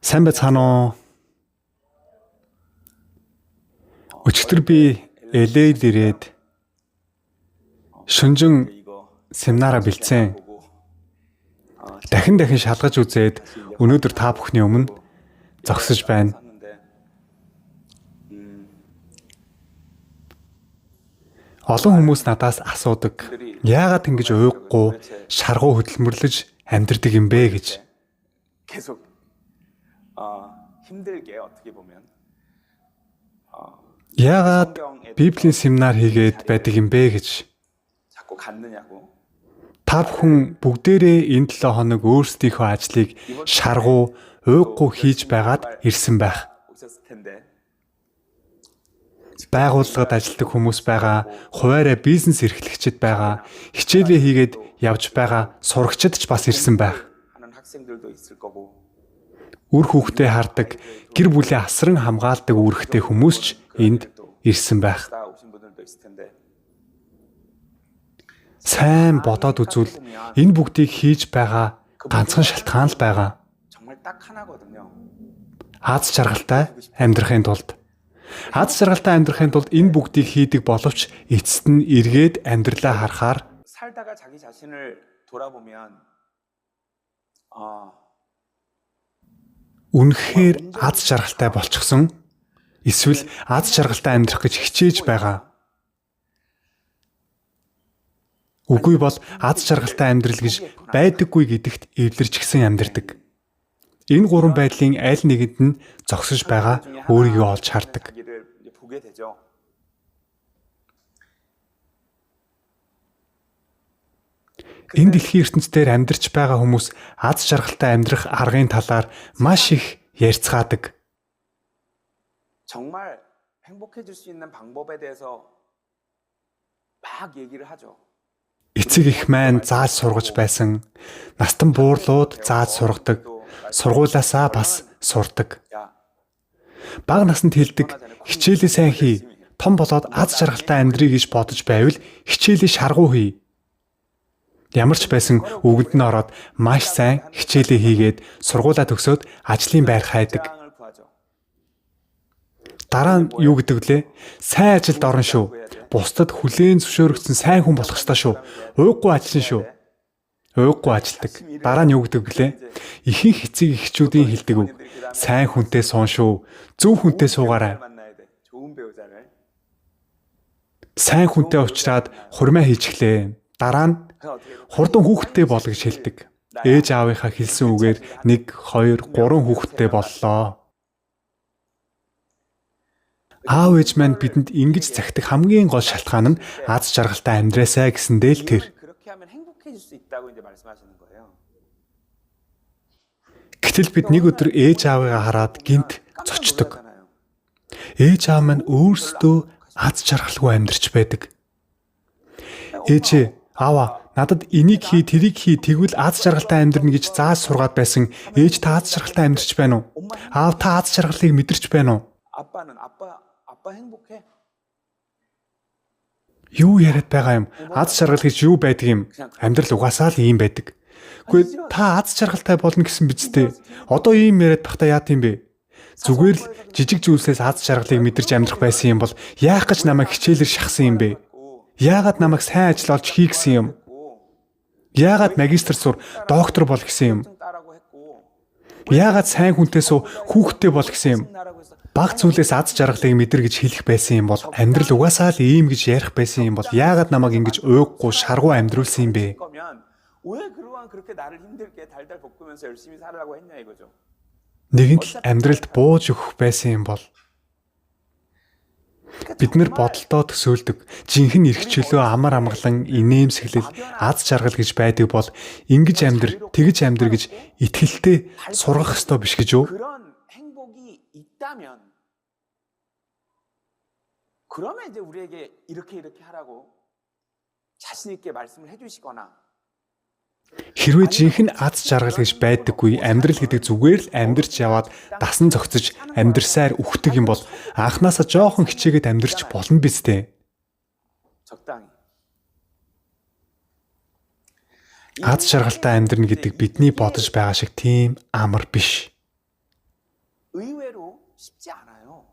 Сайн байцгаана уу? Өчигдөр би LA-д ирээд шөнжин семинараа бэлдсэн. Дахин шалгаж үзээд өнөөдөр та бүхний өмнө зогсож байна. Олон хүмүүс надаас асуудаг. Яагаад ингэж уйггүй, шаргуу хөдөлмөрлөж амьдардаг юм бэ гэж. 계속 힘들게 어떻게 보면 Яагаад Библийн семинар хийгээд байдаг юм бэ гэж. 자꾸 갖느냐고. Та бүхэн бүгдээрээ энэ 7 хоног өөрсдийнхөө ажлыг шаргуу, уйггүй хийж байгаад ирсэн байх. 오셨을 텐데 Байгууллагад ажилладаг хүмүүс байгаа, хуваарай бизнес эрхлэгчид байгаа, хичээлээ хийгээд явж байгаа сурагчид ч бас ирсэн байх. 하는 학생들도 있을 거고. Үр хүүхдээ хардаг, гэр бүлийн асран хамгаалдаг үүрэгтэй хүмүүс ч энд ирсэн байх. 다 오신 분들도 있을 텐데. Сайн бодоод үзвэл энэ бүгдийг хийж байгаа ганцхан шалтгаан л байгаа. 정말 딱 하나거든요. Аз жаргалтай амьдрахын тулд. Аз жаргалтай амьдрахын тулд энэ бүгдийг хийдэг боловч эцэст нь эргээд амьдралаа харахаар 살다가 자기 자신을 돌아보면 үнэхээр аз жаргалтай болчихсон эсвэл аз жаргалтай амьдрах гэж хичээж байгаа. Үгүй бол аз жаргалтай амьдрал гэж байдаггүй гэдэгт эвлэрч гисэн амьдардаг. Энэ гурван байдлын аль нэгэнд нь зогсож байгаа өөрийгөө олж хардаг. 자기를 이제 보게 되죠. Энэ дэлхийн ертөнцийн амьдарч байгаа хүмүүс аз жаргалтай амьдрах аргын талаар маш их ярьцгаадаг. 정말 행복해질 수 있는 방법에 대해서 막 얘기를 하죠. Эцэг их маань зааж сургаж байсан. Настан буурлууд зааж сургадаг. Сургуулаасаа бас сурдаг. 야, Бага наснд хэлдэг хичээлээ сайн хий. Том болоод аз жаргалтай амьдрий гэж бодож байвал хичээлээ шаргуу хий. Ямар ч байсан үгэнд нь ороод маш сайн хичээлээ хийгээд сургуулаа төгсөөд ажлын байр хайдаг. 직장을 구하죠. Дараа нь юу гэдэг вүлээ? Сайн ажилд орно шүү. Бусдад хүлээн зөвшөөрөгдсөн сайн хүн болох ёстой шүү. Уйггүй ажиллана шүү. Уйггүй ажилдаг. Дараа нь юу гэдэг вүлээ? Ихэнх эцэг эхчүүдийн хэлдэг үг. Сайн хүнтэй суун шүү. Зөв хүнтэй суугаарай. 만나야 돼. 좋은 배우자를. Сайн хүнтэй уулзраад хурмаа хийчихлээ. Дараа нь хурдан хүүхэдтэй бол гэж хэлдэг. Ээж аавынхаа хэлсэн үгээр 1, 2, 3 хүүхэдтэй боллоо. Аав ээж маань бидэнд ингэж захидаг хамгийн гол шалтгаан нь аз жаргалтай амьдраасай гэсэндээ л тэр. 그렇게 하면 행복해질 수 있다고 이제 말씀하시는 거예요. Гэтэл бид нэг өдөр ээж аавыгаа хараад гинт цочдог. 놀라잖아요. Ээж аав маань өөрсдөө аз жаргалгүй амьдарч байдаг. Ээжээ, аава, надад энийг хий, тэрийг хий, тэгвэл аз жаргалтай амьдрна гэж зааж сургаад байсан. Ээж та аз жаргалтай амьдарч байна уу? Аав та аз жаргалыг мэдэрч байна уу? 아빠는 아빠 행복해? Юу яриад байгаа юм? Аз жаргал гэж юу байдаг юм? Амьдрал угаасаа л ийм байдаг. Гэхдээ та аз жаргалтай болно гэсэн биз дээ. Одоо ийм яриад бахта яат юм бэ? Зүгээр л жижиг зүйлсээс аз жаргалыг мэдэрч амьдрах байсан юм бол яах гэж намайг хичээлээр шахсан юм бэ? Яагаад намайг сайн ажил олж хий гэсэн юм? Яагаад магистр сур, доктор бол гэсэн юм? 따라고 했고 Яагаад сайн хүнтэй суу, хүүхэдтэй бол гэсэн юм? 나라고 해서 Баг зүйлээс аз жаргалыг мэдэр гэж хэлэх байсан юм бол амьдрал угаасаа л ийм гэж ярих байсан юм бол яагаад намайг ингэж уйггүй шаргуу амьдруулсан юм бэ? 거면 왜 그동안 그렇게 나를 힘들게 달달 볶으면서 열심히 살으라고 했냐 이거죠. Нэгэнт л амьдралд бууж өгөх байсан юм бол бид нар бодолдоо төсөөлдөг жинхэнэ эрхчлөө амар амгалан инээмсэглэл аз жаргал гэж байдаг бол ингэж амьдр, тэгж амьдр гэж итгэлтэй сургах ёстой биш гэж юу? 그런 행복이 있다면 그러면 이제 우리에게 이렇게 하라고 자신 있게 말씀을 해주시거나 Хэрвээ жинхэнэ аз жаргал гэж байдаггүй амьдрал гэдэг зүгээр л амьдарч яваад дасан зогцож амьдрсаар үхдэг юм бол анхнаасаа жоохон хичээгээд амьдрч болно биз дээ. 적당히 Аз жаргалтай амьдрна гэдэг бидний бодож байгаа шиг тийм амар биш. 쉽지 않아요.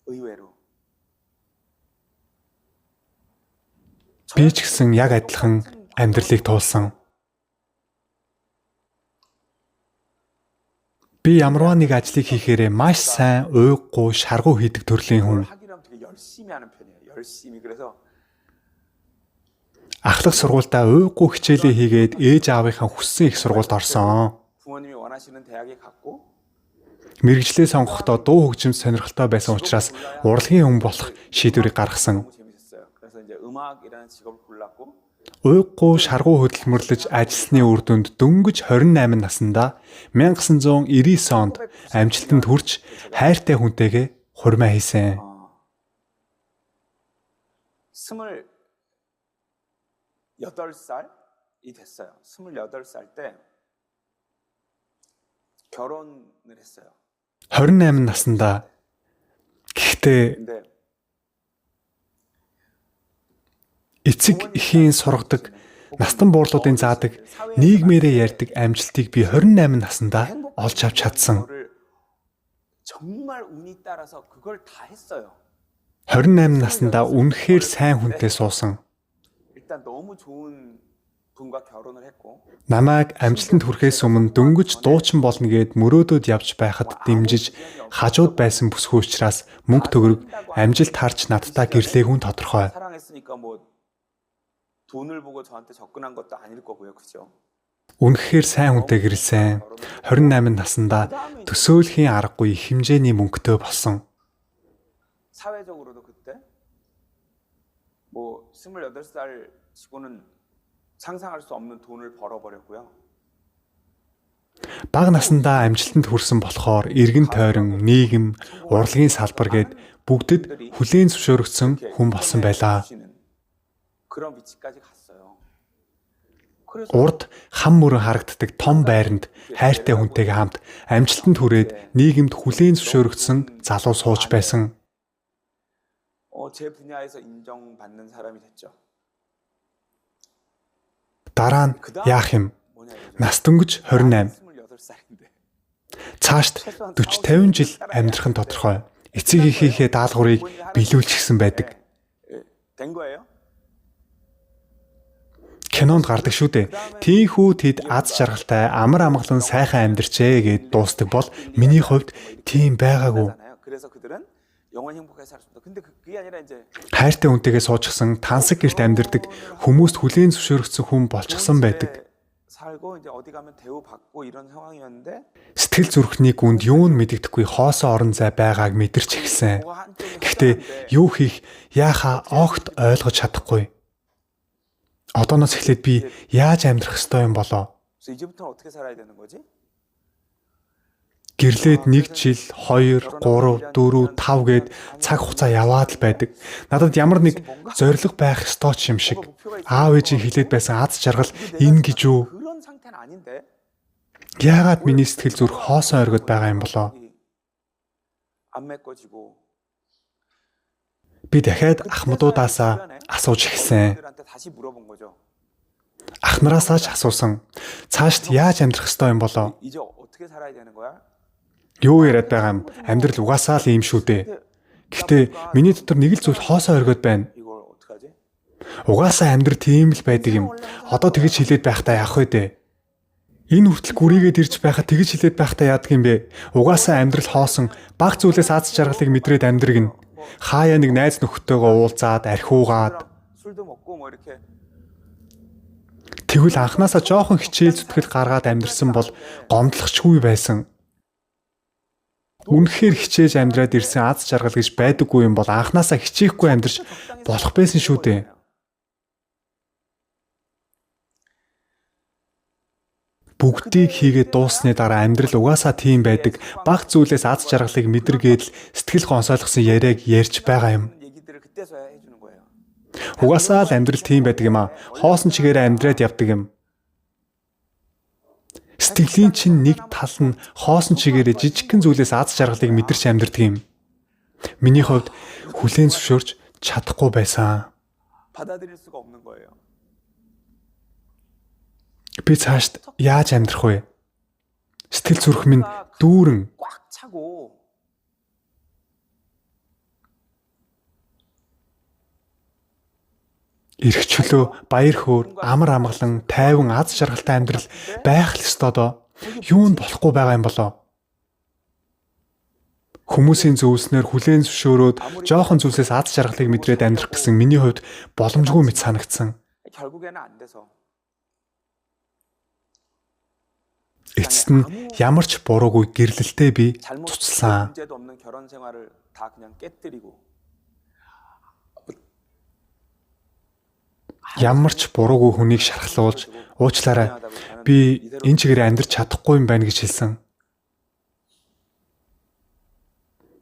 의외로. Би ч гэсэн яг адилхан амьдралыг туулсан. Би ямарваа нэг ажлыг хийхээрээ маш сайн уйггүй шаргуу хийдэг төрлийн хүн. 하기로 하면 되게 열심히 하는 편이에요. 열심히. 그래서 Ахлах сургуультай уйггүй хичээлээ хийгээд ээж аавынхаа хүссэн их сургуульд орсон. 부모님이 원하시는 대학에 갔고 Мэргэжлээ сонгохдоо дуу хөгжим сонирхолтой байсан учраас урлагийн хүн болох шийдвэрийг гаргасан. 너무 재밌었어요. 그래서 이제 음악이라는 직업을 골랐고 Уйггүй шаргуу хөдөлмөрлөж ажилласны үр дүнд дөнгөж 28 наснда 1999 онд амжилтанд хүрч хайртай хүнтэйгээ хурмаа хийсэн. 28살이 됐어요. 28살 때 결혼을 했어요. 28 наснда гэхдээ 근데 эцэг эхийн сургадаг, настан буурлуудын заадаг, нийгмээрээ ярьдаг амжилтыг би 28 наснда олж авч чадсан. 그거를 정말 운이 따라서 그걸 다 했어요. 28 наснда үнэхээр сайн хүнтэй суусан. 일단 너무 좋은 분과 결혼을 했고 Намайг амжилтанд хүрэхээс өмнө дөнгөж дуучин болно гэд мөрөөдөд явж байхад дэмжиж хажууд байсан бүсгүй учраас мөнгө төгрөг амжилт харж надтай гэрлээгүй тодорхой. 사랑했으니까 뭐 돈을 보고 저한테 접근한 것도 아닐 거고요. 그죠? Үнэхээр сайн хүнтэй гэрлсэн. 28 наснда төсөөлхийн аргагүй их хэмжээний мөнгөтэй болсон. 사회적으로도 그때 뭐 28살 치고는 상상할 수 없는 돈을 벌어버렸고요. Бага наснда амжилтанд хүрсэн болохоор эргэн тойрон, нийгэм, урлагийн салбар гээд бүгдэд хүлээн зөвшөөрөгдсөн хүн болсон байлаа. 그런 위치까지 갔어요. Урд хам мөрөн харагддаг том байранд хайртай хүнтэйгээ хамт амжилтанд хүрээд нийгэмд хүлээн зөвшөөрөгдсөн залуу сууж байсан. 제 분야에서 인정받는 사람이 됐죠. Дараа нь яах юм? Нас дөнгөж 28. 28살인데. Цаашд 40-50 жил амьдрах нь тодорхой. Эцэг эхийнхээ даалгаврыг биелүүлчихсэн байдаг. 된 거예요? Кинонд гардаг шүү дээ. Тийхүү тэд аз жаргалтай амар амгалан сайхан амьдарчээ гэд дуустдаг бол миний хувьд тийм байгаагүй. 그래서 그들은 영원히 행복하게 살았습니다. 근데 그게 아니라 이제 Хайртай хүнтэйгээ суучсан тансаг гэрт амьдардаг хүмүүст хүлээн зөвшөөрөгдсөн хүн болчихсон байдаг. 살고 이제 어디 가면 대우 받고 이런 상황이었는데 Сэтгэл зүрхний гүнд юу нь мэддэхгүй хоосон орон зай байгааг мэдэрч эхэлсэн. Гэхдээ юу хийх яахаа огт ойлгож чадахгүй. Одооноос эхлээд би яаж амьдрах ёстой юм болоо? 그래서 이제부터는 어떻게 살아야 되는 거지? Гэрлээд 1 жил, 2, 3, 4, 5 гээд цаг хугацаа яваад л байдаг. Надад ямар нэг зориг байх ёстой ч юм шиг. Аав ээжийн хэлээд байсан аз жаргал энэ гэж юу? 그런 상태는 아닌데. Яагаад миний сэтгэл зүрх хоосон оргид байгаа юм болоо? 안 메꿔지고 Би дахиад ахмадуудаасаа асууж эхэлсэн. 그들한테 다시 물어본 거죠. Ах нараасаа ч асуусан. Цаашд яаж амьдрах ёстой юм болоо? 이제 어떻게 살아야 되는 거야? Юу яриад байгаа юм? Амьдрал угаасаа л ийм шүү дээ. Гэхдээ миний дотор нэг л зүйл хоосон оргид байна. 이걸 어떡하지? Угаасаа амьдрал тийм л байдаг юм. Одоо тэгж хэлээд байхдаа яах вэ дээ? Энэ хүртэл гүрийгээд ирж байхад тэгж хэлээд байхдаа яадаг юм бэ? Угаасаа амьдрал хоосон баг зүйлээс аз жаргалыг мэдрээд амьдрэгнэ. Хаяа нэг найз нөхдөйгөө уулзаад архиугаад 술도 먹고 뭐 이렇게 тэгвэл анханасаа жоохон хичээл зүтгэл гаргаад амьдрсан бол гомдлохчгүй байсан. Үнэхээр хичээж амьдраад ирсэн аз жаргал гэж байдаггүй юм бол анханасаа хичээхгүй амьдрч болох байсан шүү дээ. Бүгдийг хийгээд дууссаны дараа амьдрал угаасаа тийм байдаг. Баг зүйлээс аз жаргалыг мэдэргээд л сэтгэл гонсойлгосон яриаг ярьж байгаа юм. 얘기들을 그때서야 해주는 거예요. Угаасаа л амьдрал тийм байдаг юм аа. Хоосон чигээрээ амьдраад явдаг юм. Сэтгэлийн чинь нэг тал нь хоосон чигээрээ жижигхэн зүйлээс аз жаргалыг мэдэрч амьдрдаг юм. Миний хувьд хүлээн зөвшөөрч чадахгүй байсан. 받아들일 수가 없는 거예요. Би цаашд яаж амьдрах вэ? Сэтгэл зүрх минь дүүрэн 꽉 차고 Эрх чөлөө, баяр хөөр, амар амгалан, тайван аз жаргалтай амьдрал байх л ёстой доо. Юунд болохгүй байгаа юм болоо? Хүмүүсийн зөвлснээр хүлээн зөвшөөрөөд жоохон зүйлсээс аз жаргалыг мэдрээд амьдрах гэсэн миний хувьд боломжгүй мэт санагдсан. 결국에는 안 돼서 Эцэст нь ямар ч буруугүй гэрлэлтэй би 잘못된 цуцлаа. 문제도 없는 결혼 생활을 다 그냥 깨뜨리고 Ямар ч буруугүй хүнийг шархлуулж уучлаарай. Би энэ чигээр амьдрч чадахгүй юм байна гэж хэлсэн.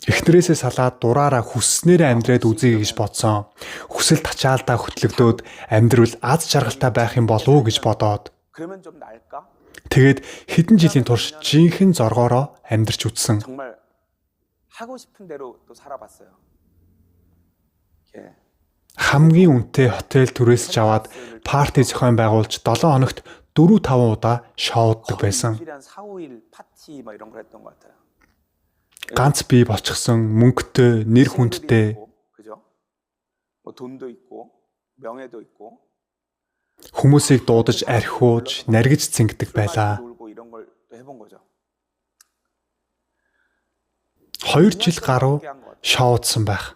Эхнэрээсээ салаад дураараа хүсснээрээ амьдраад үзье гэж бодсон. Хүсэл тачаалдаа хөтлөгдөөд амьдрал аз жаргалтай байх юм болов уу гэж бодоод. 그러면 좀 나을까? Тэгээд хэдэн жилийн турш жинхэнэ зоргоороо амьдрч үзсэн. 정말 하고 싶은 대로 또 살아봤어요. 예. Хамгийн үнэтэй хотел түрээсж аваад парти зохион байгуулж 7 хоногт 4-5 удаа шоуддаг байсан. 1일에 한 4, 5일 파티 뭐 이런 걸 했던 것 같아요. Ганц бий болчихсон мөнгөтэй, нэр хүндтэй, 그죠? 뭐 돈도 있고 명예도 있고 хүмүүсийг дуудаж архиууж, наргиж цэнгдэг байлаа. 놀고 이런 걸 또 해본 거죠. 2 жил гаруй шоудсан байх.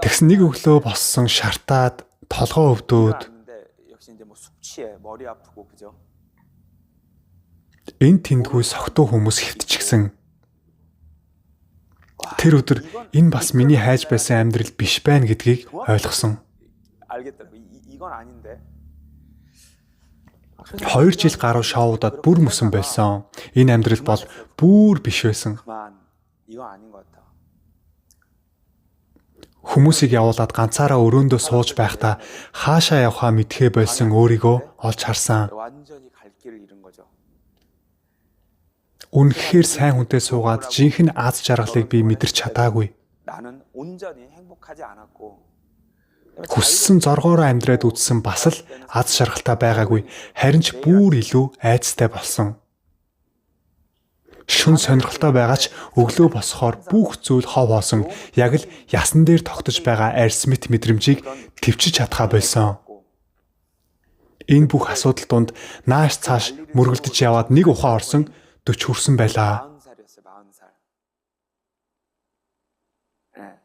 Тэгсэн нэг өглөө боссон шартаад толгоо өвдөөд 역시 이제 뭐 숙취에 머리 아프고 그죠? энэ тэндгүй согтуу хүмүүс хэвтчихсэн. Тэр өдөр энэ бас миний хайж байсан амьдрал биш байна гэдгийг ойлгосон. 알겠더라고. 이건 아닌데. 2 жил гаруй шоудаад бүр мөсөн байсан. Энэ амьдрал бол бүр биш байсан. 그만. 이건 아닌 것 같아. Хүмүүсийг явуулаад ганцаараа өрөөндөө сууж байхдаа хаашаа явхаа мэдхээ болсон өөрийгөө олж харсан. 완전히 갈 길을 잃은 거죠. Үнэхээр сайн хүнтэй суугаад жинхэнэ аз жаргалыг би мэдэрч чадаагүй. 나는 온전히 행복하지 않았고 Хүссэн зоргоороо амьдраад үтсэн бас л аз жаргалтай байгаагүй. Харин ч бүр илүү айцтай болсон. Шүн сонирхолтой байгаа ч өглөө босохоор бүх зүйл хов хоосон. Яг л ясан дээр тогтож байгаа арьс мэт мэдрэмжийг төвчж чадхаа болсон. Энэ бүх асуудал донд нааш цааш мөргөлдөж яваад нэг ухаан орсон 40 хүрсэн байлаа. 40살이었어요. 40살. 네.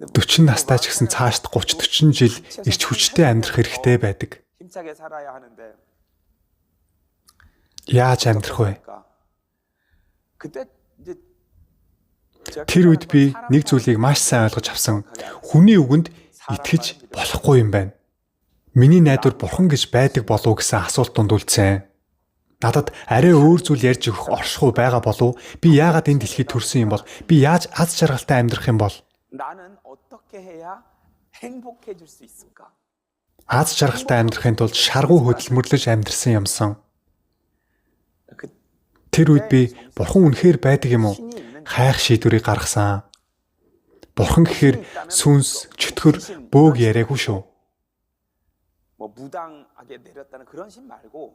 40 настай ч гэсэн цаашд 30-40 жил ирч хүчтэй амьдрах хэрэгтэй байдаг. 힘차게 살아야 하는데 Яаж амьдрах вэ? 그때 이제 Тэр үед би нэг зүйлийг маш сайн ойлгож авсан. Хүний үгэнд итгэж болохгүй юм байна. Миний найдвар бурхан гэж байдаг болов уу гэсэн асуулт донд үлдсэн. Надад арай өөр зүйл ярьж өгөх оршихуй байгаа болов уу? Би яагаад энэ дэлхийд төрсөн юм бол? Би яаж аз жаргалтай амьдрах юм бол? 나는 어떻게 해야 행복해질 수 있을까? Аз жаргалтай амьдрахын тулд шаргуу хөдөлмөрлөж амьдрсан юмсан. Тэр үед би бурхан үнэхээр байдаг юм уу? Хайх шийдвэрийг гаргасан. Бурхан гэхээр сүнс, чөтгөр, бөөг яриаггүй шүү. 뭐 무당하게 내렸다는 그런 신 말고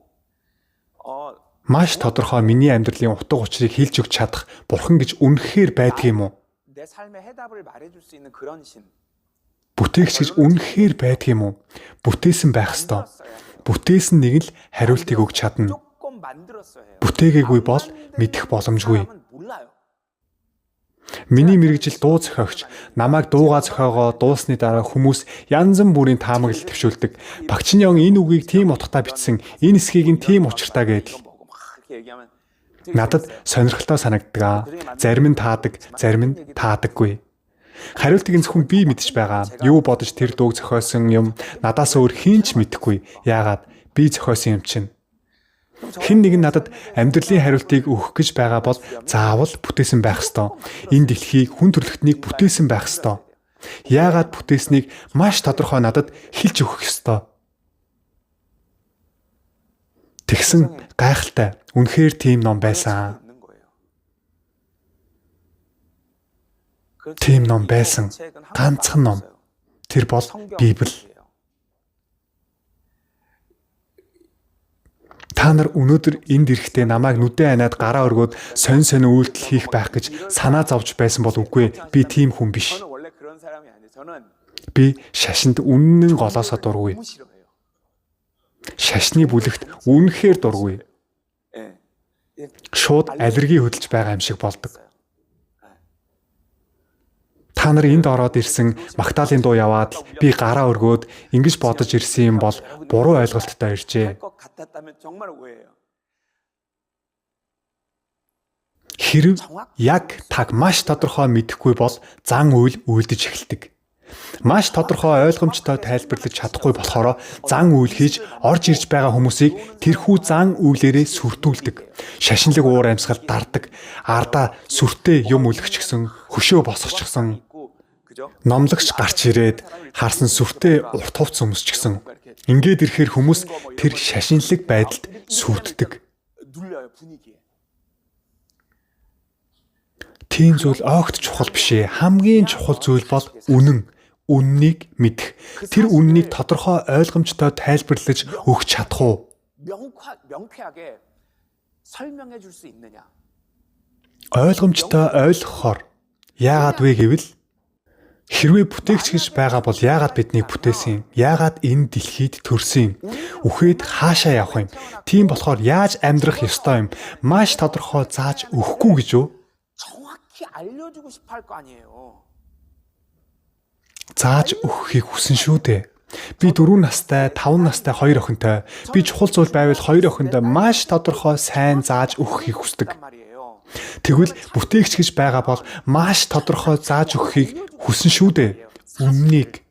Маш тодорхой миний амьдралын утга учирыг хэлж өгч чадах бурхан гэж үнэхээр байдаг юм уу? 내 삶의 해답을 말해줄 수 있는 그런 신. Бүтээгч гэж үнэхээр байдаг юм уу? Бүтээсэн байх ёстой. Бүтээсэн нэг л хариултыг өгч чадна. 조금 만들었어야 해요. Бүтээгээгүй бол мэдэх боломжгүй. 몰라요. Миний мэрэгжил дуу зохиогч намайг дуугаа зохиогоо дуусны дараа хүмүүс янз бүрийн таамаглал төвшүүлдэг. Багчны он энэ үгийг тийм утгатай бичсэн, энэ эсхийг нь тийм учиртай гэдэл. Надад сонирхолтой санагддаг. Зарим нь таадаг, зарим нь таадаггүй. Хариултыг нь зөвхөн би мэдэж байгаа. Юу бодож тэр дууг зохиосон юм надаас өөр хэн ч мэдэхгүй. Яагаад би зохиосон юм чинь. Хэн нэг нь надад амьдралын хариултыг өгөх гэж байгаа бол заавал бүтээсэн байх ёстой. Энэ дэлхийг хүн төрлөختнийг бүтээсэн байх ёстой. Яагаад бүтээснийг маш тодорхой надад хэлж өгөх ёстой. Тэгсэн гайхалтай. Үнэхээр тийм ном байсан. Тийм ном байсан. Ганцхан ном. Тэр бол Библи. Та Та нар өнөөдөр энд ирэхдээ намайг нүдэн ханаад гараа өргөөд сонь үйлдэл хийх байх гэж санаа зовж байсан бол үгүй. Би тийм хүн биш. 저는 원래 그런 사람이 아니에요. 저는 Би шашинд үнэн голоосоо дургүй. 너무 싫어해요. Шашны бүлэгт үнэхээр дургүй. 예. Шууд аллерги хөдөлж байгаа юм шиг болдог. Та нар энд ороод ирсэн Магдалины дуу яваад би гараа өргөөд ингэж бодож ирсэн юм бол буруу ойлголттой иржээ. 것 같았다면 정말 오해예요. Хэрв яг таг маш тодорхой мэдэхгүй бол зан үйл үйлдэж эхэлдэг. Маш тодорхой ойлгомжтой тайлбарлаж чадахгүй болохоор зан үйл хийж орж ирж байгаа хүмүүсийг тэрхүү зан үйлээрээ сүртүүлдэг. Шашинлаг уур амьсгал дардаг, ардаа сүртэй юм үлгч гсэн, хөшөө босгочихсон, номлогч гарч ирээд харсан сүртэй урт хувц өмсч гсэн. Ингээд ирэхээр хүмүүс тэр шашинлаг байдалд сүрддэг. 눌려요 분위기에. Тийм зүйл огт чухал биш ээ. Хамгийн чухал зүйл бол үнэн. Үннийг мэдэх. Тэр үннийг тодорхой ойлгомжтой тайлбарлаж өгч чадах уу? 명쾌하게 설명해 줄 수 있느냐? Ойлгомжтой ойлгохоор яагаад вэ гэвэл хэрвээ бүтээгч гэж байгаа бол яагаад биднийг бүтээсэн? Яагаад энэ дэлхийд төрсөн? Үхээд хаашаа явах юм? Тийм болохоор яаж амьдрах ёстой юм? Маш тодорхой зааж өгөхгүй гэж юу? 정확히 알려주고 싶어 할 거 아니에요. Зааж өгөхийг хүсэн шүү дээ. Би 4 настай, 5 настай 2 охинтой. Би чухал зүйл байвал 2 охиндоо маш тодорхой сайн зааж өгөхийг хүсдэг. Тэгвэл бүтээгч гэж байгаа бол маш тодорхой зааж өгөхийг хүсэн шүү дээ. Үннийг.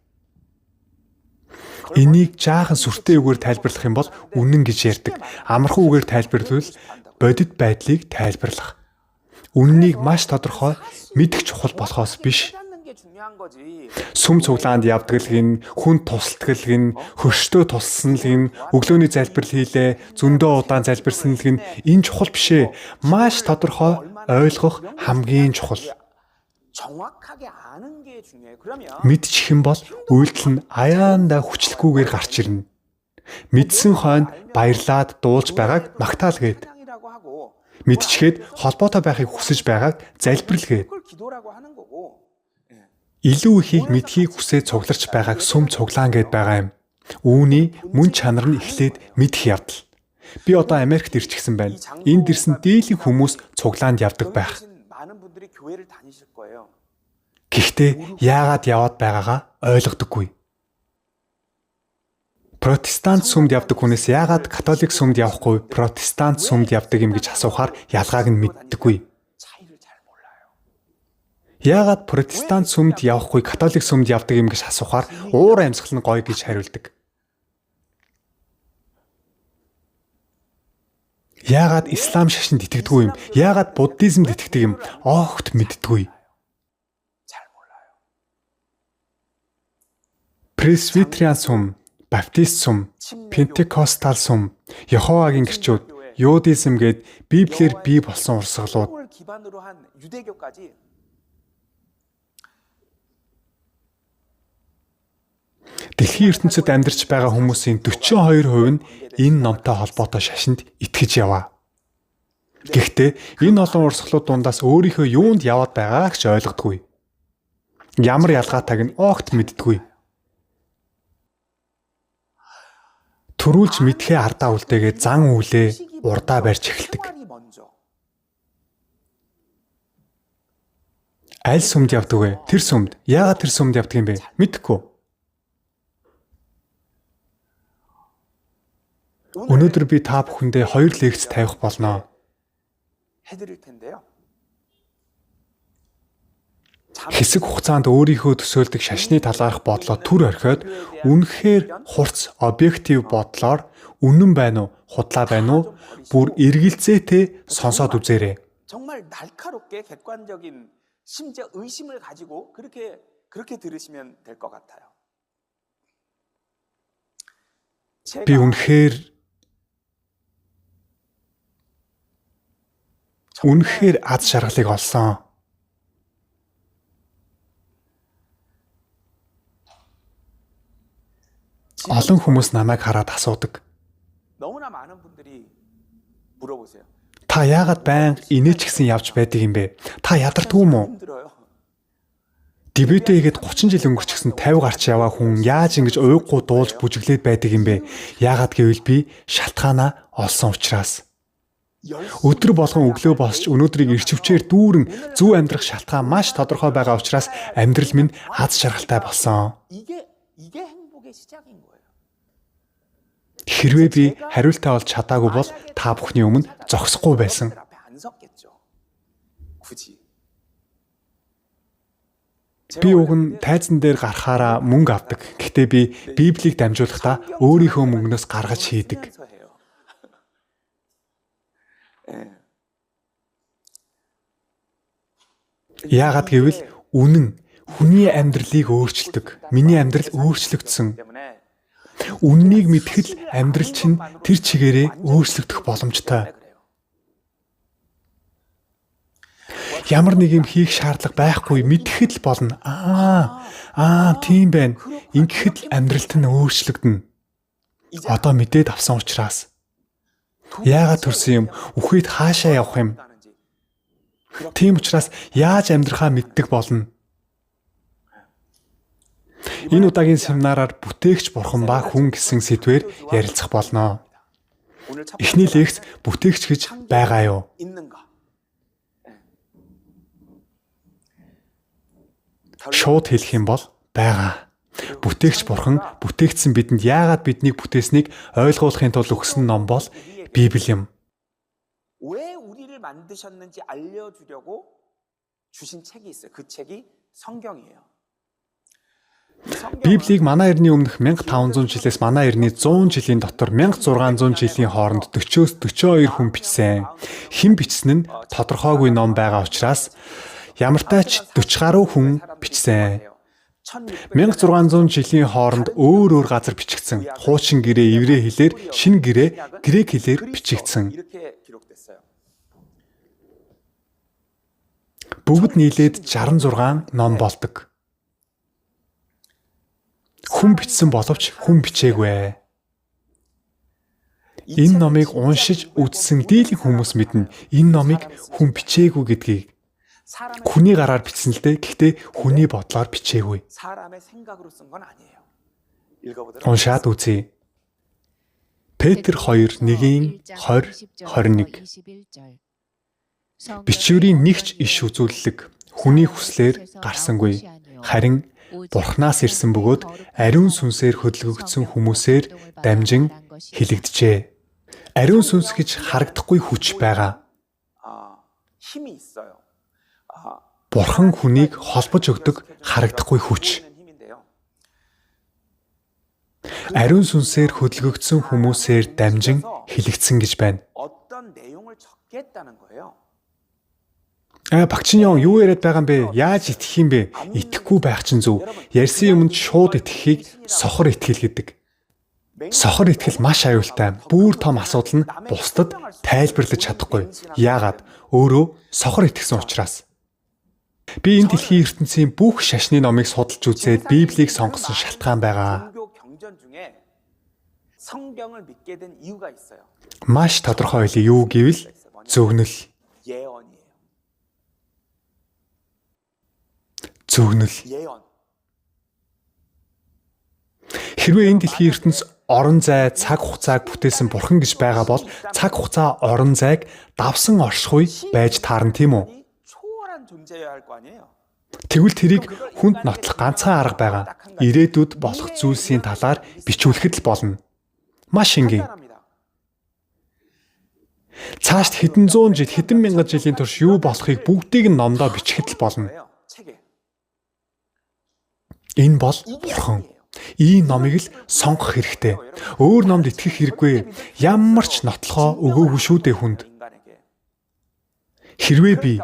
Энийг жаахан сүртэй үгээр тайлбарлах юм бол үнэн гэж ярьдаг. Амархан үгээр тайлбарлавал бодит байдлыг тайлбарлах. Үннийг маш тодорхой мэдэх чухал болохоос биш. Сүм цуглаанд явдаг л гин, хүн тусалдаг л гин, хөрштөө туссан л гин, өглөөний залбирал хийлээ, зөндөө удаан залбирсан л гин, энэ чухал биш ээ. Маш тодорхой ойлгох хамгийн чухал. Мэдчих юм бол үйлдэл нь аяанда хүчлэхгүйгээр гарч ирнэ. Мэдсэн хойно баярлаад дуулж байгааг магтаалгээд. Мэдчихэд холбоотой байхыг хүсэж байгааг залбирлгээд. Илүү ихийг мэдхийг хүсээд цугларч байгааг сүм цуглаан гэд байгаа юм. Үүний мөн чанар нь эхлээд мэдэх явдал. Би одоо Америкт ирчихсэн байна. Энд ирсэн дийлэн хүмүүс цуглаанд явдаг байх. Гэхдээ яагаад яваад байгаагаа ойлгодоггүй. Протестант сүмд явдаг хүнээс яагаад католик сүмд явахгүй, протестант сүмд явдаг юм гэж асуухаар ялгааг нь мэддэггүй. Яагаад протестант сүмд явахгүй, католик сүмд явдаг юм гэж асуухаар уур амьсгал нь гоё гэж хариулдаг. Яагаад ислам шашинд итгэдэггүй юм? Яагаад буддизмд итгэдэг юм? Огт мэддэггүй. Пресвитериан сүм, баптист сүм, пентекостал сүм, Йеховагийн гэрчүүд, юдизм гээд Библиэр бий болсон урсгалууд. Дэлхийн ертөнцид амьдарч байгаа хүмүүсийн 42% нь энэ номтой холбоотой шашинд итгэж яваа. Гэхдээ энэ олон урсгалууд дундаас өөрийнхөө юунд яваад байгааг ч ойлгодгүй. Ямар ялгаатайг нь огт мэддэггүй. Төрүүлж мэдхээ ардаа үлдээгээд зан үйлээ урдаа барьж эхэлдэг. Аль сүмд явдаг вэ? Тэр сүмд. Яагаад тэр сүмд явдаг юм бэ? Мэдэхгүй. Өнөөдөр би та бүхэндээ 2 лекц тавих болно. Хэсэг хугацаанд өөрийнхөө төсөөлдөг шашны талаарх бодлоо түр орхиод үнэхээр хурц объектив бодлоор үнэн байна уу, худлаа байна уу, бүр эргэлзээтэй сонсоод үзээрэй. 정말 날카롭게 객관적인 심지어 의심을 가지고 그렇게 들으시면 될 것 같아요. Би үнэхээр аз жаргалыг олсон. Олон хүмүүс намайг хараад асуудаг. 너무나 많은 분들이 물어보세요. Та яагаад байнга инээч гисэн явж байдаг юм бэ? Та ядардгүй юм уу? 힘들어요. Дебютээ хийгээд 30 жил өнгөрчихсөн 50 гарч яваа хүн яаж ингэж уйггүй дуулж бүжиглээд байдаг юм бэ? Яагаад гэвэл би шалтгаанаа олсон учраас. Өдөр болгон өглөө босч өнөөдрийг ирчвчээр дүүрэн зөв амьдрах шалтгаан маш тодорхой байгаа учраас амьдрал минь аз жаргалтай болсон. 이게 행복의 시작인 거예요. Хэрвээ би хариултаа олж чадаагүй бол та бүхний өмнө зогсохгүй байсан. 앞에 안 섰겠죠. 굳이. Би уг нь тайзан дээр гарахаараа мөнгө авдаг. Гэхдээ би Библийг дамжуулахдаа өөрийнхөө мөнгнөөс гаргаж хийдэг. Яагаад гэвэл үнэн хүний амьдралыг өөрчилдөг. Миний амьдрал өөрчлөгдсөн. Үннийг мэдхэд амьдрал чинь тэр чигээрээ өөрчлөгдөх боломжтой. Ямар нэг юм хийх шаардлага байхгүй мэдхэд л болно. Тийм байна. Ингэхэд л амьдралт нь өөрчлөгдөнө. Одоо мэдээд авсан учраас. Яагаад төрсөн юм? Үхээд хаашаа явах юм? Тийм учраас яаж амьдрахаа мэддэг болно. Энэ удаагийн семинараар бүтээгч бурхан ба хүн гэсэн сэдвээр ярилцах болно. Эхний лекц бүтээгч гэж байгаа юу? Шууд хэлэх юм бол байгаа. Бүтээгч бурхан бүтээгдсэн бидэнд яагаад биднийг бүтээснийг ойлгуулахын тулд өгсөн ном бол Библи юм. 왜 우리를 만드셨는지 알려주려고 주신 책이 있어요. 그 책이 성경이에요. Библийг манай эртний өмнөх 1500 жилээс манай эртний 100 жилийн дотор 1600 жилийн хооронд 40-с 42 хүн бичсэн. Хэн бичсэн нь тодорхойгүй ном байгаа учраас ямартай ч 40 гаруй хүн бичсэн. 1600 жилийн хооронд өөр газар бичигдсэн. Хуучин гэрээ еврей хэлээр, шинэ гэрээ грек хэлээр бичигдсэн. Бүгд нийлээд 66 ном болдог. Хүн бичсэн боловч хүн бичээгүй. Энэ номыг уншиж үзсэн дийлэн хүмүүс мэднэ. Энэ номыг хүн бичээгүй гэдгийг. Хүний гараар бичсэн л дээ. Гэхдээ хүний бодлоор бичээгүй. Уншаад үзье. Петр 2:1-20, 21. Бичвэрийн нэгч иш үзүүлэлэг хүний хүслээр гарсангүй. Харин Бурханаас ирсэн бөгөөд ариун сүнсээр хөдөлгөгдсөн хүмүүсээр дамжин хилэгдэжээ. Ариун сүнс гэж харагдахгүй хүч байгаа. Бурхан хүнийг холбож өгдөг харагдахгүй хүч. Ариун сүнсээр хөдөлгөгдсөн хүмүүсээр дамжин хилэгдсэн гэж байна. Багчин юу яриад байгаа юм бэ? Яаж итгэх юм бэ? Итгэхгүй байх чинь зөв. Ярьсан юмд шууд итгэхийг сохор итгэл гэдэг. Сохор итгэл маш аюултай. Бүр том асуудал нь бусдад тайлбарлаж чадахгүй. Яагаад? Өөрөө сохор итгэсэн учраас. Би энэ дэлхийн ертөнцийн бүх шашны номыг судалж үзээд Библийг сонгосон шалтгаан байгаа. Маш тодорхой юу гэвэл зөвгнөл. Хэрвээ энэ дэлхийн ертөнц орон зай, цаг хугацааг бүтээсэн бурхан гэж байгаа бол цаг хугацаа орон зайг давсан оршихуй байж таарна тийм үү? Тэгвэл тэрийг хүнд нотлох ганцхан арга байгаа. Ирээдүйд болох зүйлсийн талаар бичүүлэхэд л болно. Маш энгийн. Цаашд хэдэн зуун жил, хэдэн мянган жилийн турш юу болохыг бүгдийг нь номдоо бичихэд л болно. Энэ бол бурхан. Ийм номыг л сонгох хэрэгтэй. Өөр номд итгэх хэрэггүй. Ямар ч нотлохоо өгөөгүй шүү дээ хүнд. Хэрвээ би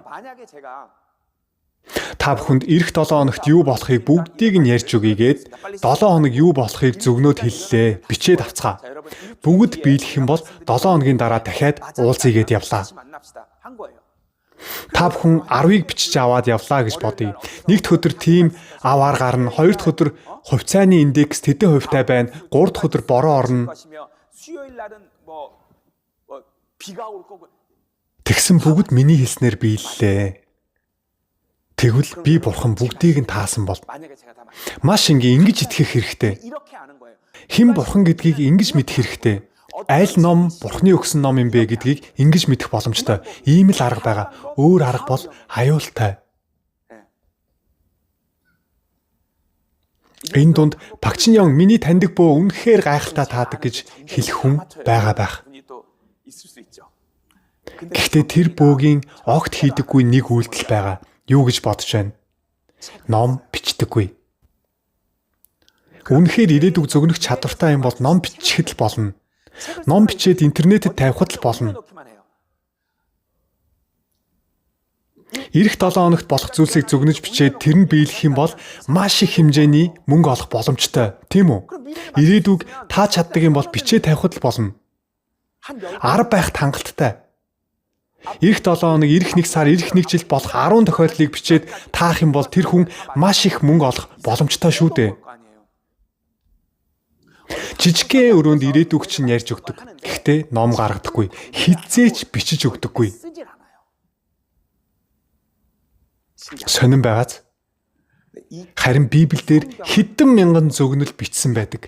та бүхэнд эх 7 хоногт юу болохыг бүгдийг нь ярьж өгье гээд 7 хоног юу болохыг зөвгнөөд хэллээ. Бичээд авцгаа. Бүгд биелэх юм бол 7 хоногийн дараа дахиад уулзъя гэд явлаа. Та бүхэн 10-ыг бичиж аваад явлаа гэж бодъё. Нэгд өдөр тим аваар гарна, хоёр дахь өдөр хувьцааны индекс тэдэн хувьтай байна, гурав дахь өдөр бороо орно. 비가 올 거고. Тэгсэн бүгд миний хэлснээр биеллээ. Тэгвэл би бурхан бүгдийг нь таасан бол 만약에 제가 다 маш ингийн ингэж итгэх хэрэгтэй. 이렇게 아는 거예요. Хэн бурхан гэдгийг ингэж мэдэх хэрэгтэй. Аль ном бурханы өгсөн ном юм бэ гэдгийг ингэж мэдэх боломжтой. Ийм л арга байгаа. Өөр арга бол аюултай. Энэ дунд Пак Чин Ён миний таньдаг бөө үнэхээр гайхалтай таадаг гэж хэлэх хүн байгаа байх. 분이 또 있을 수 있죠. Гэхдээ тэр бөөгийн огт хийдэггүй нэг үйлдэл байгаа. Юу гэж бодож байна? Ном бичдэггүй. Үнэхээр ирээдүг зөгнөх чадвартай юм бол ном бичихэд л болно. Ном бичээд интернетэд тавихад л болно. Ирэх 7 хоногт болох зүйлсийг зөгнөж бичээд тэр нь биелэх юм бол маш их хэмжээний мөнгө олох боломжтой. Тийм үү? Ирээдүг та чаддаг юм бол бичээд тавихад л болно. 10 байхад хангалттай. Ирэх 7 хоног, ирэх 1 сар, ирэх 1 жил болох 10 тохиолдлыг бичээд таах юм бол тэр хүн маш их мөнгө олох боломжтой шүү дээ. Жижигхэн өрөөнд ирээдүг чинь ярьж өгдөг. Гэхдээ ном гаргадаггүй. Хизээч бичиж өгдөггүй. Сонин байгааз. Харин Библиэлд хэдэн мянган зөгнөл бичсэн байдаг.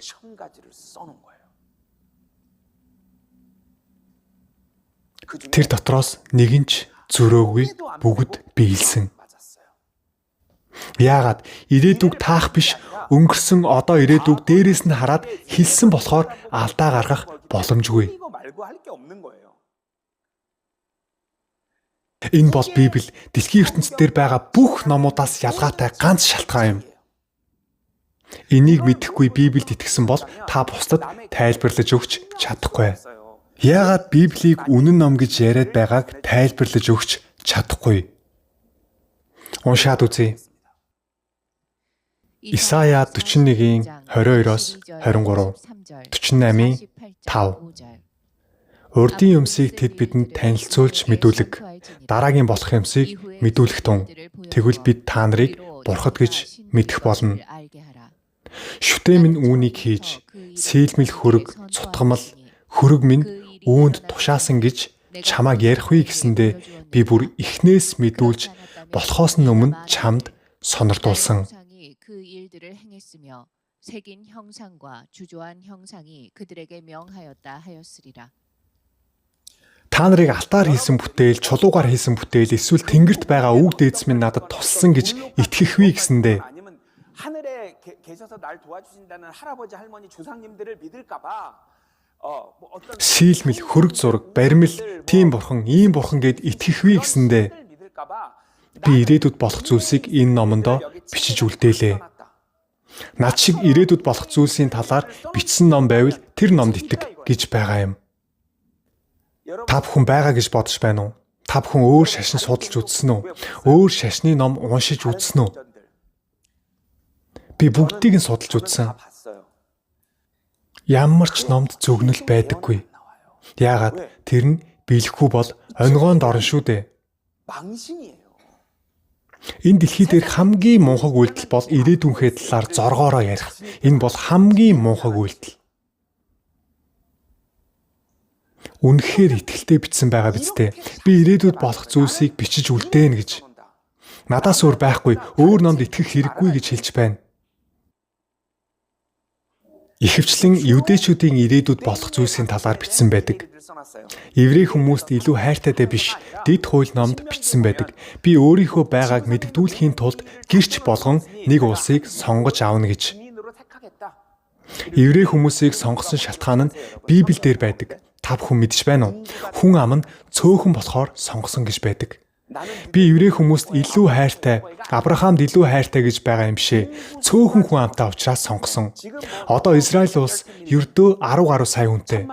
Тэр дотроос нэг нь ч зөрөөгүй бүгд биелсэн. Яагаад ирээдүг таах биш өнгөрсөн одоо ирээдүг дээрээс нь хараад хэлсэн болохоор алдаа гаргах боломжгүй. Энэ бол Библи дэлхийн ертөнцийн дээр байгаа бүх номуудаас ялгаатай ганц шалтгаан юм. Энийг мэдэхгүй Библиэд итгэсэн бол та бусдад тайлбарлаж өгч чадахгүй. Яагаад Библийг үнэн ном гэж яриад байгааг тайлбарлаж өгч чадахгүй? Уншаад үзье. Исая 41-ийн 22-оос 23, 48-ийн 5. Урдын юмсыг тэд бидэнд танилцуулж мэдүүлэг. Дараагийн болох юмсыг мэдүүлэх тун. Тэгвэл бид та нарыг бурхад гэж мэдэх болно. Шүтээ минь үүнийг хийж, сийлмэл хөрөг, цутгамал, хөрөг минь үүнд тушаасан гэж чамааг ярихгүй гэсэндээ би бүр ихнээс мэдүүлж болохоос нь өмнө чамд сонирдуулсан. 그 일들을 행했으며 새긴 형상과 주조한 형상이 그들에게 명하였다 하였으리라. Та нарыг алтаар хийсэн бүтээл, чулуугаар хийсэн бүтээл, эсвэл тэнгэрт байгаа үг дээдс минь надад туссан гэж итгэх вэ гэсэндээ 하늘에 계셔서 날 도와주신다는 할아버지 할머니 조상님들을 믿을까봐 сийлмэл, хөрөг зураг, баримл, тийм бурхан, ийм бурхан гэд итгэх вэ гэсэндээ би ирээдүйд болох зүйлсийг энэ номондоо бичиж үлдээлээ. Над шиг ирээдүйд болох зүйлсийн талаар бичсэн ном байвал тэр номд итэг гэж байгаа юм. Та бүхэн байгаа гэж бодож байна уу? Та бүхэн өөр шашин судалж үзсэн үү? Өөр шашны ном уншиж үзсэн үү? Би бүгдийг нь судалж үзсэн. Ямар ч номд зөвгнөл байдаггүй. Яагаад тэр нь биелэхгүй бол онгойнд орно шүү дээ. Энэ дэлхий дээр хамгийн мунхаг үйлдэл бол ирээдүйнхээ талаар зоргоороо ярих. Энэ бол хамгийн мунхаг үйлдэл. Үнэхээр итгэлтэй бичсэн байгаа биз дээ. Би ирээдүйд болох зүйлсийг бичиж үлдээнэ гэж. Надаас өөр байхгүй, өөр номд итгэх хэрэггүй гэж хэлж байна. Ихэвчлэн юудэчүүдийн ирээдүйд болох зүйлсийн талаар бичсэн байдаг. Еврей хүмүүст илүү хайртайдаа биш, дэд хууль номд бичсэн байдаг. Би өөрийнхөө байгааг мэддүүлэхийн тулд гэрч болгон нэг улсыг сонгож аавна гэж. Еврей хүмүүсийг сонгосон шалтгаан нь Библиэлд байдаг. Та бүхэн мэдж байна уу? Хүн ам нь цөөхөн болохоор сонгосон гэж байдаг. Би еврей хүмүүст илүү хайртай, Авраамд илүү хайртай гэж байгаа юм бишээ. Цөөхөн хүн амтай уулзраас сонгосон. Одоо Израиль улс ердөө 10 гаруй сая хүнтэй.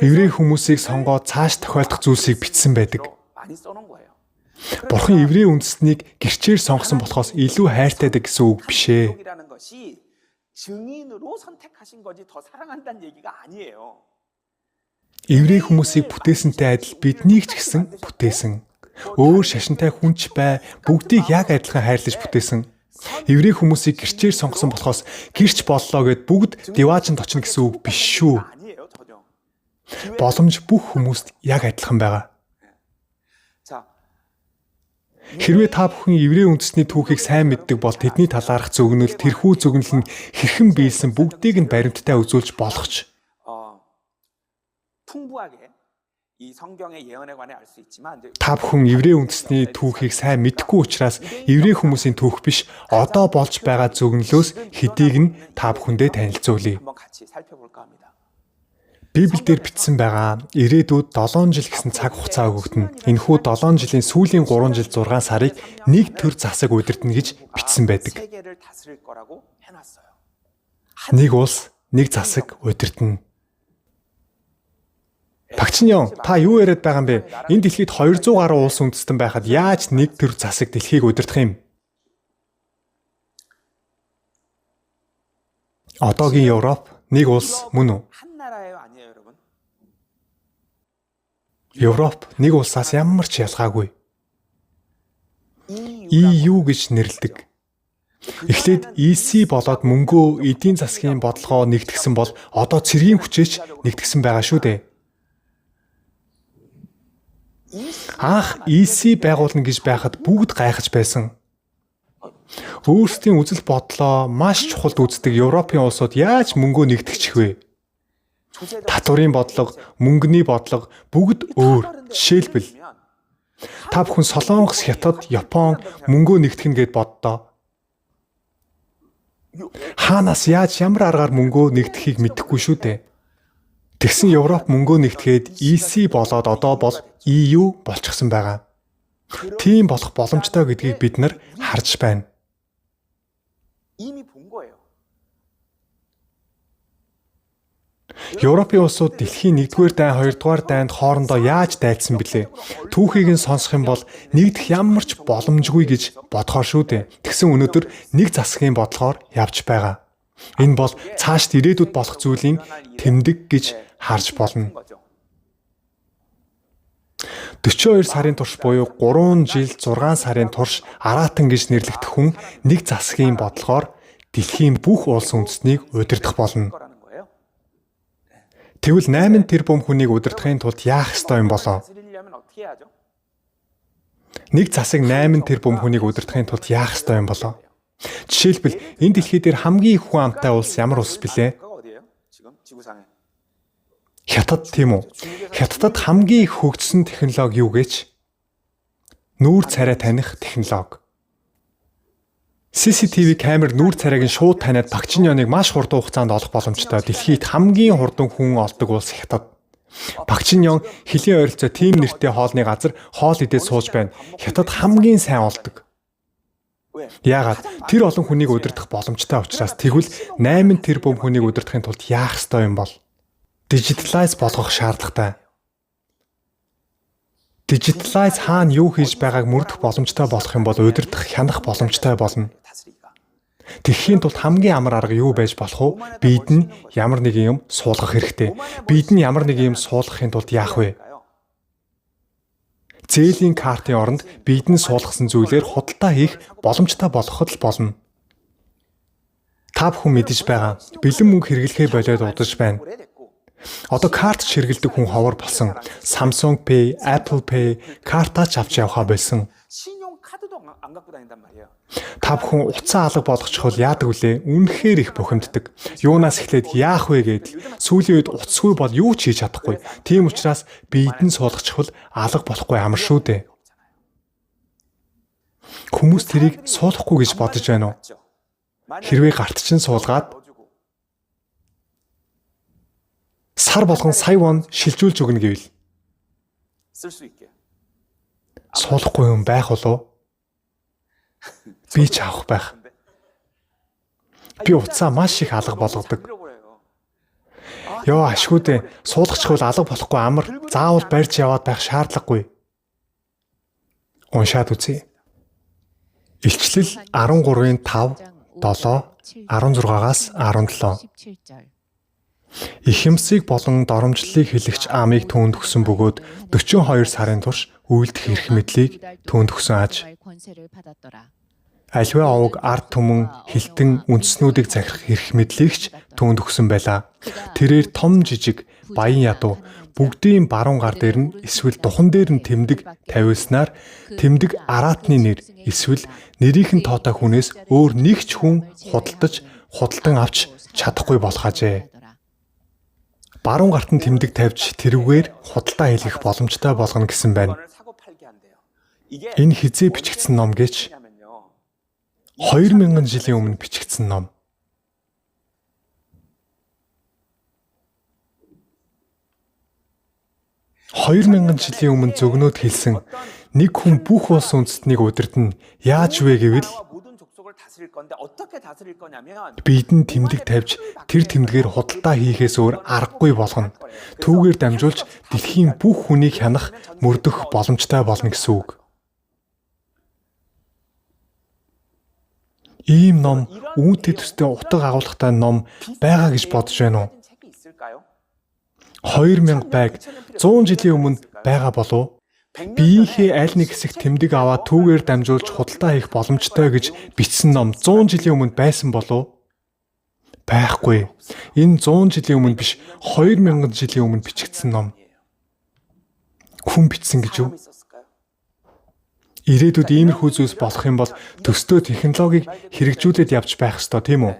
Еврей хүмүүсийг сонгоод цааш тохиолдох зүйлсийг бичсэн байдаг. Бурхан еврей үндэстнийг гэрчээр сонгосон болохоос илүү хайртайдаг гэсэн үг бишээ. 증인으로 선택하신 거지 더 사랑한다는 얘기가 아니에요. Еврей хүмүүсийг бүтээсэнтэй адил биднийг ч гэсэн бүтээсэн. Өөр шашинтай хүнч бай, бүгдийг яг адилхан хайрлаж бүтээсэн. Еврей хүмүүсийг гэрчээр сонгосон болохоос гэрч боллоо гэд бүгд диваажинд очно гэсэн үг биш шүү. Боломж бүх хүмүүст яг адилхан байгаа. 자, Хэрвээ та бүхэн еврей үндэстний түүхийг сайн мэддэг бол тэдний талаарх зөвгнөл, тэрхүү зөвгнөл нь хэрхэн биелсэн бүгдийг нь баримттай үзүүлж болох ч 풍부하게 이 성경의 예언에 관해 알 수 있지만 이제 та бүхэн еврей үндэстний түүхийг сайн мэдгүй учраас еврей хүмүүсийн түүх биш одоо болж байгаа зөвгнөлөөс хэдийг нь та бүхэндээ танилцуулъя. 한번 같이 살펴볼까 합니다. Библиэлд бичсэн байгаа ирээдүйд 7 жил гэсэн цаг хугацаа өгөгдөнө. Энэхүү 7 жилийн сүүлийн 3 жил 6 сарыг нэг төр засаг удирдна гэж бичсэн байдаг. 세계를 다스릴 거라고 해놨어요. Нэг улс, нэг засаг удирдна. Багчиньон, та юу яриад байгаа юм бэ? Энэ дэлхийд 200 гаруй улс үндэстэн байхад яаж нэг төр засаг дэлхийг удирдах юм? Одоогийн Европ нэг улс мөн үү? 한 나라예요, 아니에요, 여러분? Европ нэг улсаас ямар ч ялгаагүй. EU гэж нэрлэдэг. Эхлээд EC болоод мөнгөө эдийн засгийн бодлогоо нэгтгсэн бол одоо цэргийн хүчээч нэгтгсэн байгаа шүү дээ. Анх EC байгуулна гэж байхад бүгд гайхаж байсан. Өөрсдийн үзэл бодлоо маш чухалд үздэг Европын улсууд яаж мөнгөө нэгтгэчих вэ? Татварын бодлого, мөнгөний бодлого бүгд өөр. Жишээлбэл та бүхэн Солонгос, Хятад, Япон мөнгөө нэгтгэн гэд боддоо. Хаанаас яаж ямар аргаар мөнгөө нэгтгэхийг мэдэхгүй шүү дээ. Тэгсэн Европ мөнгөө нэгтгээд EC болоод одоо бол EU болчихсон байгаа. Тийм болох боломжтой гэдгийг бид нар харж байна. 이미 본 거예요. Европын улсууд дэлхийн 1-р дайн, 2-р дайнд хоорондоо яаж дайцсан бilé? Түүхийг нь сонсох юм бол нэгдэх ямар ч боломжгүй гэж бодхоор шүү дээ. Тэгсэн өнөөдөр нэг засгийн бодлогоор явж байгаа. Энэ бол цаашд ирээдүйд болох зүйлийн тэмдэг гэж харж болно. 42 сарын турш буюу 3 жил 6 сарын турш араатан гэж нэрлэгдэх хүн нэг засгийн бодлогоор дэлхийн бүх улс үндэстнийг удирдах болно. Тэгвэл 8 тэрбум хүнийг удирдахын тулд яах ёстой юм болоо? 다스리려면 어떻게 해야죠? Нэг засаг 8 тэрбум хүнийг удирдахын тулд яах ёстой юм болоо? Жишээлбэл энэ дэлхий дээр хамгийн их хүн амтай улс ямар улс билээ? 국가가 어디예요? 지금 지구상에. Хятад тийм үү? Хятадд хамгийн их хөгжсөн технологи юу гэж? Нүүр царай таних технологи. CCTV камер нүүр царайг нь шууд таниад Багчиньоныг маш хурдан хугацаанд олох боломжтой. Дэлхийд хамгийн хурдан хүн олдог улс Хятад. Багчиньон хөлийн ойролцоо тийм нэртэй хоолны газар хоол идээд сууж байна. Хятад хамгийн сайн олдог. Яагаад тэр олон хүнийг удирдах боломжтой учраас тэгвэл 8 тэрбум хүнийг удирдахын тулд яах ёстой юм бол? Digitalize болгох шаардлагатай. Digitalize хаана юу хийж байгааг мөрдөх боломжтой болох юм бол удирдах, хянах боломжтой болно. Тэгэхийн тулд хамгийн амар арга юу байж болох вэ? Бид нь ямар нэгэн юм суулгах хэрэгтэй. Бид нь ямар нэгэн юм суулгахын тулд яах вэ? Зээлийн картын оронд бид нь суулгасан зүйлээр худалдаа хийх боломжтой болгоход л болно. Та бүхэн мэдэж байгаа. Бэлэн мөнгө хэрэглэхээ болоод удаж байна. Одоо карт ширгэлдэг хүн ховор болсон. Samsung Pay, Apple Pay картаач авч явхаа болсон. 신용카드도 안 갖고 다닌단 말이에요. Та бүхэн утсаа алга болгочихвол яадаг вүлээ? Үнэхээр их бухимддаг. Юунаас эхлээд яах вэ гэдэл сүүлийн үед утасгүй бол юу ч хийж чадахгүй. Тийм учраас биед нь суулгачихвал алга болохгүй амар шүү дээ. Хүмүүс тэрийг суулгахгүй гэж бодож байна уу? Хэрвээ гарт чинь суулгаад сар болгон сая вон шилжүүлж өгнө гэвэл 쓸수 있게. суулгахгүй юм байх болов? Би ч авах байх. Би утсаа маш их алга болгодог. Йоо ашгүй дээ. Суулгачихвал алга болохгүй амар. Заавал барьж яваад байх шаардлагагүй. Уншаад үзье. Илчлэл 13-ийн 5, 7, 16-аас 17. Ихэмсийг болон доромжллыг хэлэгч Амыг түүнд өгсөн бөгөөд 42 сарын турш үйлдэх эрх мэдлийг түүнд өгсөн аж. Аливаа овог ард түмэн хилтэн үндэснүүдийг захирах эрх мэдлийгч түүнд өгсөн байлаа. Тэрээр том жижиг баян ядуу бүгдийн баруун гар дээр нь эсвэл духан дээр нь тэмдэг тавиулснаар тэмдэг араатны нэр эсвэл нэрийнхэн тоотой хүнээс өөр нэг ч хүн худалдан авч чадахгүй болох ажээ. Баруун гарт нь тэмдэг тавьж тэрүүгээр худалдаа хийх боломжтой болгоно гэсэн байна. Энэ хизээ бичигдсэн ном гэж 2000 жилийн өмнө бичигдсэн ном. $2000 жилийн өмнө зөгнөөд хэлсэн нэг хүн бүх улс үндэстнийг удирдна яаж вэ гэвэл бидэнд тэмдэг тавьж тэр тэмдгээр худалдаа хийхээс өөр аргагүй болгоно. Түүгээр дамжуулж дэлхийн бүх хүнийг хянах мөрдөх боломжтой болно гэсэн үг. Ийм ном үүнтэй төстэй утга агуулгатай ном байгаа гэж бодож байна уу? 2000 байг 100 жилийн өмнө байгаа болов? Биеийнхээ аль нэг хэсэг тэмдэг аваад түүгээр дамжуулж худалдаа хийх боломжтой гэж бичсэн ном 100 жилийн өмнө байсан болов? Байхгүй. Энэ 100 жилийн өмнө биш, 2000 жилийн өмнө бичигдсэн ном. Хүн бичсэн гэж юу? Ирээдүйд иймэрхүү зүйлс болох юм бол төстөө технологиг хэрэгжүүлээд явж байх ёстой, тийм үү?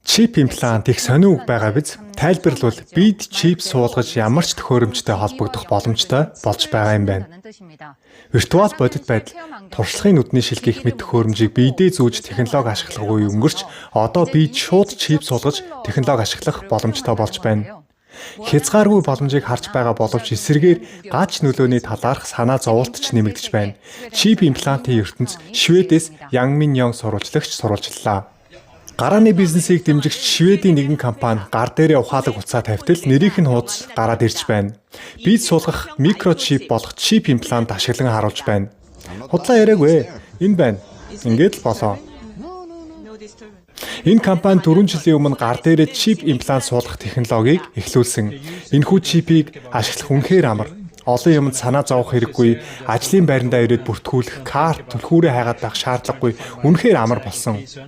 Чип имплант их сонио үг байгаа биз? Тайлбарлавал бид чип суулгаж ямар ч төхөөрөмжтэй холбогдох боломжтой болж байгаа юм байна. Виртуал бодит байдал туршлагын нүдний шилжих мэт төхөөрөмжийг биедээ зүүж технологи ашиглахгүй өнгөрч одоо бид шууд чип суулгаж технологи ашиглах боломжтой болж байна. Хязгааргүй боломжийг харж байгаа боловч эсрэгээр гач нөлөөний талаарх санаа зовлт ч нэмэгдэж байна. Чип имплантын ертөнц Шведээс Ян Миньон сурвалжлагч сурвалжлаа. Гарааны бизнесийг дэмжигч Шведийн нэгэн компани гар дээрээ ухаалаг утсаа тавьтал нэрийнх нь хуудас гараад ирж байна. Бид суулгах микрочип болох чип имплант ашиглан харуулж байна. Худлаа яриаггүй. Энэ байна. Ингээд л болоо. Энэ компани 4 жилийн өмнө гар дээрээ чип имплант суулгах технологиг эхлүүлсэн. Энэхүү чипийг ашиглах үнэхээр амар. Олон юмд санаа зовох хэрэггүй, ажлын байрандаа ирээд бүртгүүлэх, карт, түлхүүрээ хайгаад байх шаардлагагүй, үнэхээр амар болсон. 10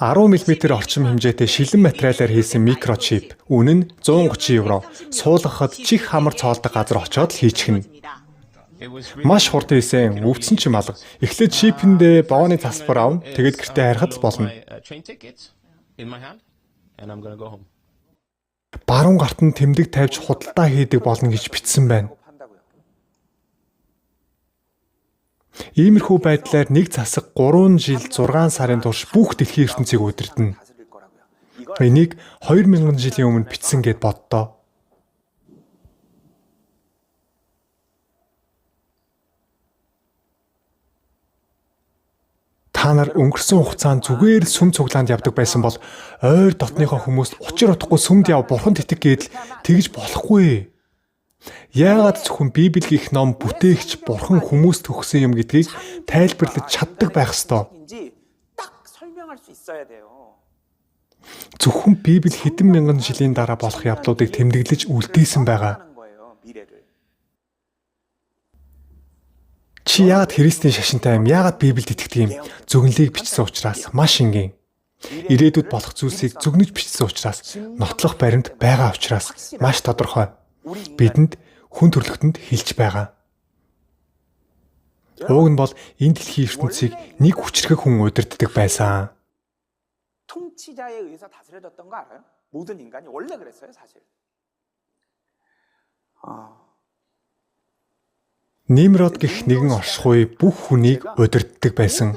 мм орчим хэмжээтэй шилэн материалаар хийсэн микрочип, үнэ нь €130. Суулгахад чих хамар цоолдог газар очоод л хийчихнэ. Маш хурд хийсэн, өвдсөн ч юм алга. Эхлээд чипэндээ бооны тасалбар авна, тэгээд гэртээ харихад л болно. Баруун гарт нь тэмдэг тавьж худалдаа хийдэг болно гэж бичсэн байна. Иймэрхүү байдлаар нэг засаг 3 жил 6 сарын турш бүх дэлхийн ертөнцийг удирдна. Энийг 2000 жилийн өмнө бичсэн гэд боддоо. Та нар өнгөрсөн хугацаанд зүгээр сүм цуглаанд явдаг байсан бол ойр дотныхоо хүмүүст учир утгагүй сүмд яв бурханд итэг гээд л тэгж болохгүй. Яагаад зөвхөн Библи гэх ном бүтээгч бурхан хүмүүст төгсөн юм гэдгийг тайлбарлаж чаддаг байх ёстой. Зөвхөн Библи хэдэн мянган жилийн дараа болох явдлуудыг тэмдэглэж үлдээсэн байгаа. Чи яагаад Христийн шашинтай юм? Яагаад Библиэд итгэдэг юм? Зөвгөнлийг бичсэн учраас маш энгийн. Ирээдүйд болох зүйлсийг зөвгнөж бичсэн учраас нотлох баримт байгаа учраас маш тодорхой. Бидэнд хүн төрлөختөнд хэлж байгаа. Уг нь бол энэ дэлхийн ертөнцийг нэг хүчрхэг хүн удирддаг байсан. 통치자에 의해서 다스려졌던 거 알아요? 모든 인간이 원래 그랬어요, 사실. Нимрод гэх нэгэн оршихуй бүх хүнийг удирддаг байсан.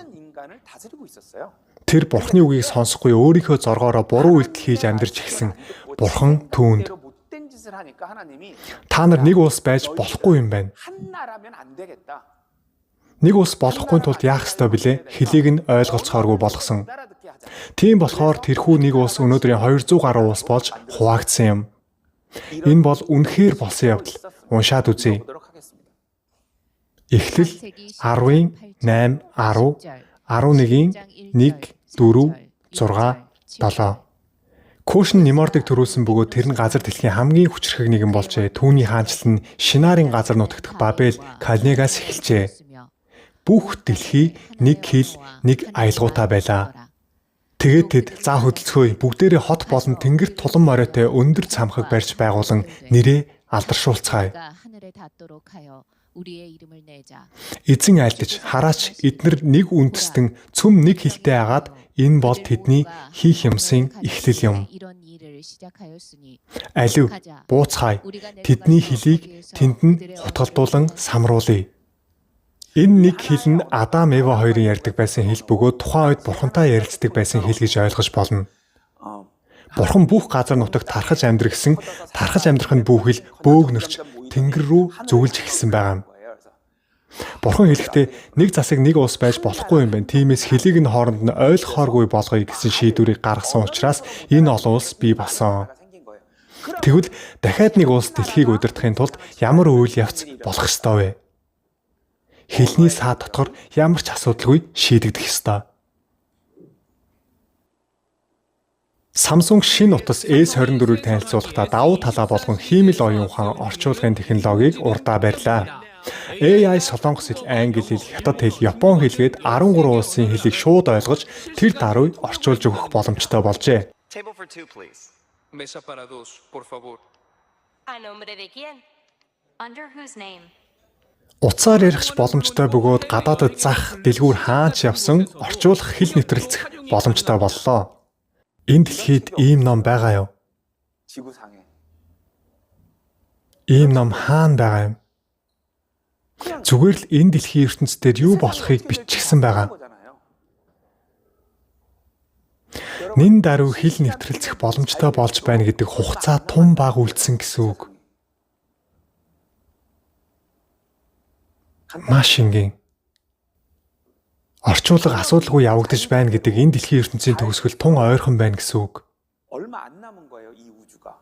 Тэр бурхны үгийг сонсохгүй өөрийнхөө зоргоороо буруу үйлдэл хийж амьдарч эхэлсэн бурхан түүнд та нар нэг улс байж болохгүй юм байна. Нэг улс болохгүй тулд яах ёстой бilé? Хэлийг нь ойлголцохооргүй болгосон. Тийм болохоор тэрхүү нэг улс өнөөдрийн 200 гаруй улс болж хуваагдсан юм. Энэ бол үнэхээр болсон явдал. Уншаад үзье. Эхлэл 10-ийн 8, 10, 11-ийн 1, 4, 6, 7. Кушн Нимордыг төрүүлсэн бөгөөд тэр нь газар дэлхийн хамгийн хүчрхэг нэгэн болжээ. Түүний хаанчлал нь Шинарын газар нутагт Бабел, Калнегаас эхэлжээ. Бүх дэлхий нэг хил, нэг аялгаутай байлаа. Тэгээд тэд за хөдөлцгөөе бүгдээрээ хот болон тэнгэрт тулан мориотой өндөр цамхаг барьж байгуулан нэрээ алдаршуулцгаая. 하늘에 닿도록 하여 우리의 이름을 내자. Эзэн айлдаж хараач эднэр нэг үндэстэн цөм нэг хилтэй агаад энэ бол тэдний хийх юмсын эхлэл юм. 이런 일을 시작하였으니 Алив бууцгаая тэдний хилийг тэнд нь хутгалдуулан самруулъя. Энэ нэг хил нь Адам Ева хоёрын ярьдаг байсан хэл бөгөөд тухайн үед бурхантай ярилцдаг байсан хэл гэж ойлгож болно. Бурхан бүх газар нутагт тархаж амьдрахсан, тархаж амьдрах нь бүхэл бөөгнөрч тэнгэр рүү зүгэлж эхэлсэн байгаа юм. Бурхан хэлэхдээ нэг засаг нэг уус байж болохгүй юм байна. Тиймээс хэлийг нь хооронд нь ойлгохооргүй болгоё гэсэн шийдвэрийг гаргасан учраас энэ олон улс бий болсон. Тэгвэл дахиад нэг улс дэлхийг удирдахын тулд ямар үйл явц болох ёстой вэ? Хэлний саа дотор ямар ч асуудалгүй шийдэгдэх ёстой. Samsung шинэ утас S24-ийг танилцуулахдаа давуу талаа болгон хиймэл оюун ухаан орчуулгын технологиг урдаа барьлаа. AI солонгос хэл, англи хэл, хятад хэл, япон хэлгээд 13 улсын хэлийг шууд ойлгож тэр даруй орчуулж өгөх боломжтой болжээ. Table for two, please. Mesa para dos, por favor. ¿A nombre de quién? Under whose name? Утсаар ярих боломжтой бөгөөд гадаадд зах дэлгүүр хаач явсан орчуулах хэл нэвтрэлцэх боломжтой боллоо. Энэ дэлхийд ийм ном байгаа юу? 지구상에 Ийм ном хаана байгаа юм? Зүгээр л энэ дэлхийн ертөнцийн юу болохыг биччихсэн байгаа. 거잖아요. Нин даруй хэл нэвтрэлцэх боломжтой болж байна гэдэг хугацаа тун бага үлдсэн гэсэн үг. Маш энгийн. Орчуулга асуудалгүй явагдаж байна гэдэг энэ дэлхийн ертөнцийн төгсгөл тун ойрхон байна гэсэн үг. 얼마 안 남은 거예요, 이 우주가.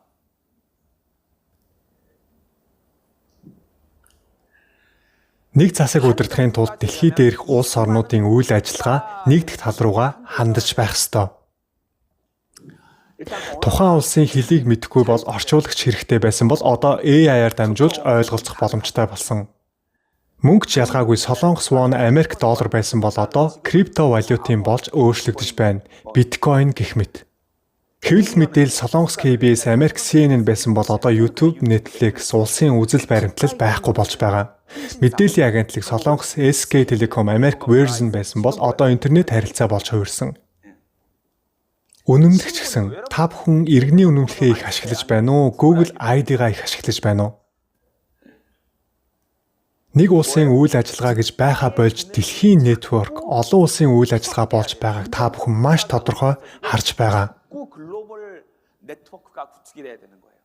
Нэг засаг удирдахын тулд дэлхий дээрх улс орнуудын үйл ажиллагаа нэгдэх тал руугаа хандаж байх ёстой. Тухайн улсын хэлийг мэдэхгүй бол орчуулагч хэрэгтэй байсан бол одоо AI-аар дамжуулж ойлголцох боломжтой болсон. Мөнгө ч ялгаагүй Солонгос вон Америк доллар байсан бол одоо криптовалютын болж өөрчлөгдөж байна. Биткойн гэх мэт. Хэвлэл мэдээлэл Солонгос KBS, Америк CNN байсан бол одоо YouTube, Netflix улсын үзэл баримтлал байхгүй болж байгаа. Мэдээллийн агентлаг Солонгос SK Telecom, Америк Verizon байсан бол одоо интернет харилцаа болж хувирсан. Үнэмлэгч гэсэн та бүхэн иргэний үнэмлэхээ их ашиглаж байна уу? Google ID-га их ашиглаж байна уу? Нэг улсын үйл ажиллагаа гэж байха болж дэлхийн network олон улсын үйл ажиллагаа болж байгааг та бүхэн маш тодорхой харж байгаа. 그 글로벌 네트워크가 구축이 돼야 되는 거예요.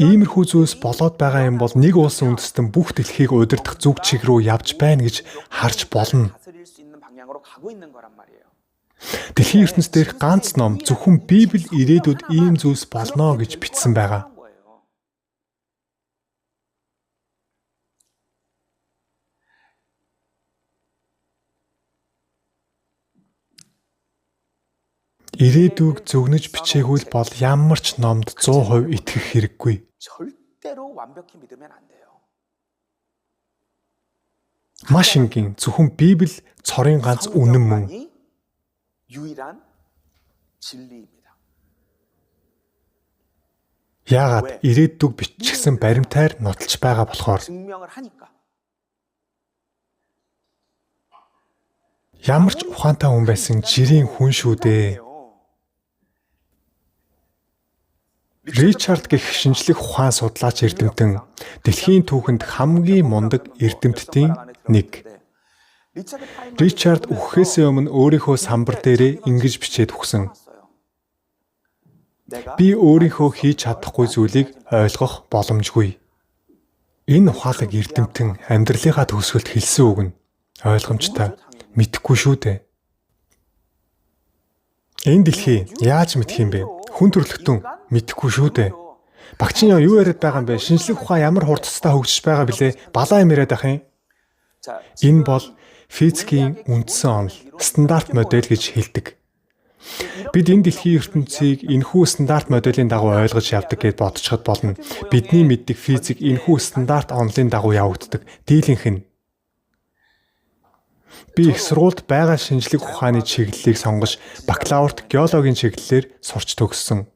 Иймэрхүү зүйлс болоод байгаа юм бол нэг улс үндэстэн бүх дэлхийг удирдах зүг чиг рүү явж байна гэж харж болно. 다스릴 수 있는 방향으로 가고 있는 거란 말이에요. Дэлхийн ертөнцийн дээрх ганц ном зөвхөн Библи ирээдүйд ийм зүйлс болно гэж бичсэн байгаа. 하는 거예요. Ирээдүйг зөвнөж бичээгүй бол ямар ч номд 100% итгэх хэрэггүй. 절대로 완벽히 믿으면 안 돼요. Маш энгийн зөвхөн Библи цорын ганц үнэн мөн. 성경만이 유일한 진리입니다. Яагаад ирээдүйг биччихсэн баримтаар нотолж байгаа болохоор 증명을 하니까. ямар ч ухаантай хүн байсан жирийн хүн шүү дээ. Ричард гэх шинжлэх ухаан судлаач эрдэмтэн дэлхийн түүхэнд хамгийн мундаг эрдэмтдийн нэг. Ричард үхэхээс өмнө өөрийнхөө самбар дээрээ ингэж бичээд өгсөн. Би өөрийнхөө хийж чадахгүй зүйлийг ойлгох боломжгүй. Энэ ухаалаг эрдэмтэн амьдралынхаа төгсгөлд хэлсэн үг нь ойлгомжтой, мэдэхгүй шүү дээ. Энэ дэлхий яаж мэдэх юм бэ? Хүн төрлөختөн мэдэхгүй шүү дээ. Багчин юу яриад байгаа юм бэ? Шинжлэх ухаан ямар хурдцтай хөгжиж байгаа билээ? Балаа юм яриад ах юм. Энэ бол физикийн үндсэн онол, стандарт модель гэж хэлдэг. Бид энэ дэлхийн ертөнцийг энэхүү стандарт моделийн дагуу ойлгож явдаг гэж бодцоход болно. Бидний мэддэг физик энэхүү стандарт онолын дагуу явагддаг. Дийлэнх нь. Би их сургуульд байгаль шинжлэх ухааны чиглэлийг сонгож бакалаврт геологийн чиглэлээр сурч төгссөн.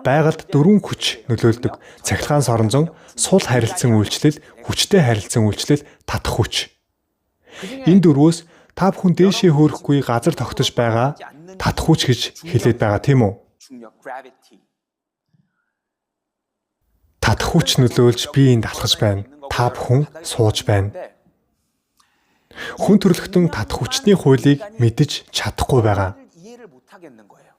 Байгальд 4 хүч нөлөөлдөг: цахилгаан соронзон, сул харилцан үйлчлэл, хүчтэй харилцан үйлчлэл, татах хүч. Энэ дөрвөөс та бүхэн дээшээ хөөрөхгүй газар тогтож байгаа татах хүч гэж хэлээд байгаа тийм үү? 중력 gravity. Татах хүч нөлөөлж би энд алхаж байна. Та бүхэн сууж байна. Хүн төрөлхтөн татах хүчний хуулийг мэдэж чадахгүй байгаа. 이해를 못 하겠는 거예요.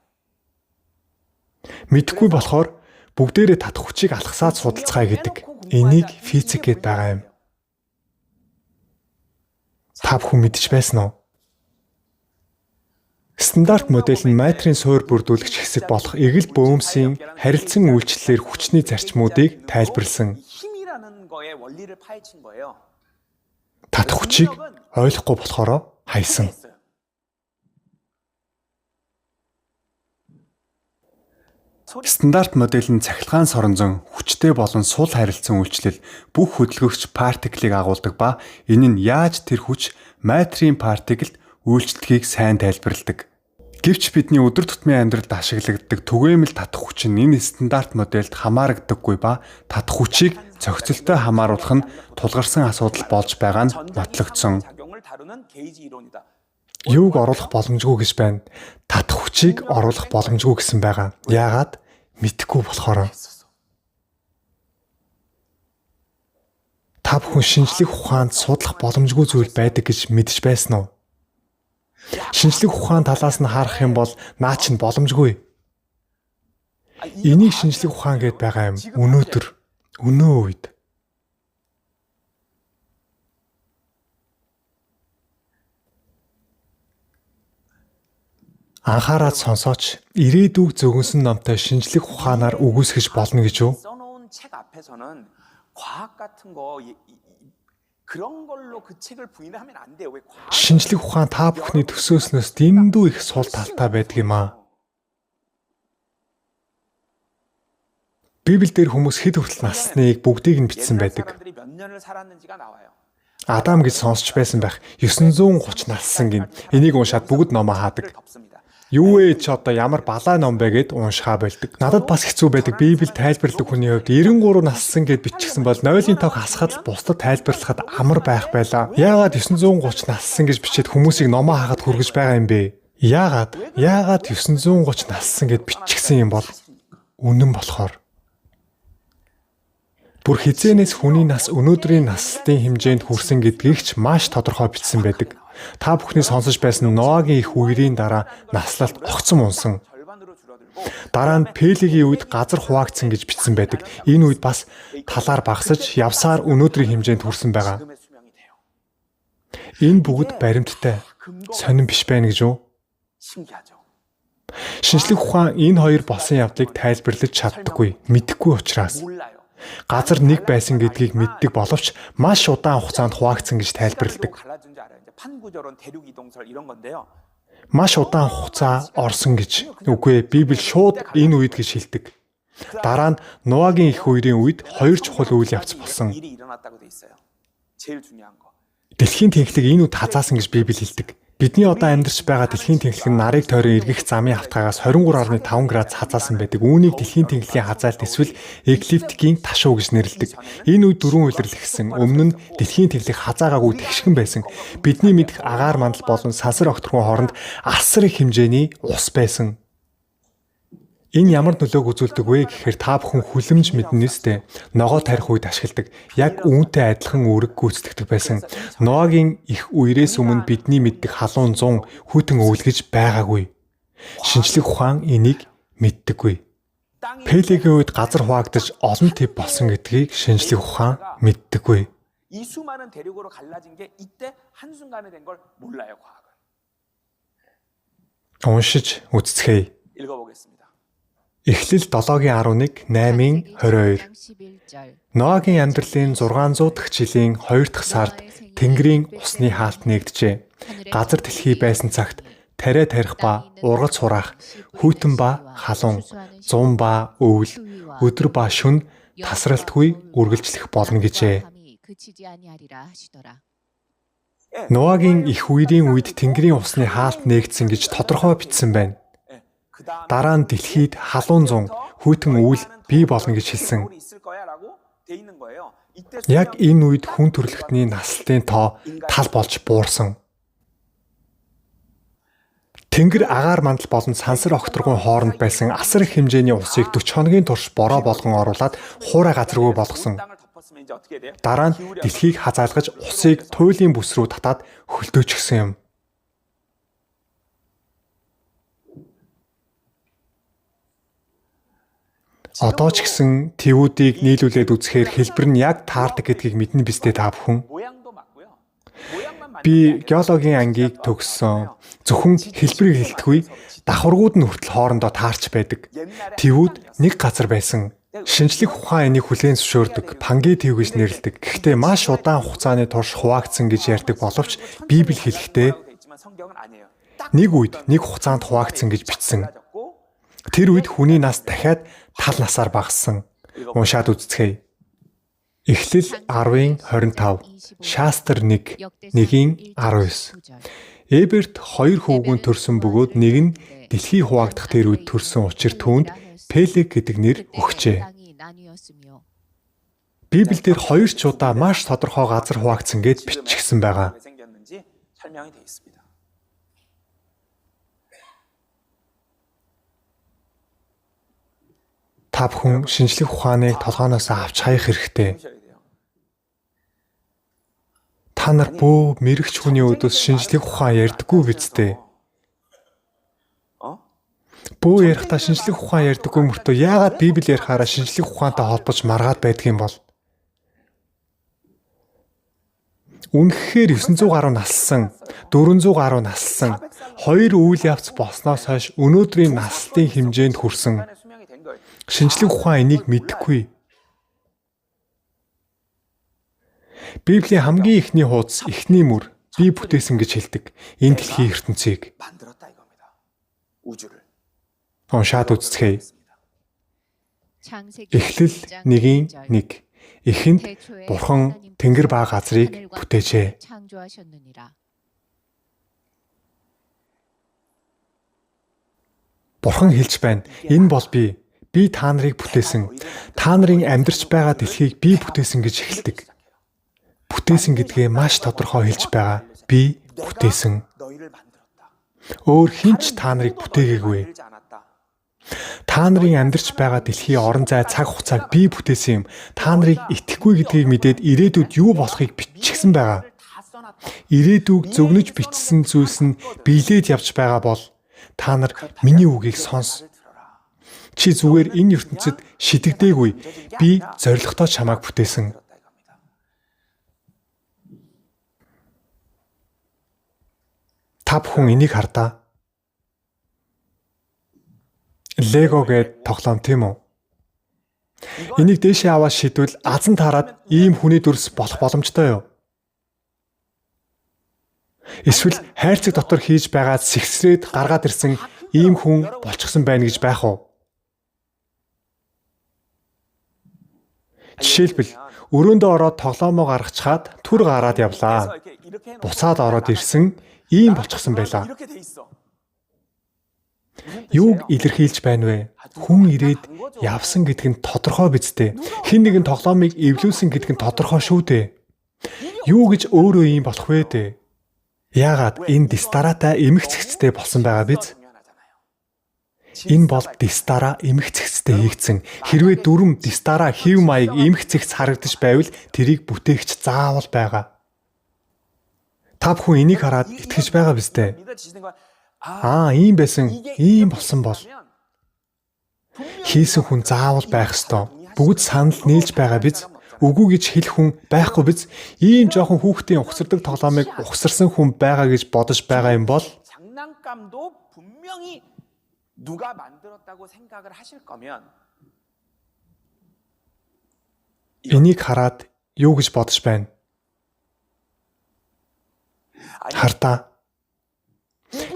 Мэдхгүй болохоор бүгдээрээ татах хүчийг алхасаад судалцгаая гэдэг. Энийг физик гэдээ байгаа юм. Та бүхэн мэдж байсан уу? Стандарт модель нь матрийн суур бүрдүүлэгч хэсэг болох эгэл бөөмсийн харилцан үйлчлэлээр хүчний зарчмуудыг тайлбарласан. 힘이라는 거의 원리를 파헤친 거예요. Татах хүчийг ойлгохгүй болохоор хайсан. Стандарт модель нь цахилгаан соронзон, хүчтэй болон сул харилцан үйлчлэл бүх хөдөлгөгч партиклыг агуулдаг ба энэ нь яаж тэр хүч матрийн партиклд үйлчлэгийг сайн тайлбарладаг. Гэвч бидний өдөр тутмын амьдралд ашиглагддаг түгээмэл татах хүч нь энэ стандарт модельд хамаарагддаггүй ба татах хүчийг зохицолтой хамааруулах нь тулгарсан асуудал болж байгаа нь нотлогдсон. 작용을 다루는 게이지 이론이다. Юуг оруулах боломжгүй гэж байна. Татах хүчийг оруулах боломжгүй гэсэн байгаа. Яагаад? Мэдхгүй болохоор. Та бүхэн шинжлэх ухаанд судлах боломжгүй зүйл байдаг гэж мэдж байсан уу? Шинжлэх ухаан талаас нь харах юм бол наа чинь боломжгүй. Энийг шинжлэх ухаан гэдээ байгаа юм. Өнөөдөр, өнөө үед. Анхаарал сонсооч, ирээдүйг зөвгөнсөн номтой шинжлэх ухаанаар үгүйсгэж болно гэж юу? 써놓은 책 앞에서는 과학 같은 거 그런 걸로 그 책을 부인하면 안 돼요. 왜 과학? Шинжлэх ухаан та бүхний төсөөснөөс дэндүү их сул талтай байдаг юм аа. Библиэлд хүмүүс хэд хүртэл нассныг бүгдийг нь бичсэн байдаг. 사람들이 몇 년을 살았는지가 나와요. Адам гэж сонсч байсан байх 930 нассан гин. Энийг уншаад бүгд номоо хаадаг. 덮습니다. Юу ээ чи одоо ямар балай ном бэ гэд уншихаа болдог. Надад бас хэцүү байдаг. Библи тайлбарладаг хүний хувьд 93 нассан гэд бичсэн бол нойлын тог хасахад л бусдад тайлбарлахад амар байх байлаа. Яагаад 930 нассан гэж бичээд хүмүүсийг номоо хаахад хүргэж байгаа юм бэ? Яагаад 930 нассан гэд бичсэн юм бол үнэн болохоор. Бүр хизээнээс хүний нас өнөөдрийн наслтын хэмжээнд хүрсэн гэдгийг ч маш тодорхой бичсэн байдаг. Та бүхний сонсож байсан Ноагийн их үерийн дараа наслалт огцом унсан. 절반으로 줄어들고 Дараа нь Пелегийн үед газар хуваагдсан гэж бичсэн байдаг. Энэ үед бас талаар багасж явсаар өнөөдрийн хэмжээнд хүрсэн байгаа. 지금의 수명이 돼요. Энэ бүгд баримттай. Сонин биш байна гэж юу? 신기하죠. Шинжлэх ухаан энэ хоёр болсон явдлыг тайлбарлаж чаддаггүй, мэдэхгүй учраас. 몰라요. Газар нэг байсан гэдгийг мэддэг боловч маш удаан хугацаанд хуваагдсан гэж тайлбарладаг. 갈라준 줄 알아요. 이제 판구조론, 대륙 이동설 이런 건데요. Маш удаан хугацаа орсон гэж. Үгүй ээ, Библи шууд энэ үед гэж хэлдэг. Дараа нь Ноагийн их үерийн үед хоёр чухал үйл явц болсон. 일이 일어났다고 돼 있어요. 제일 중요한 거. Дэлхийн тэнхлэг энэ үед хазаасан гэж Библи хэлдэг. Бидний одоо амьдарч байгаа дэлхийн тэнхлэг нь нарыг тойрон эргэх замын хавтгаагаас 23.5 градус хазаасан байдаг. Үүнийг дэлхийн тэнхлийн хазаалт эсвэл эклиптикийн ташуу гэж нэрлэдэг. Энэ үед дөрвөн үйлрэл ихсэн. Өмнө нь дэлхийн тэнхлэг хазаагаагүй тэгшгэн байсан. Бидний мэдэх агаар мандал болон сансар огторгон хооронд асар их хэмжээний ус байсан. Энэ ямар нөлөөг үзүүлдэг вэ гэхээр та бүхэн хүлэмж мэднэ үстэй. Ногоо тарих үед ашигладаг. Яг үүнтэй адилхан үүрэг гүйцэтгэдэг байсан. Ноагийн их үерээс өмнө бидний мэддэг халуун 100 хүйтэн өвлгөж байгаагүй. Шинжлэх ухаан энийг мэддэггүй. Пелегийн үед газар хуваагдаж олон төв болсон гэдгийг шинжлэх ухаан мэддэггүй. 이 수많은 대륙으로 갈라진 게 이때 한순간에 된 걸 몰라요, 과학은. Уншиж үзцгээе. 읽어보겠습니다. Эхлэл 7-11, 8-22. 11절. Ноагийн амьдралын 600 дахь жилийн 2 дахь сард Тэнгэрийн усны хаалт нэгджээ. Газар дэлхий байсан цагт тариа тарих ба ургац хураах, хүйтэн ба халуун, зун ба өвөл, өдөр ба шөнө тасралтгүй үргэлжлэх болно гэжээ. 그치지 아니하리라 하시더라. Нуагийн их үерийн үед Тэнгэрийн усны хаалт нээгдсэн гэж тодорхой бичсэн байна. Дараа нь дэлхийд халуун зун хүйтэн үйл бий болно гэж хэлсэн. Яг энэ үед хүн төрөлхтний наслалтын тоо тал болж буурсан. Тэнгэр агаар мандал болон сансар огторгын хооронд байсан асар их хэмжээний усыг 40 хоногийн турш бороо болгон оруулаад хуурай газаргүй болгосон. Дараа нь дэлхийг хазаалгаж усыг туйлын бүс рүү татаад хөлдөөчихсөн юм. Одоо ч гэсэн твүүдийг нийлүүлээд үзэхээр хэлбэр нь яг таардаг гэдгийг мэднэ биз дээ та бүхэн. Би геологийн ангийг төгссөн. Зөвхөн хэлбэрийг хэлтгүй давхаргууд нь хүртэл хоорондоо таарч байдаг. Твүүд нэг газар байсан. Шинжлэх ухаан энийг хүлээн зөвшөөрдөг, Панги твь гэж нэрлэдэг. Гэхдээ маш удаан хугацааны турш хуваагдсан гэж ярьдаг боловч Библи хэлэхдээ нэг үед нэг хугацаанд хуваагдсан гэж бичсэн. Тэр үед хүний нас дахиад тал насаар багассан. Уншаад үзцгээе. Эхлэл 10:25, Шастр 1:19. Эберт 2 хүүгэн төрсөн бөгөөд нэг нь дэлхий хуваагдах тэр үед төрсөн учир түүнд Пелег гэдэг нэр өгчээ. Библиэлд 2 ч удаа маш тодорхой газар хуваагдсан гэж бичигдсэн байгаа. Та бүхэн шинжлэх ухааныг толгооноос авч хаях хэрэгтэй. Та нар бөө мэрэгч хүний өдөөс шинжлэх ухаан ярьдаггүй биз дээ. Бөө ярихдаа шинжлэх ухаан ярьдаггүй мөртөө яагаад Библи ярихаараа шинжлэх ухаантай холбож маргаад байдг юм бол? Үнэхээр 900 гаруй наслсан, 400 гаруй наслсан, 2 үйл явц болсноос хойш өнөөдрийн наслтын хэмжээнд хүрсэн. Шинжлэх ухаан энийг мэдэхгүй. Библийн хамгийн эхний хуудас, эхний мөр, би бүтээсэн гэж хэлдэг. Энэ дэлхийн ертөнцийг уншаад үзцгээе. Эхлэл 1:1. Эхэнд Бурхан тэнгэр ба газрыг бүтээжээ. Бурхан хэлж байна. Энэ бол би. Би та нарыг бүтээсэн. Та нарын амьдарч байгаа дэлхийг би бүтээсэн гэж эхэлдэг. Бүтээсэн гэдгээ маш тодорхой хэлж байгаа. Би бүтээсэн. Өөр хинч та нарыг бүтээгээгүй. Та нарын амьдарч байгаа дэлхийн орон зай цаг хугацааг би бүтээсэн юм. Та нарыг итгэхгүй гэдгийг мэдээд ирээдүйд юу болохыг биччихсэн байгаа. Ирээдүйг зөвнөж бичсэн зүйлс нь биелээд явж байгаа бол та нар миний үгийг сонс. Чи зүгээр энэ ертөнцид шидэгдээгүй. Би зоригтой чамайг бүтээсэн. Та бүхэн энийг хардаа. Лего гээд тоглоом тийм үү? Энийг дээшээ аваад шийдвэл азан таарад ийм хүний дүрс болох боломжтой юу? Эсвэл хайрцаг дотор хийж байгаа сэгсрээд гаргаад ирсэн ийм хүн болчихсон байна гэж байх уу? Жишээлбэл өрөөндөө ороод тоглоомоо гаргачаад түр гараад явлаа. Буцаад ороод ирсэн ийм болчихсон байлаа. Юуг илэрхийлж байна вэ? Хүн ирээд явсан гэдэг нь тодорхой биз дээ. Хэн нэгэн тоглоомыг эвлүүлсэн гэдэг нь тодорхой шүү дээ. Юу гэж өөрөө ийм болох вэ дээ? Яагаад энэ дистаратай эмх цэгцтэй болсон байгаа биз? Энэ бол дистара эмх цэгцтэй хийгдсэн. Хэрвээ дүрм дистара хэв маяг эмх цэгц харагдаж байвал тэрийг бүтээгч заавал байгаа. Та бүхэн энийг хараад итгэж байгаа биз дээ? Ийм байсан, ийм болсон бол хийсэн хүн заавал байх ёстой. Бүгд санал нийлж байгаа биз? Үгүй гэж хэлэх хүн байхгүй биз? Ийм жоохон хүүхдийн ухсардаг тоглоомыг ухсарсан хүн байгаа гэж бодож байгаа юм бол 누가 만들었다고 생각을 하실 거면 энийг хараад юу гэж бодож байна? Хартаа.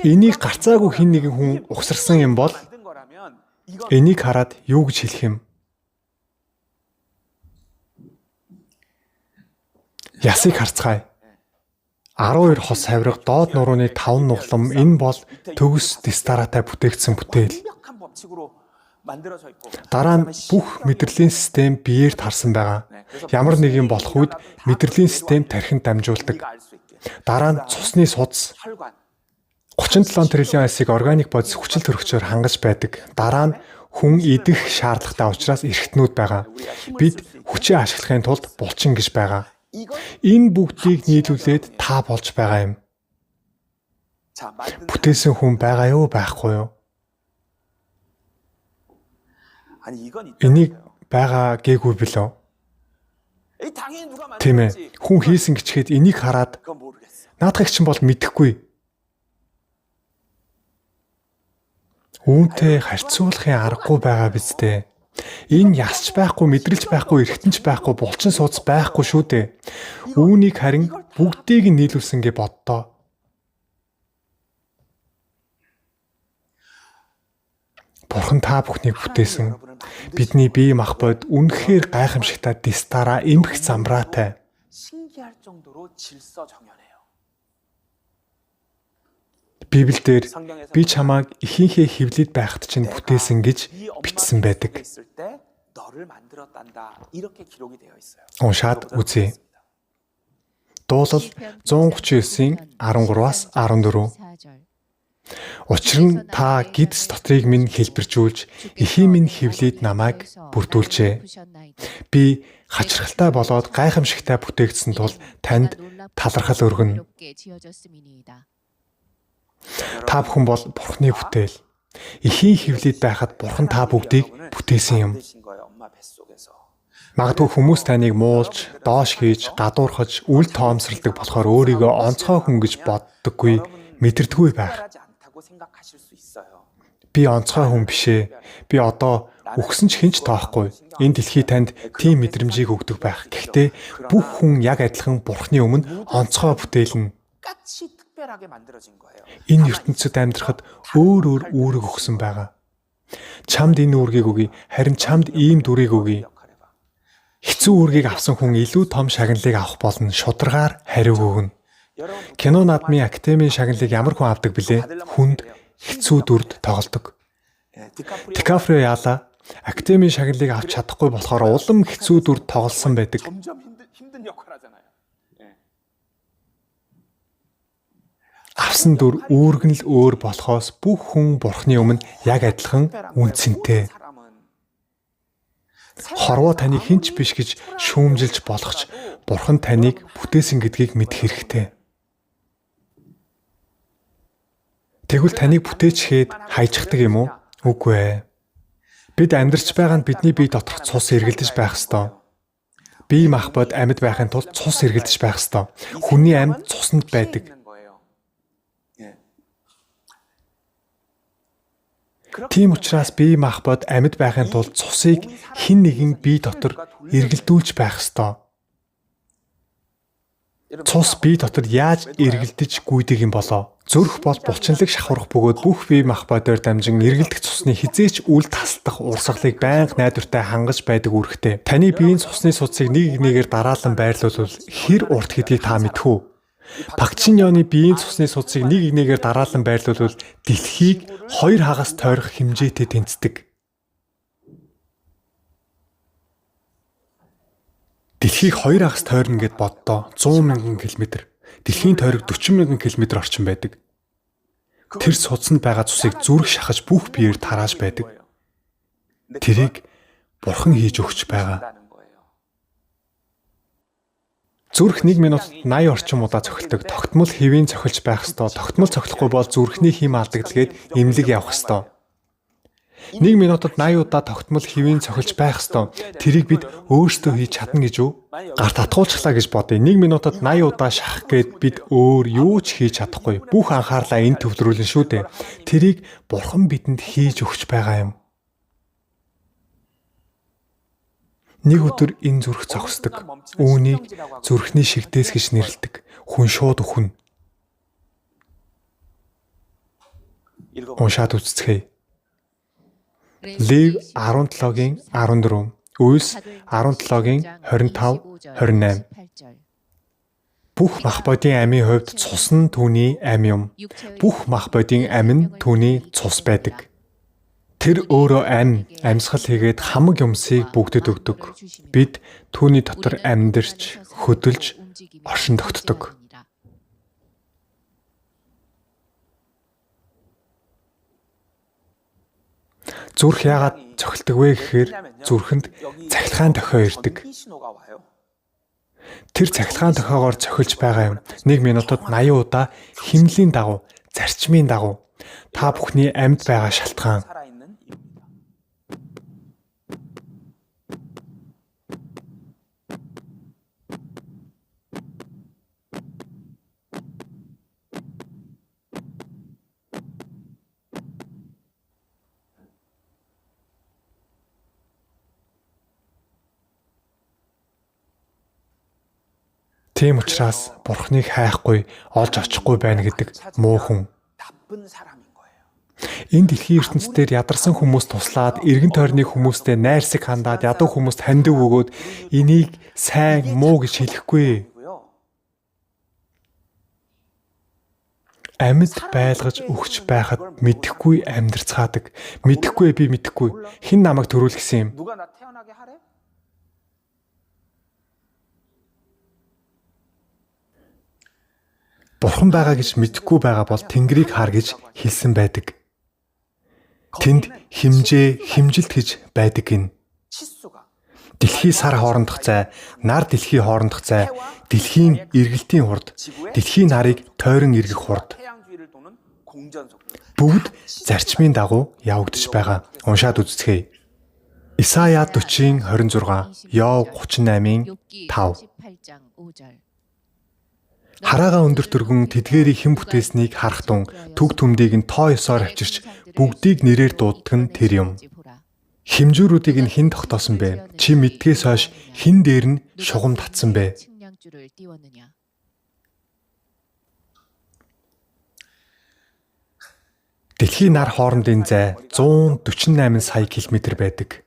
Энийг гарцаагүй хин нэгэн хүн ухсарсан юм бол энийг хараад юу гэж хэлэх юм? Ясыг харцгаая. 12 хос хавирга, доод нурууны 5 нуглам энэ бол төгс дистаратай бүтээгдсэн бүтээл. 완벽한 법칙으로 만들어져 있고 Дараа нь бүх мэдрэлийн систем биеэр тарсан байгаа. Ямар нэг юм болох үед мэдрэлийн систем тархинд дамжуулдаг. 우리가 알 수 있게 Дараа нь цусны судас 혈관 37 трлн айсыг органик бодис хүчил төрөгчөөр хангаж байдаг. Дараа нь хүн идэх шаардлагатай учраас эргэтнүүд байгаа. Бид хүчээ ашиглахын тулд булчин гэж байгаа. 이건 Энэ бүгдийг нийлүүлээд та болж байгаа юм. 자 만든 Бүтээсэн хүн байгаа юу байхгүй юу? 아니 이건 Энийг 있다고요. байгаа гээгүй билүү? 이 당연히 누가 Тийм ээ. 만들었지. Хүн хийсэн гिचгээд энийг хараад 그건 모르겠어. наадах чинь бол мэдэхгүй. Үүнтэй харьцуулахын аргагүй байгаа биз дээ. Энэ ясч байхгүй, мэдрэлж байхгүй, эргэтэнч байхгүй, булчин сууц байхгүй шүү дээ. Үүнийг харин бүгдийг нь нийлүүлсэн гэ боддоо. Бурхан та бүхнийг бүтээсэн. Бидний бие махбод үнэхээр гайхамшигтай дистара эмх замбраатай. 신기할 정도로 질서정연해요. Библиэлд би чамайг ихийнхээ хөвлөд байхад чинь бүтээсэн гэж бичсэн байдаг. 있을 때 너를 만들었단다. 이렇게 기록이 되어 있어요. Уншаад үзье. Дуулал 139-ийн 13-аас 14. 4절. Учир нь та гидс дотрыг минь хэлбэржүүлж, эхийн минь хөвлөд намайг бүрдүүлжээ. Би хачирхалтай болоод гайхамшигтай бүтээгдсэн тул танд талархал өргөнө. Та бүхэн бол Бурханы бүтээл. Эхийн хөвлөд байхад Бурхан та бүгдийг бүтээсэн юм. 만드신 거예요, 엄마 뱃속에서. Магадгүй хүмүүс таныг муулж, доош хийж, гадуурхаж, үл тоомсралдаг болохоор өөрийгөө онцгой хүн гэж боддоггүй, мэдэрдэггүй байх. 특별하지 않다고 생각하실 수 있어요. Би онцгой хүн бишээ. Би одоо өгсөн ч хинч тоохгүй. Энэ дэлхий танд тийм мэдрэмжийг өгдөг байх. Гэхдээ бүх хүн яг адилхан Бурханы өмнө онцгой бүтээлнэ. 똑같이 특별하게 만들어진 거예요. Энэ ертөнцид амьдрахад өөр үүрэг өгсөн байгаа. Чамд энэ үүргийг өгье, харин чамд ийм дүрийг өгье. 역할해 봐. Хэцүү үүргийг авсан хүн илүү том шагналыг авах болно. Шударгаар хариу өгнө. 여러분 Кино наадмын академийн шагналыг ямар хүн авдаг билээ? Хүнд хэцүү дүрд тоглодог. Дикаприо яалаа академийн шагналыг авч чадахгүй болохоор улам хэцүү дүрд тоглосон байдаг. 점점 힘든 역할 하잖아요. 예. Авсан дүр үүрэг нь л өөр болохоос бүх хүн Бурханы өмнө яг адилхан үнцэнтэй. 사람은 Хорвоо таныг хинч биш гэж шүүмжилж болгоч Бурхан таныг бүтээсэн гэдгийг мэдэх хэрэгтэй. Тэгвэл таныг бүтээчгээд хайждаг юм уу? Үгүй ээ. Бид амьдарч байгаа нь бидний бие доторх цус эргэлдэж байх ёстой. Бие махбод амьд байхын тулд цус эргэлдэж байх ёстой. Хүний амьд цуснд байдаг. 있는 거예요. 예. Тийм учраас бие махбод амьд байхын тулд цусыг хэн нэгэн бие дотор эргэлдүүлж байх ёстой. Цус бие дотор яаж эргэлдэж гүйдэг юм болоо? Зүрх бол булчинлаг шахурах бөгөөд бүх бие махбодоор дамжин эргэлдэх цусны хизээч үл тасдах урсгалыг байнга найдвартай хангаж байдаг үүрэгтэй. Таны биеийн цусны судсыг нэг нэгээр дараалан байрлуулвал хэр урт гэдгийг та мэдэх үү? Пагчиньоны биеийн цусны судсыг нэг нэгээр дараалан байрлуулвал дэлхийг 2 хагас тойрох хэмжээтэй тэнцдэг. Дэлхийг 2 хагас тойрно гэд боддоо 100,000 км. Дэлхийн тойрог 40,000 км орчим байдаг. Тэр судсанд байгаа цусыг зүрх шахаж бүх биеэр тарааж байдаг. Тэрийг Бурхан хийж өгч байгаа. 한다는 거예요. Зүрх 1 минутад 80 орчим удаа цохилдог. Тогтмол хэвийн цохилж байх ёстой. Тогтмол цохилохгүй бол зүрхний хим алдагдalгээд эмнэлэг явах ёстой. 1 минутад 80 удаа тогтмол хэвийн цохилж байх ёстой. Тэрийг бид өөрсдөө хийж чадна гэж үү? Гар татгуулчлаа гэж бодъё. 1 минутад 80 удаа шахах гээд бид өөр юу ч хийж чадахгүй. Бүх анхаарлаа энд төвлөрүүлнэ шүү дээ. Тэрийг Бурхан бидэнд хийж өгч байгаа юм. Нэг өдөр энэ зүрх зогсдог. Үүнийг зүрхний шигдээс гэж нэрлэдэг. Хүн шууд өхнө. Уншаад үзцгээе. Лев 17-гийн 14, Үлс 17-гийн 25, 28. Бүх мах бодийн амийн хувьд цус нь түүний амь юм. Бүх мах бодийн амь нь түүний цус байдаг. Тэр өөрөө амь, амьсгал хийгээд хамаг юмсыг бүгдэд өгдөг. Бид түүний дотор амьдарч, хөдөлж, оршин тогтдог. Зүрх яагаад цохилдог вэ гэхээр зүрхэнд цахилгаан дохио ирдэг. Тэр цахилгаан дохиогоор цохилж байгаа юм. 1 минутад 80 удаа химнэлийн дагуу, зарчмын дагуу та бүхний амьд байгаа шалтгаан. Тийм учраас Бурхныг хайхгүй, олж очихгүй байна гэдэг муу хүн. Энэ дэлхийн ертөнцийн ядарсан хүмүүс туслаад, эргэн тойрны хүмүүстэй найрсаг хандаад, ядуу хүмүүст хандив өгөөд энийг сайн, муу гэж хэлэхгүй. Амьд байлгаж өгч байхад мэдэхгүй амьдарцгаадаг. Мэдэхгүй би мэдэхгүй. Хэн намайг төрүүлгэсэн юм? Бурхан байгаа гэж мэдэхгүй байгаа бол Тэнгэрийг хар гэж хэлсэн байдаг. Тэнд химжээ, химжилт гэж байдаг гин. Дэлхий сар хоорондох зай, нар дэлхий хоорондох зай, дэлхийн эргэлтийн хурд, дэлхийн нарыг тойрон эргэх хурд. Бүгд зарчмын дагуу явагдаж байгаа. Уншаад үздэхэй. Исая 40:26, Йов 38:5. Хараагаа өндөр төргөн тэдгээрийг хэн бүтээснийг харах тун төг төмдийг нь тоо ёсоор авчирч бүгдийг нэрээр дууддаг нь тэр юм. Химжүүрүүдийг нь хэн тогтоосон бэ? Чи мэдгээс хойш хэн дээр нь шугам татсан бэ? Дэлхийн нар хоорондын зай 148 сая км байдаг.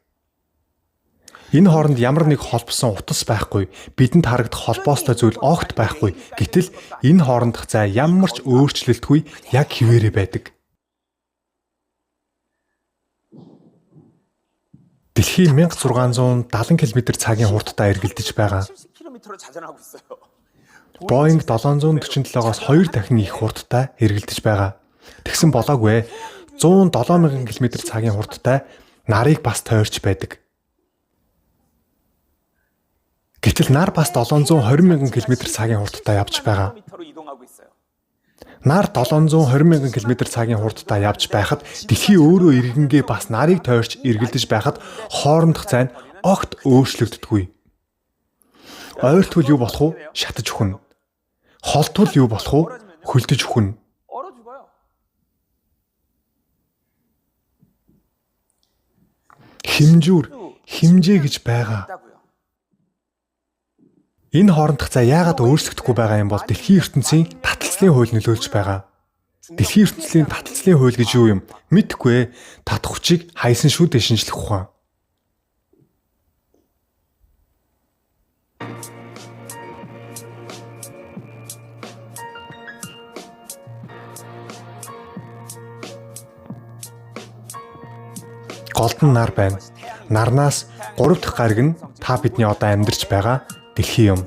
Энэ хооронд ямар нэг холбосон утас байхгүй, бидэнд харагдах холбоостой зүйл огт байхгүй. Гэтэл энэ хоорондох зай ямар ч өөрчлөлтгүй яг хിവэрэ байдаг. Дэлхий 1670 км/цагийн хурдтай эргэлдэж байгаа. Боинг 747-оос 2 дахин их хурдтай эргэлдэж байгаа. Тэгсэн болоогүй 107,000 км/цагийн хурдтай нарыг бас тойрч байдаг. Гэтэл нар бас 720,000 км/цагийн хурдтай явж байгаа. Нар 720,000 км/цагийн хурдтай явж байхад дэлхий өөрөө иргэнгээ бас нарыг тойрч эргэлдэж байхад хоорондох зай нь огт өөрчлөгддөггүй. Ойртвол юу болох вэ? Шатаж өхнө. Холтвол юу болох вэ? Хөлдөж өхнө. Химжүүр, химжээ гэж байгаа. Энэ хоорондох зай яагаад өөрчлөгдөхгүй байгаа юм бол дэлхийн ертөнцийн таталцлын хууль нөлөөлж байгаа. Дэлхийн ертөнцийн таталцлын хууль гэж юу юм? Мэдэхгүй ээ. Татах хүчийг хайсан шүү дээ шинжлэх ухаан. Голдон нар байна. Нарнаас 3 дахь гариг нь та бидний одоо амьдарч байгаа дэлхий юм.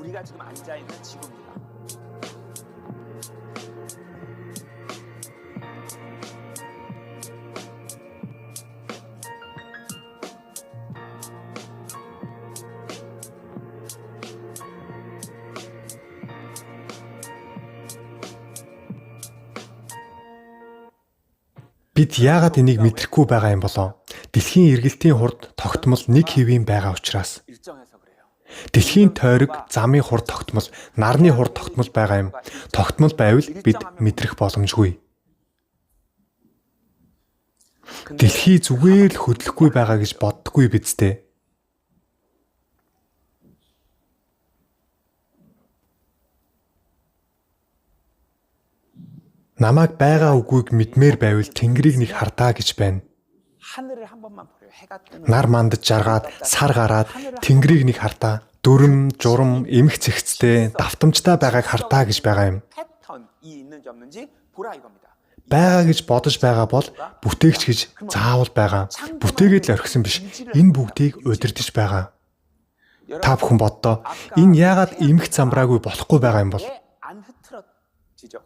Бид яагаад энийг мэдрэхгүй байгаа юм болоо? Дэлхийн эргэлтийн хурд тогтмол 1 хэвийн байгаа учраас. Дэлхийн тойрог замын хурд тогтмол, нарны хурд тогтмол байгаа юм. Тогтмол байвал бид мэдрэх боломжгүй. Дэлхий зүгээр л хөдлөхгүй байгаа гэж боддоггүй биз дээ. Намайг байгаа үгүйг мэдмээр байвал Тэнгэрийг нэг хардаа гэж байна. Нар мандаж жаргаад, сар гараад Тэнгэрийг нэг хардаа дүрм, журам, эмх цэгцтэй, давтамжтай байгааг хардаа гэж байгаа юм. 패턴이 있는지 없는지 보라 이겁니다. Байгаа гэж бодож байгаа бол бүтээгч гэж заавал байгаа. Бүтээгээд л орхисон биш. Энэ бүгдийг удирдах байгаа. Та бүхэн боддоо энэ яагаад эмх замбраагүй болохгүй байгаа юм бол? 안 흐트러지죠.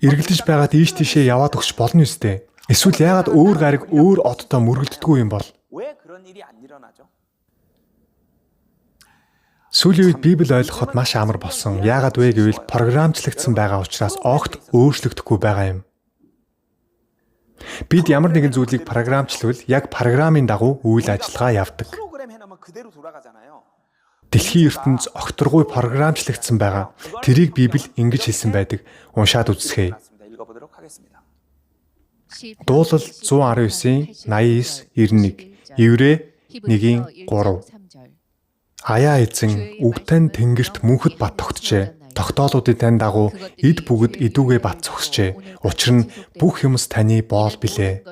Эргэлдэж байгаа дийш тийшээ яваад өгч болно үстэй. Эсвэл яагаад өөр гариг өөр одтой мөргөлддөггүй юм бол? 왜 그런 일이 안 일어나죠? Сүүлийн үед Библи ойлгоход маш амар болсон. Яагаад вэ гэвэл програмчлагдсан байгаа учраас огт өөрчлөгдөхгүй байгаа юм. Бид ямар нэгэн зүйлийг програмчлавал яг програмын дагуу үйл ажиллагаа явдаг. 프로그램 해놓으면 그대로 돌아가잖아요. Дэлхийн ертөнц огторгүй програмчлагдсан байгаа. Тэрийг Библи ингэж хэлсэн байдаг. Уншаад үзье. 맞습니다. 읽어보도록 하겠습니다. Дуулал 119-ийн 89-91. Еврей 1:3. Аяа эзэн үгтэн тэнгэрт мөнхөд бат тогтжээ. Тогтоолуудын тань дагуу эд бүгд эдүүгээ бат зогсжээ. Учир нь бүх юмс таны боол билээ.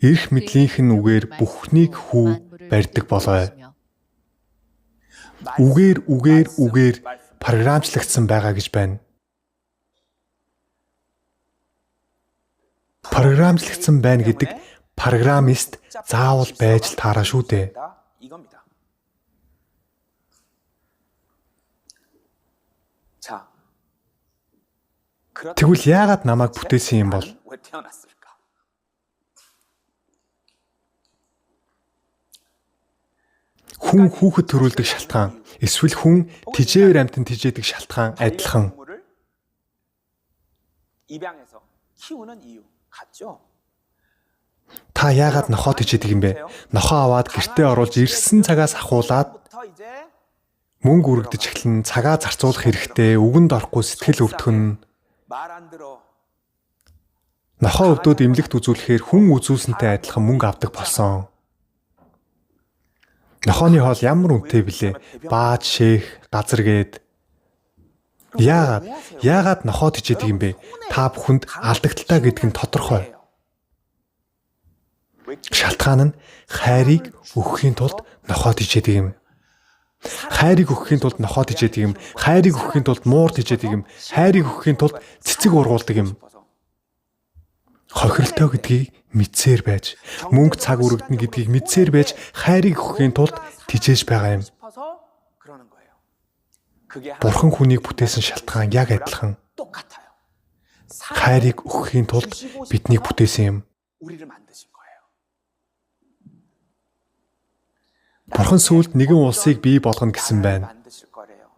Ирэх мэдлийнх нь үгээр бүхнийг хүү барьдаг болоо. Үгээр програмчлагдсан байгаа гэж байна. Програмчлагдсан байна гэдэг программист заавал байж таараа шүү дээ. 이겁니다. 자, Тэгвэл яагаад намайг бүтээсэн юм бол? 왜 태어났을까? Хүн хүүхэд төрүүлдэг шалтгаан, эсвэл хүн тижээвэр амьтан тижээдэг шалтгаан адилхан. 동물을 입양해서 키우는 이유 같죠? Та яагаад нохоо тижээдэг юм бэ? Нохоо аваад гэртээ оруулж ирсэн цагаас ахуулаад 부터 이제 мөнгө үргэж эхлэн цагаа зарцуулах хэрэгтэй, үгэнд орохгүй сэтгэл өвдгөн. 말 안 들어. Нохоо өвдөд эмнэлэгт үзүүлэхээр хүн үзүүлсэнтэй адилхан мөнгө авдаг болсон. Нохооны хоол ямар үнэтэй блэ? Бааж, шээх, газар гээд. Яагаад нохоо тижээдэг юм бэ? Та бүхэнд алдагдaltaа гэдэг нь тодорхой. Шалтгаан нь хайрыг өгөхийн тулд нохоо тижээдэг юм. Хайрыг өгөхийн тулд нохоо тижээдэг юм. Хайрыг өгөхийн тулд муур тижээдэг юм. Хайрыг өгөхийн тулд цэцэг ургуулдаг юм. Хохиролтой гэдгийг мэдсээр байж, мөнгө цаг үрэгдэнэ гэдгийг мэдсээр байж хайрыг өгөхийн тулд тижээж байгаа юм. 싶어서 그러는 거예요. 그게 Бурхан хүнийг бүтээсэн шалтгаан яг адилхан. 똑같아요. Хайрыг өгөхийн тулд биднийг бүтээсэн юм. 우리를 만드신 거예요. Бурхан сүүлд нэгэн улсыг бий болгоно гэсэн байна. 만드실 거래요.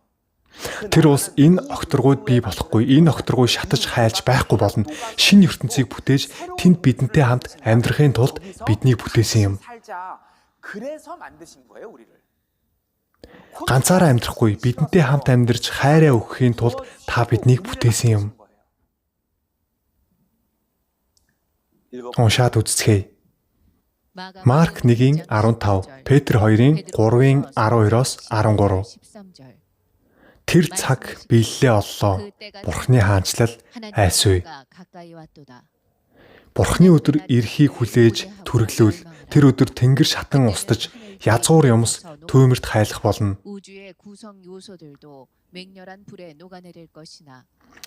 Тэр улс энэ огторгуйд бий болохгүй, энэ огторгуй шатаж хайлж байхгүй болно. Шинэ ертөнцийг бүтээж тэнд бидэнтэй хамт амьдрахын тулд биднийг бүтээсэн юм. 살자. 그래서 만드신 거예요, 우리를. Ганцаараа амьдрахгүй, бидэнтэй хамт амьдарч хайраа өгөхийн тулд та биднийг бүтээсэн юм. Уншаад үзцгээе. Марк 1:15, Петр 2:3-12-13. Тэр цаг биелэлээ оллоо. Бурхны хаанчлал айсвэ. Бурхны өдөр ирэхийг хүлээж түрглүүл. Тэр өдөр тэнгэр шатан устж, язгуур юмс түймэрт хайлах болно.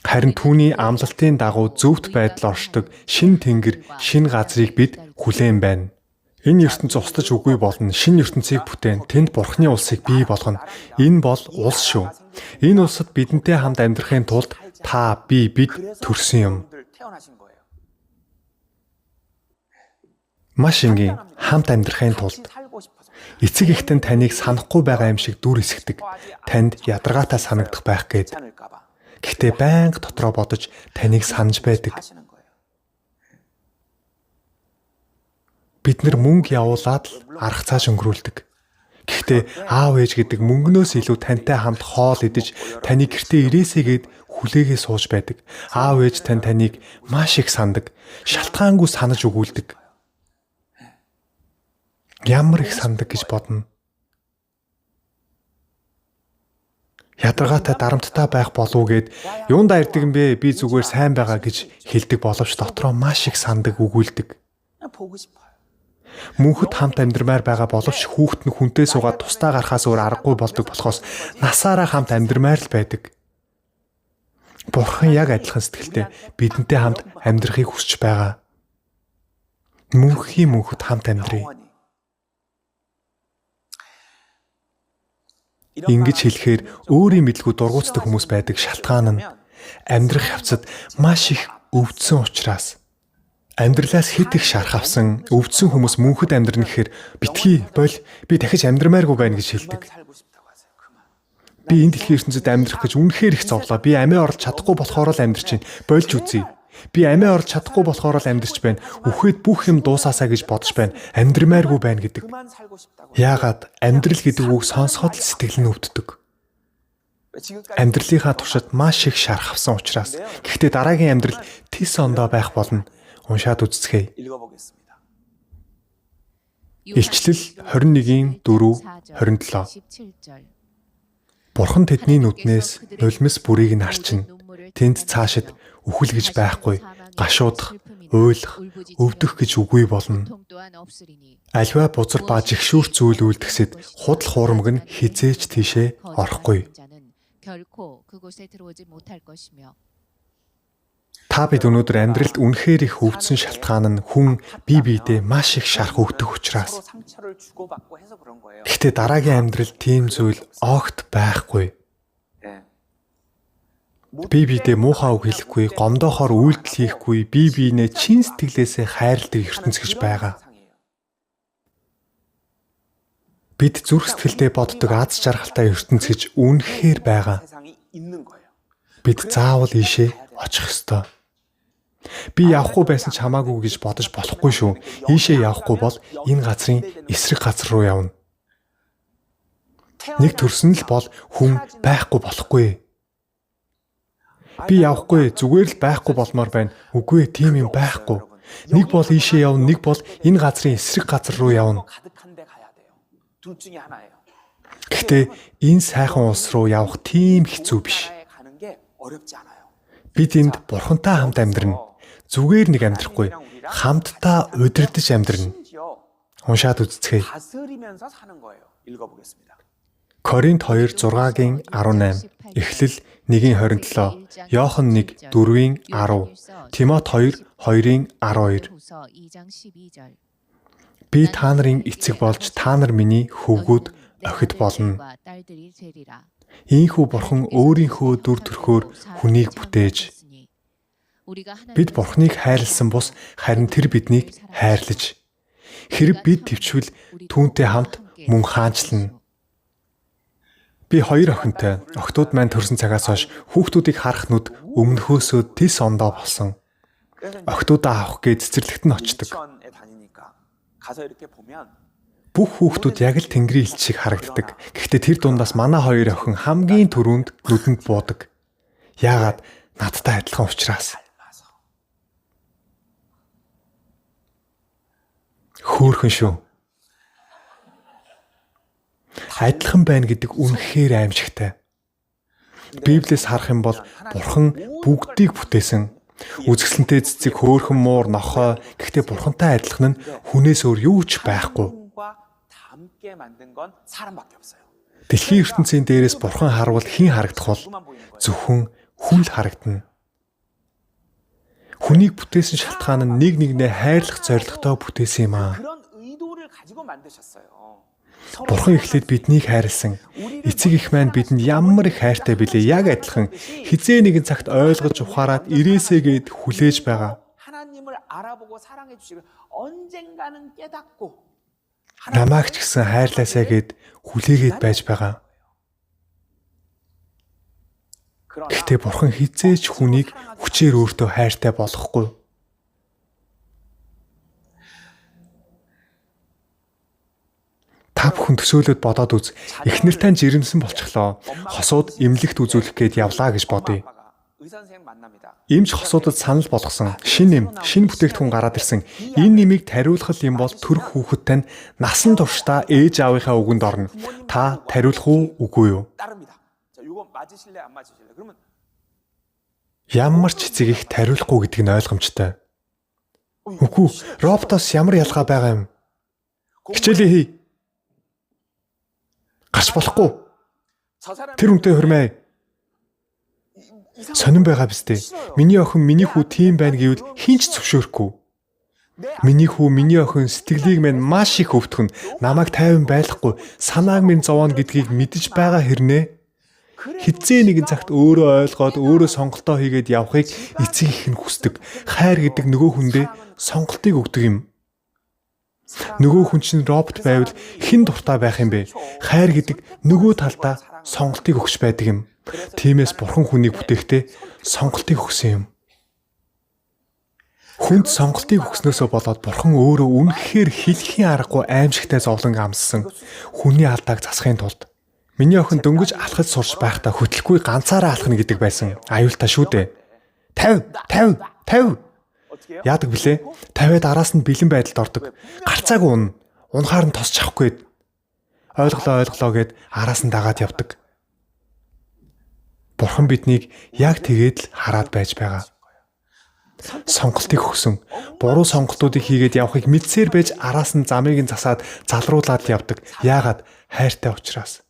Харин түүний амлалтын дагуу зөвхт байдал оршдог шин тэнгэр, шин газрыг бид хүлээн байна. Энэ ертөнц устж үгүй болно. Шинэ ертөнцийг бүтээн. Тэнд Бурхны улсыг бий болгоно. Энэ бол улс шүү. Энэ улсад бидэнтэй хамт амьдрахын тулд та, бид төрсөн юм. 태어나신 거예요. Маш энгийн хамт амьдрахын тулд 살고 싶어서. эцэг эхтэн таныг санахгүй байгаа юм шиг дүр эсгдэг. Танд ядаргаатай санагдах байх гээд. 않을까 봐 Гэхдээ байнга дотроо бодож таныг санаж байдаг. 하시는 거예요. Бид нар мөнгө явуулаад л арга цааш өнгөрүүлдэг. Гэхдээ аав ээж гэдэг мөнгнөөс илүү тантай хамт хоол идэж, таны гэртээ ирээсэгээд хүлээгээ сууж байдаг. Аав ээж таныг маш их сандаг. Шалтгаангүй санаж өгүүлдэг. Ямар их сандаг гэж бодно. Ядаргаатай дарамттай байх болов гэд юундаа ирдэг юм бэ? Би зүгээр сайн байгаа гэж хэлдэг боловч дотроо маш их сандаг өгүүлдэг. 그냥 보고 싶어요. Мөнхөд хамт амьдрмаар байгаа боловч хүүхэд нь хүнтэй суугаад тусдаа гарахаас өөр аргагүй болдог болохоос насаараа хамт амьдрмаар л байдаг. Бурхан яг адилхан сэтгэлтэй бидэнтэй хамт амьдрахыг хүсэж байгаа. Мөнхийн мөнхөд хамт амьдрий. Ингэж хэлэхээр өөрийн мэдлгүй дургуутдаг хүмүүс байдаг шалтгаан нь амьдрах явцад маш их өвдсөн учраас. Амьдралаас хэд их шарх авсан өвдсөн хүмүүс мөнхөд амьдрна гэхээр битгий боль би дахиж амьдрмааргүй байна гэж хэлдэг. Би энэ дэлхийн ертөнцид амьдрах гэж үнэхээр их зовлоо. Би амиа орлож чадахгүй болохоор л амьдрч байна. Болж үзье. Би амиа орлож чадахгүй болохоор л амьдрч байна. Үхээд бүх юм дуусаасаа гэж бодож байна. Амьдрмааргүй байна гэдэг. Яагаад амьдрал гэдэг үг сонсоход л сэтгэл нь өвддөг. Амьдралынхаа туршид маш их шарх авсан учраас. Гэхдээ дараагийн амьдрал тис ондоо байх болно. Уншаад үзцгээе. Илчлэл 21:4-27. Бурхан тэдний нүднээс нулимс бүрийг нь харчина. Тэнд цаашид үхэл гэж байхгүй, гашуудах, уйлах, өвдөх гэж үгүй болно. Аливаа бузар ба жигшүүр зүйл үйлдэхсэд худал хуурмаг нь хизээж тийшээ орохгүй. Та бид өнөөдөр амьдралд үнэхээр их өвдсөн шалтгаан нь хүн бие биедээ маш их шарх өгдөг учраас. Гэхдээ дараагийн амьдрал тийм зүйл огт байхгүй. Бие биедээ муухай үг хэлэхгүй, гомдоохоор үйлдэл хийхгүй, бие биенээ чин сэтгэлээсээ хайрладаг ертөнц гэж байгаа. Бид зүрх сэтгэлдээ боддог аз жаргалтай ертөнц гэж үнэхээр байгаа. Бид заавал ийшээ очих ёстой. Би явахгүй байсан ч хамаагүй гэж бодож болохгүй шүү. Ийшээ явахгүй бол энэ газрын эсрэг газар руу явна. Нэг төрсөн л бол хүн байхгүй болохгүй. Би явахгүй, зүгээр л байхгүй болмоор байна. Үгүй, тийм юм байхгүй. Нэг бол ийшээ явна, нэг бол энэ газрын эсрэг газар руу явна. Гэхдээ энэ сайхан улс руу явах тийм хэцүү биш. Бид энд Бурхантай хамт амьдрна. Зүгээр нэг амьдрахгүй, хамтдаа удирдах амьдрна. Уншаад үзцгээе. Коринт 2:6-18, Эхлэл 1:27, Иохан 1:4-10, Тимот 2:2-12. Би та нарын эцэг болж та нар миний хөвгүүд охид болно. Ийхүү Бурхан өөрийнхөө дүр төрхөөр хүнийг бүтээж. Бид Бурханыг хайрлсан бус харин тэр биднийг хайрлаж. Хэрэг бид төвчвөл түүнтэй хамт мөн хаанчлана. Би 2 охинтой. Охтууд маань төрсэн цагаас хойш хүүхдүүдийг харах нүд өмнөхөөсөө тис ондоо болсон. Охтуудаа авах гэж цэцэрлэгт нь очдог. Бүх хүүхдүүд яг л Тэнгэрийн элч шиг харагддаг. Гэхдээ тэр дундаас манай 2 охин хамгийн түрүүнд нүдэнд буудаг. Яагаад? Надтай адилхан учраас. Хөөрхөн шүү. Адилхан байна гэдэг үнэхээр аимшигтай. Библиэс харах юм бол Бурхан бүгдийг бүтээсэн. Үзэсгэлэнтэй цэцэг, хөөрхөн муур, нохой. Гэхдээ Бурхантай адилхан нь хүнээс өөр юу ч байхгүй. Дэлхийн ертөнцийн дээрээс Бурхан харвал хэн харагдах бол зөвхөн хүн л харагдана. Хүнийг бүтээсэн шалтгаан нь нэг нэгнээ хайрлах зорилготой бүтээсэн юм аа. Бурхан эхлээд биднийг хайрлсан. Эцэг их маань бидэнд ямар их хайртай билээ. Яг адилхан хизээ нэгэн цагт ойлгож ухаарад ирээсэй гэд хүлээж байгаа. Намайг ч гэсэн хайрлаасай гэд хүлээгээд байж байгаа. Гэхдээ Бурхан хизээч хүнийг хүчээр өөртөө хайртай болгохгүй. Та бүхэн төсөөлөд бодоод үз. Эхнэр тань жирэмсэн болчихлоо. Хосууд эмнэлэгт үзүүлэх гээд явлаа гэж бодъё. Эмч хосуудад санал болгосон. Шинэ бүтээгдэхүүн гараад ирсэн. Энэ нэмийг тариулах юм бол төрөх хүүхэд тань насан туршдаа ээж аавынхаа үгэнд орно. Та тариулах уу, үгүй юу? Ямар ч эцэг их тариулахгүй гэдэг нь ойлгомжтой. Үгүй, роботоос ямар ялгаа байгаа юм? Хичээлээ хий. Гарч болохгүй. Тэр үнтэй хурмаа. Сонирн байгаа биз дээ. Миний охин миний хүү тийм байна гэвэл хинч зөвшөөрөхгүй. Миний хүү миний охин сэтгэлийг минь маш их өвтгөн, намайг тайван байлгахгүй, санааг минь зовооно гэдгийг мэдэж байгаа хэрнээ хэзээ нэгэн цагт өөрөө ойлгоод өөрөө сонголтоо хийгээд явахыг эцэг их нь хүсдэг. Хайр гэдэг нөгөө хүндээ сонголтыг өгдөг юм. Нөгөө хүн чинь робот байвал хэн дуртай байх юм бэ? Хайр гэдэг нөгөө талдаа сонголтыг өгч байдаг юм. Тиймээс бурхан хүнийг бүтээхдээ сонголтыг өгсөн юм. Хүнд сонголтыг өгснөөсөө болоод бурхан өөрөө үнэхээр хэлхийн аргагүй аимшигтай зовлон амссан хүний алдааг засахын тулд миний охин дөнгөж алхаж сурч байхдаа хөтлөхгүй ганцаараа алхна гэдэг байсан. Аюултай шүү дээ. 50. Яадаг блэ? 50-аад араас нь бэлэн байдалд ордог. Гарцаагүй унна. Унахаар нь тосч авахгүй. Ойлголоо гэд араас нь дагаад явдаг. Бурхан биднийг яг тэгээд л хараад байж байгаа. Сонголтыг өгсөн. Буруу сонголтуудыг хийгээд явахыг мэдсээр байж араас нь замыг нь засаад залруулаад явдаг. Яагаад? Хайртай учраас.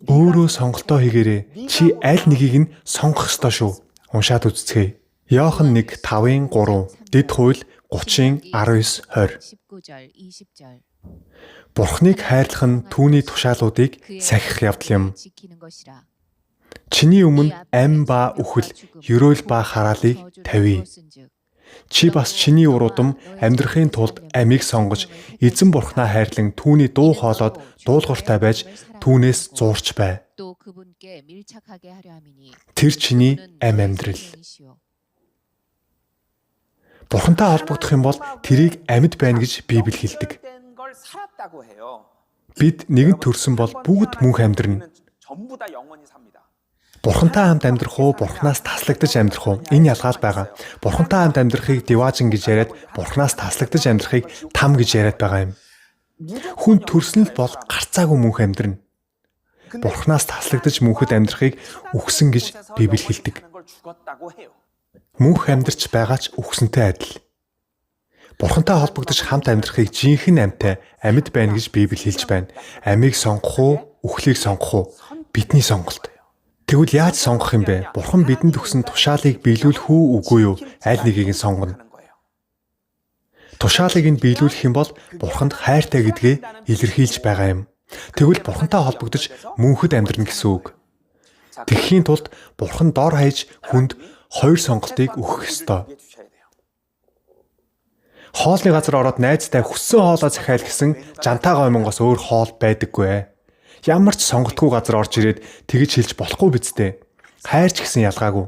Өөрөө сонголтоо хийгээрэй. Чи аль нэгийг нь сонгох ёстой шүү. Уншаад үзцгээе. Иохан 1:5-3, Дэд хууль 30-19-20. 19절 20절 Бурхныг хайрлах нь түүний тушаалуудыг сахих явдал юм. 지키는 것이라. Чиний өмнө ам ба үхэл, ёроол ба хараалыг тавья. Чи бас чиний уруудам амьдрахын тулд амийг сонгож, эзэн Бурхнаа хайрлан түүний дуу хоолойд дуулууртай байж түүнээс зуурч бай. 또 그분께 밀착하게 하려 함이니 Тэр чиний ам амьдрал. Бурхантай холбогдох юм бол тэрийг амьд байна гэж Библи хэлдэг. Бид нэгэн төрсөн бол бүгд мөнх амьдрна. Бурхантай хамт амьдрах уу, Бурханаас таслагдаж амьдрах уу? Энэ ялгаал байгаа. Бурхантай хамт амьдрахыг диваажин гэж яриад, Бурханаас таслагдаж амьдрахыг там гэж яриад байгаа юм. Хүн төрсөн л бол гарцаагүй мөнх амьдрна. Бурханаас таслагдаж мөнхөд амьдрахыг үхсэн гэж Библи хэлдэг. Мөнх амьдрч байгаа ч үхсэнтэй адил. Бурхантай холбогдож хамт амьдрахыг жинхэнэ амьтай амьд байна гэж Библи хэлж байна. Амийг сонгох уу, үхлийг сонгох уу? Бидний сонголт. Тэгвэл яаж сонгох юм бэ? Бурхан бидэнд өгсөн тушаалыг биелүүлэх үү, үгүй юу? Аль нэгийг нь сонгоно? Тушаалыг нь биелүүлэх юм бол Бурханд хайртай гэдгээ илэрхийлж байгаа юм. Тэгвэл Бурхантай холбогдож мөнхөд амьдрна гэсэн үг. Тэгэхийн тулд Бурхан дор хаяж хүнд хоёр сонголтыг өгөх ёстой. Хоолны газар ороод найзтай хүссэн хоолоо захиал гэсэн жантаа гомонгоос өөр хоол байдаггүй. Ямар ч сонготгүй газар орж ирээд тэгж хэлж болохгүй биз дээ. Хайрч гэсэн ялгаагүй.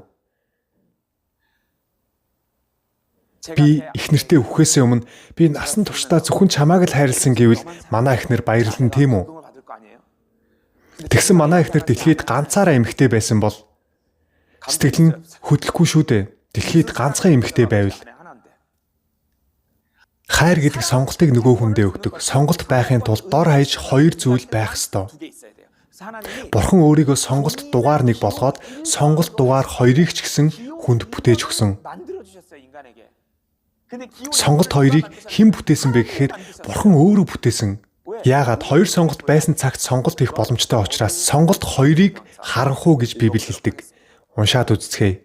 Би эхнэртэй үхээсээ өмнө би насан туршдаа зөвхөн чамааг л хайрлсан гэвэл манай эхнэр баярлан тийм үү? Тэгсэн манай эхнэр дэлхийд ганцаараа эмэгтэй байсан бол сэтгэл нь хөдлөхгүй шүү дээ. Дэлхийд ганцхан эмэгтэй байвал хайр гэдэг сонголтыг нөгөө хүндээ өгдөг. Сонголт байхын тулд дор хаяж хоёр зүйл байх ёстой. Бурхан өөрийгөө сонголт дугаар 1 болгоод сонголт дугаар 2-ыг ч гэсэн хүнд бүтээж өгсөн. Сонголт 2-ыг хэн бүтээсэн бэ гэхээр Бурхан өөрөө бүтээсэн. Яагаад хоёр сонголт байсан цагт сонголт хийх боломжтой учраас сонголт 2-ыг харанхуй гэж Библи хэлдэг. Уншаад үзцгээе.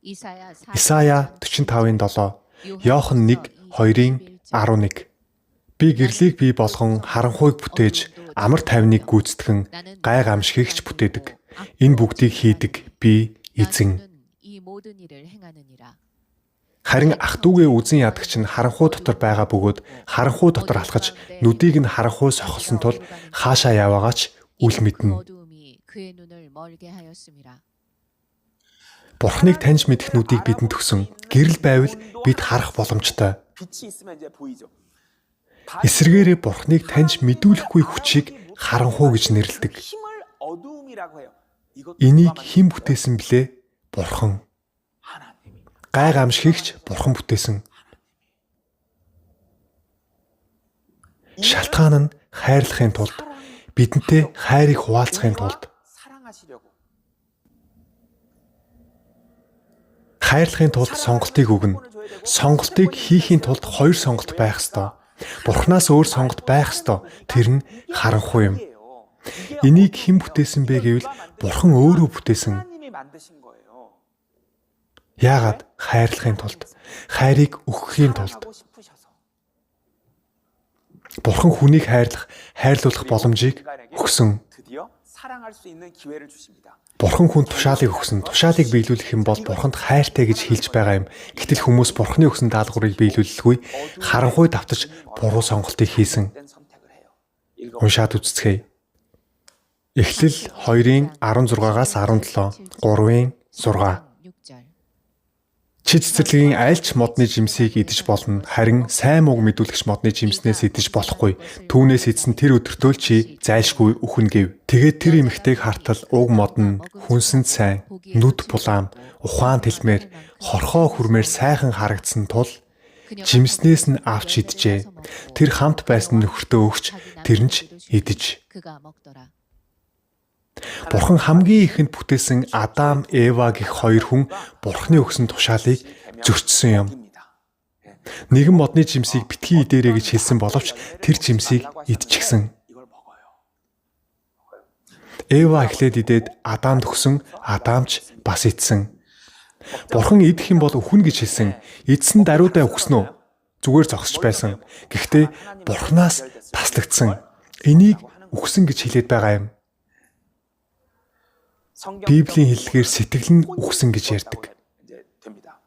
Исая 45:7, Иохан 1:2-11. Би гэрлийг бий болгон харанхуйг бүтээж амар тайвныг гүйцэтгэн гай гамшигч бүтээдэг. Энэ бүгдийг хийдэг би эзэн. Харин ах дүүгээ үзэн ядагч нь харанхуй дотор байгаа бөгөөд харанхуй дотор алхаж нүдийг нь харанхуй сохолсон тул хаашаа яваагаач үл мэднэ. Бурхныг таньж мэдэх нүдийг бидэнд өгсөн. Гэрэл байвал бид харах боломжтой. Эсвэргээрээ Бурхныг таньж мэдүүлэхгүй хүчийг харанхуй гэж нэрлэдэг. Энийг хэн бүтээсэн блэ? Бурхан. Гай гамшигч Бурхан бүтээсэн. Шалтгаан нь хайрлахын тулд, бидэнтэй хайрыг хуваалцахын тулд. хайрлахын тулд сонголтыг өгнө. Сонголтыг хийхийн тулд хоёр сонголт байх ёстой. Бурханаас өөр сонголт байх ёстой. Тэр нь харанхуй юм. Энийг хэн бүтээсэн бэ гэвэл Бурхан өөрөө бүтээсэн. 하나님이 만드신 거예요. Яагаад? Хайрлахын тулд, хайрыг өгөхийн тулд. 사랑하고 싶으셔서. Бурхан хүнийг хайрлуулах боломжийг өгсөн. 드디어 사랑할 수 있는 기회를 주십니다. Бурхан хүнд тушаалыг өгсөн. Тушаалыг биелүүлэх юм бол Бурханд хайртай гэж хэлж байгаа юм. Гэтэл хүмүүс Бурханы өгсөн даалгаврыг биелүүлэлгүй харанхуй давтаж буруу сонголтыг хийсэн. 된 선택을 해요. Уншаад үзцгээе. Эхлэл 2-ын 16-аас 17, 3-ын 6. 6절. Чи цэцэрлэгийн айлч модны жимсийг идэж болно. Харин сайн мууг мэдүүлэгч модны жимснээс идэж болохгүй. Түүнээс идсэн тэр өдөртөө чи зайлшгүй үхэн гэв. Тэгээд тэр эмэгтэйг хартал уг мод нь хүнсэнд сайн, нүд булаам, ухаан тэлмээр, хорхоо хүрмээр сайхан харагдсан тул жимснээс нь авч иджээ. Тэр хамт байсан нөхөртөө өгч тэр нь ч идэж. 그가 먹더라. Бурхан хамгийн ихэнд бүтээсэн Адам, Эва гэх хоёр хүн Бурханы өгсөн тушаалыг зөрчсөн юм. Нэгэн модны жимсийг битгий идээрэй гэж хэлсэн боловч тэр жимсийг идчихсэн. 이걸 먹어요. Эва эхлээд идээд Адамд өгсөн, Адам ч бас идсэн. Бурхан идэх юм бол өхөн гэж хэлсэн. Идсэн даруйдаа өгсөн үү? Зүгээр зогсож байсан. Гэхдээ Бурханаас таслагдсан. Энийг өгсөн гэж хэлээд байгаа юм. Библийн хэллэгээр сэтгэл нь үхсэн гэж ярьдаг. 이제 됩니다.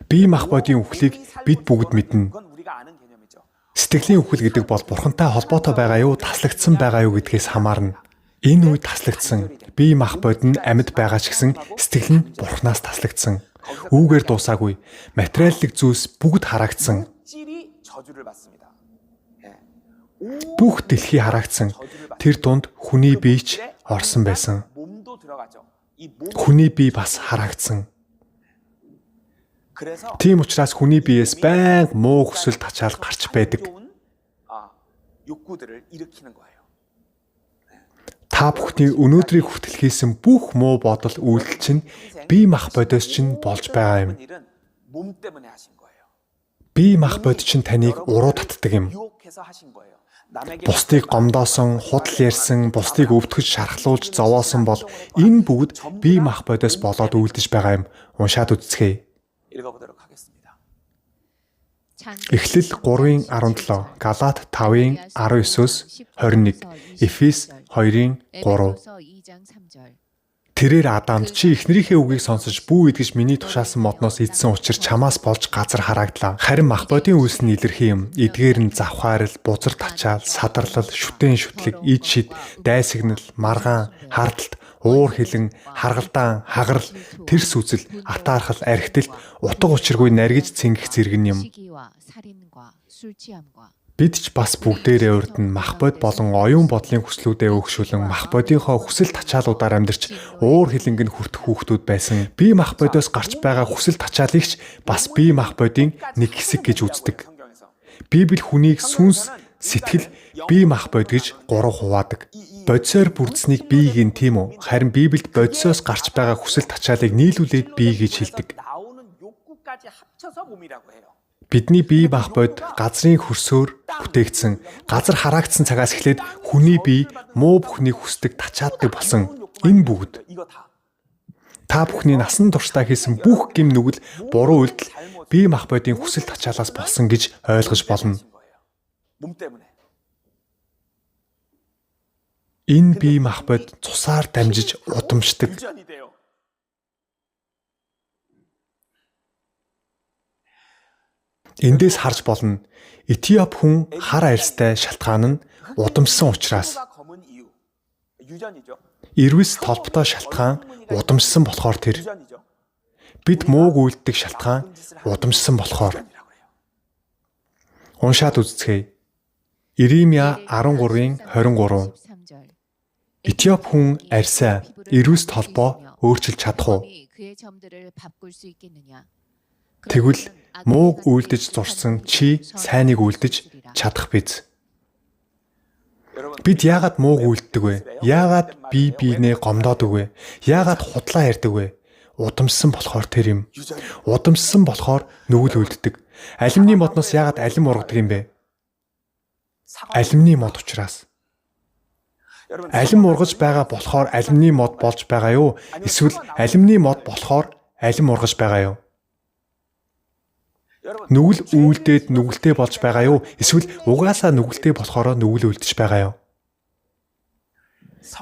Бие махбодын үхлийг бид бүгд мэднэ. 그건 우리가 아는 개념이죠. Сэтгэлийн үхэл гэдэг бол Бурхантай холбоотой байгаа юу, таслагдсан байгаа юу гэдгээс хамаарна. Энэ үед таслагдсан бие махбод нь амьд байгаа ч гэсэн сэтгэл нь Бурханаас таслагдсан. Үүгээр дуусаагүй. Материаллык зүйлс бүгд харагдсан. 찔이 저주를 받습니다. 예. Бүх дэлхий харагдсан. Тэр дунд хүний бие ч орсон байсан. 몸도 들어가죠. 이 몸. Хүний бие бас харагдсан. 그래서 Тийм учраас хүний биеэс байнга муу хүсэл тачаал гарч байдаг. 욕구들을 일으키는 거예요. Та бүхний өнөөдрийг хүртэл хийсэн бүх муу бодол үйлдэл чинь бие махбодоос чинь болж байгаа юм. 일은 몸 때문에 하신 거예요. Бие махбод чинь таныг уруу татдаг юм. 유혹해서 하신 거예요. 남에게 Бусдыг гомдоосон, худал ярьсан, бусдыг өвдгөж шархлуулж зовоосон бол энэ бүгд бие махбодоос болоод үйлдэж байгаа юм. Уншаад үзцгээе. 읽어보도록 하겠습니다. Эхлэл 3-ын 17, Галаат 5-ын 19-өөс 21, Эфес 2-ын 3. Тэрээр Адамд чи эхнэрийнхээ үгийг сонсож бүү идгэж миний тушаасан модноос идсэн учраас чамаас болж газар харагдлаа. Харин махбодын үйлс нь илэрхий юм. Эдгээр нь завхаарл, бузар тачаал, садарлал, шүтэн шүтлэг, ид шид, дайсагнал, маргаан, хардалт, уур хилэн, харгалдаан, хагарал, тэрс үзэл, атаархал, архитэлт, утга учиргүй наргиж цэнгэх зэрэг юм. Бид ч бас бүгдээрээ урдн махбод болон оюун бодлын хүслүүдээ өгшүүлэн махбодынхоо хүсэл тачаалуудаар амьдарч уур хилэнгэн хүртэх хүүхдүүд байсан. Бие махбодоос гарч байгаа хүсэл тачаалыгч бас бие махбодын нэг хэсэг гэж үздэг. Библи хүнийг сүнс, сэтгэл, бие махбод гэж 3 хуваадаг. Бодисоор бүрдсэнийг бие гин тийм үү? Харин Библиэд бодисоос гарч байгаа хүсэл тачаалыг нийлүүлээд бие гэж хэлдэг. 나오는 욕구까지 합쳐서 몸이라고 해요. Бидний бие махбод газрын хөрсөөр бүтээгдсэн. Газар хараагдсан цагаас эхлээд хүний бие муу бүхнийг хүсдэг тачааддаг болсон. Энэ бүгд 이거 다 та бүхний насан туршдаа хийсэн бүх гим нүгэл, буруу үйлдэл бие махбодын хүсэл тачаалаас болсон гэж ойлгож болно. 하신 거예요. 몸 때문에. Энэ бие махбод цусаар дамжиж удамшдаг. 유전이 돼요. Эндээс харж болно. Этиоп хүн хар арьстай шалтгаан нь удамшсан учраас. 피부가 검은 이유. 유전이죠. Ирвэс толботой шалтгаан удамшсан болохоор тэр. 유전이죠. Бид мууг үйлддэг шалтгаан удамшсан болохоор. 유전이라고 해요. Уншаад үзцгээе. Иремья 13-ын 23. Этиоп хүн арьсаа, ирвэс толбоо өөрчилж чадах уу? Тэгвэл мууг үйлдэж зурсан чи сайныг үйлдэж чадах биз? Бид яагаад мууг үйлддэг вэ? Яагаад бие биенээ гомдоодог вэ? Яагаад худлаа ярьдаг вэ? удамшсан болохоор тэр юм. 유전이. Удамшсан болохоор нүгэл үлддэг. Алюминий модноос яагаад алюм ургадаг юм бэ? Алюминий мод учраас. 여러분, Алюм ургаж байгаа болохоор алюминий мод болж байгаа юу? Эсвэл алюминий мод болохоор алюм ургаж байгаа юу? 여러분, Нүгэл үйлдээд нүгэлтэй болж байгаа юу? Эсвэл угаасаа нүгэлтэй болохоор нүгэл үлдэж байгаа юу?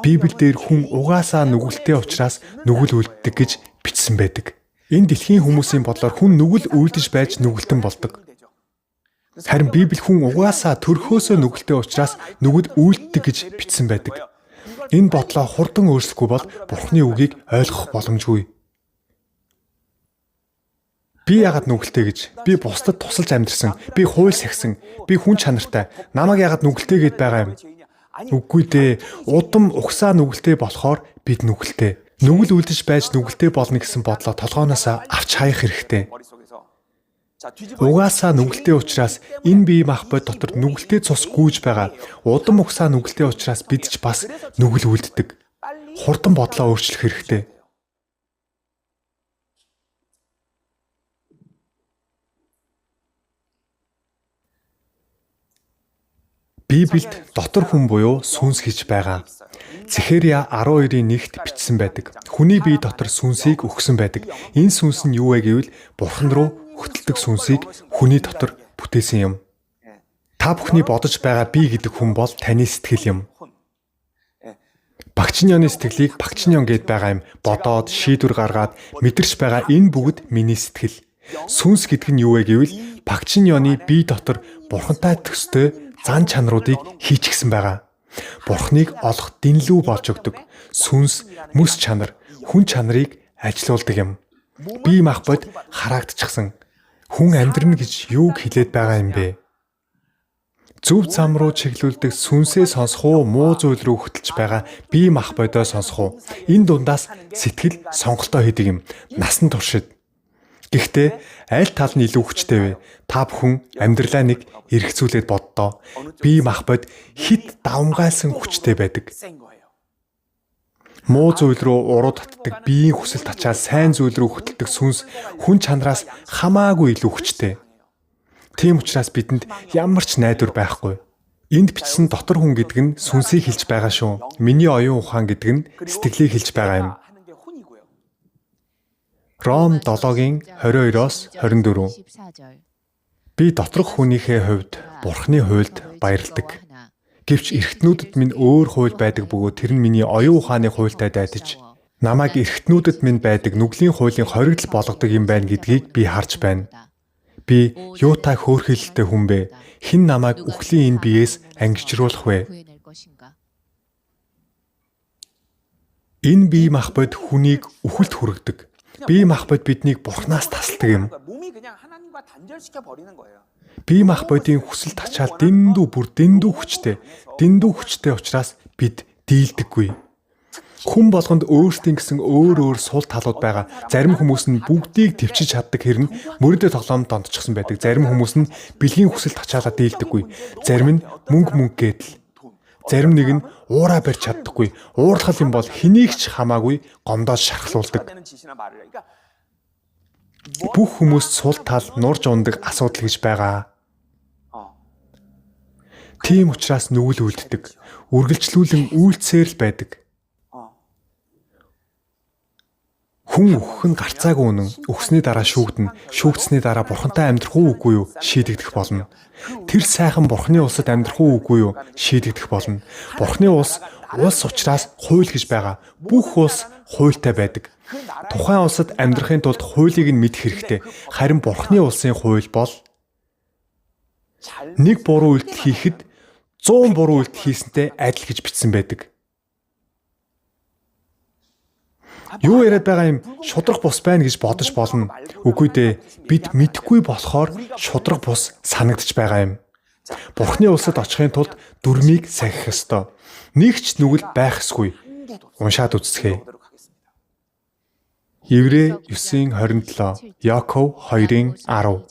Библиэлд хүн угаасаа нүгэлтэй учраас нүгэл үлддэг гэж бичсэн байдаг. Энэ дэлхийн хүмүүсийн бодлоор хүн нүгэл үлдэж байж нүгэлтэн болдог. Харин Библи хүн угаасаа төрхөөсөө нүгэлтэй учраас нүгэл үлддэг гэж бичсэн байдаг. Энэ бодлоо хурдан өөрчлөхгүй бол Бурхны үгийг ойлгох боломжгүй. Би яагаад нүгэлтэй гэж? Би бусдад тусалж амьдрсан. Би хууль сахисан. Би хүн чанартай. Намайг яагаад нүгэлтэй гэд байгаа юм? Үгүй дээ. Удам угсаа нүгэлтэй болохоор бид нүгэлтэй. Нүгэл үлдэж байж нүгэлтэй болно гэсэн бодлоо толгооноос авч хаях хэрэгтэй. Угаасаа нүгэлтэй учраас энэ бие махбод дотор нүгэлтэй цус гүйж байгаа. Удам угсаа нүгэлтэй учраас бид ч бас нүгэл үлддэг. Хурдан бодлоо өөрчлөх хэрэгтэй. Библиэд дотор хүн буюу сүнс гэж байгаа. Зэхэрия 12-ийн 1-т бичсэн байдаг. Хүний бие дотор сүнсийг өгсөн байдаг. Энэ сүнс нь юу вэ гэвэл Бурхан руу хөтэлдэг сүнсийг хүний дотор бүтээсэн юм. Та бүхний бодож байгаа би гэдэг хүн бол таны сэтгэл юм. Багчиньоны сэтгэлийг багчиньон гэд байгаа юм. Бодоод, шийдвэр гаргаад мэдэрч байгаа энэ бүгд миний сэтгэл. Сүнс гэдэг нь юу вэ гэвэл багчиньоны бие дотор Бурхантай төстэй зан чанаруудыг хийчихсэн байгаа. Бурхныг олох дэнлүү болж өгдөг. Сүнс, мэс чанар, хүн чанарыг ажилуулдаг юм. Бие махбод харагдчихсан. Хүн амьдрна гэж юу хэлээд байгаа юм бэ? Зөв зам руу чиглүүлдэг сүнсээ сонсох уу, муу зүйл рүү хөтлж байгаа бие махбодоо сонсох уу? Энэ дундаас сэтгэл сонголтоо хийдэг юм. Насан туршид. Гэхдээ аль тал нь илүү хүчтэй вэ? Та бүхэн амьдралаа нэг эргэцүүлээд боддоо. Бие махбод хит давмгайлсан хүчтэй байдаг. Муу зүйл рүү уруу татдаг биеийн хүсэл тачаал сайн зүйл рүү хөтэлдэг сүнс хүн чанараас хамаагүй илүү хүчтэй. Тийм учраас бидэнд ямар ч найдвар байхгүй. Энд бичсэн дотор хүн гэдэг нь сүнсийг хэлж байгаа шүү. Миний оюун ухаан гэдэг нь сэтгэлийг хэлж байгаа юм. Ром 7-гийн 22-оос 24. Би доторх хүнийхээ хувьд Бурхны хуйлд баярладаг. Гэвч эргэтнүүдэд минь өөр хууль байдаг бөгөөд тэр нь миний оюун ухааны хуйлтай дайдаж, намайг эргэтнүүдэд минь байдаг нүглийн хуулийн хоригдл болгодог юм байна гэдгийг би харж байна. Би юутай хөөрхөлтэй хүн бэ? Хэн намайг үхлийн энэ биеэс ангижруулах вэ? Энэ бие махбод хүнийг үхэлд хүргэдэг. Бие махбод биднийг Бурханаас тасалдаг юм. Бие махбодын хүсэл тачаал дэндүү хүчтэй учраас бид дийлдэггүй. Хүн болгонд өөрсдийн гэсэн өөр сул талууд байгаа. Зарим хүмүүс нь бүгдийг төвчиж чаддаг хэрэг мөрөдө тоглоомд донтчихсан байдаг. Зарим хүмүүс нь бэлгийн хүсэл тачаалаа дийлдэггүй. Зарим нь мөнгө гэдэл. Зарим нэг нь уураа барьж чаддаггүй. Уурлах юм бол хэнийг ч хамаагүй гомдоод шархлуулдаг. Бүх хүмүүст сул тал нурж ундаг асуудал гэж байгаа. Тийм учраас нүгэл үлддэг. Үргэлжлүүлэн үйлцээр л байдаг. Хүн өөхөх нь гарцаагүй үнэн. Өгсний дараа шүүгдэнэ. Шүүгдсэний дараа Бурхантай амьдрах уу үгүй юу шийдэгдэх болно. Тэр сайхан Бурхны улсад амьдрах уу үгүй юу шийдэгдэх болно. Бурхны улс учраас хууль гэж байгаа. Бүх улс хуультай байдаг. Тухайн улсад амьдрахын тулд хуулийг нь мэдэх хэрэгтэй. Харин Бурхны улсын хууль бол нэг буруу үйлдэл хийхэд 100 буруу үйлдэл хийсэнтэй адил гэж бичсэн байдаг. Юу яриад байгаа юм? Шудраг бус байна гэж бодож болно. Үгүй дээ. Бид мэдэхгүй болохоор шудраг бус санагдаж байгаа юм. Бурхны улсад очихын тулд дүрмийг сахих ёстой. Нэг ч нүгэл байх ёсгүй. Уншаад үзцгээе. Еврей 9:27, Яков 2:10.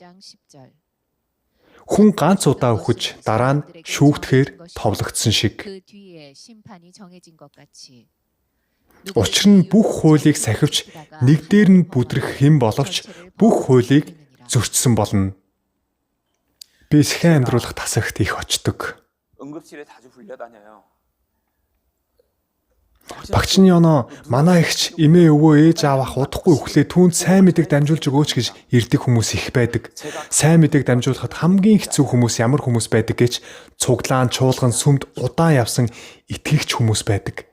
Хүн ганц удаа үхэж дараа нь шүүгдэхээр товлогдсон шиг. Учир нь бүх хуулийг сахивч нэг дээр нь бүдрэх хэн боловч бүх хуулийг зөрчсөн болно. Би сэхэн амьдруулах тасагт их очдог. 응급실에 자주 불려다녀요. Багчны оноо манай эгч эмээ өвөө ээж аавах удахгүй өглөө түүнд сайн мэдээг дамжуулж өгөөч гэж ирдэг хүмүүс их байдаг. Сайн мэдээг дамжуулахад хамгийн хэцүү хүмүүс ямар хүмүүс байдаг гэж цуглаан чуулган сүмд удаан явсан итгэгч хүмүүс байдаг.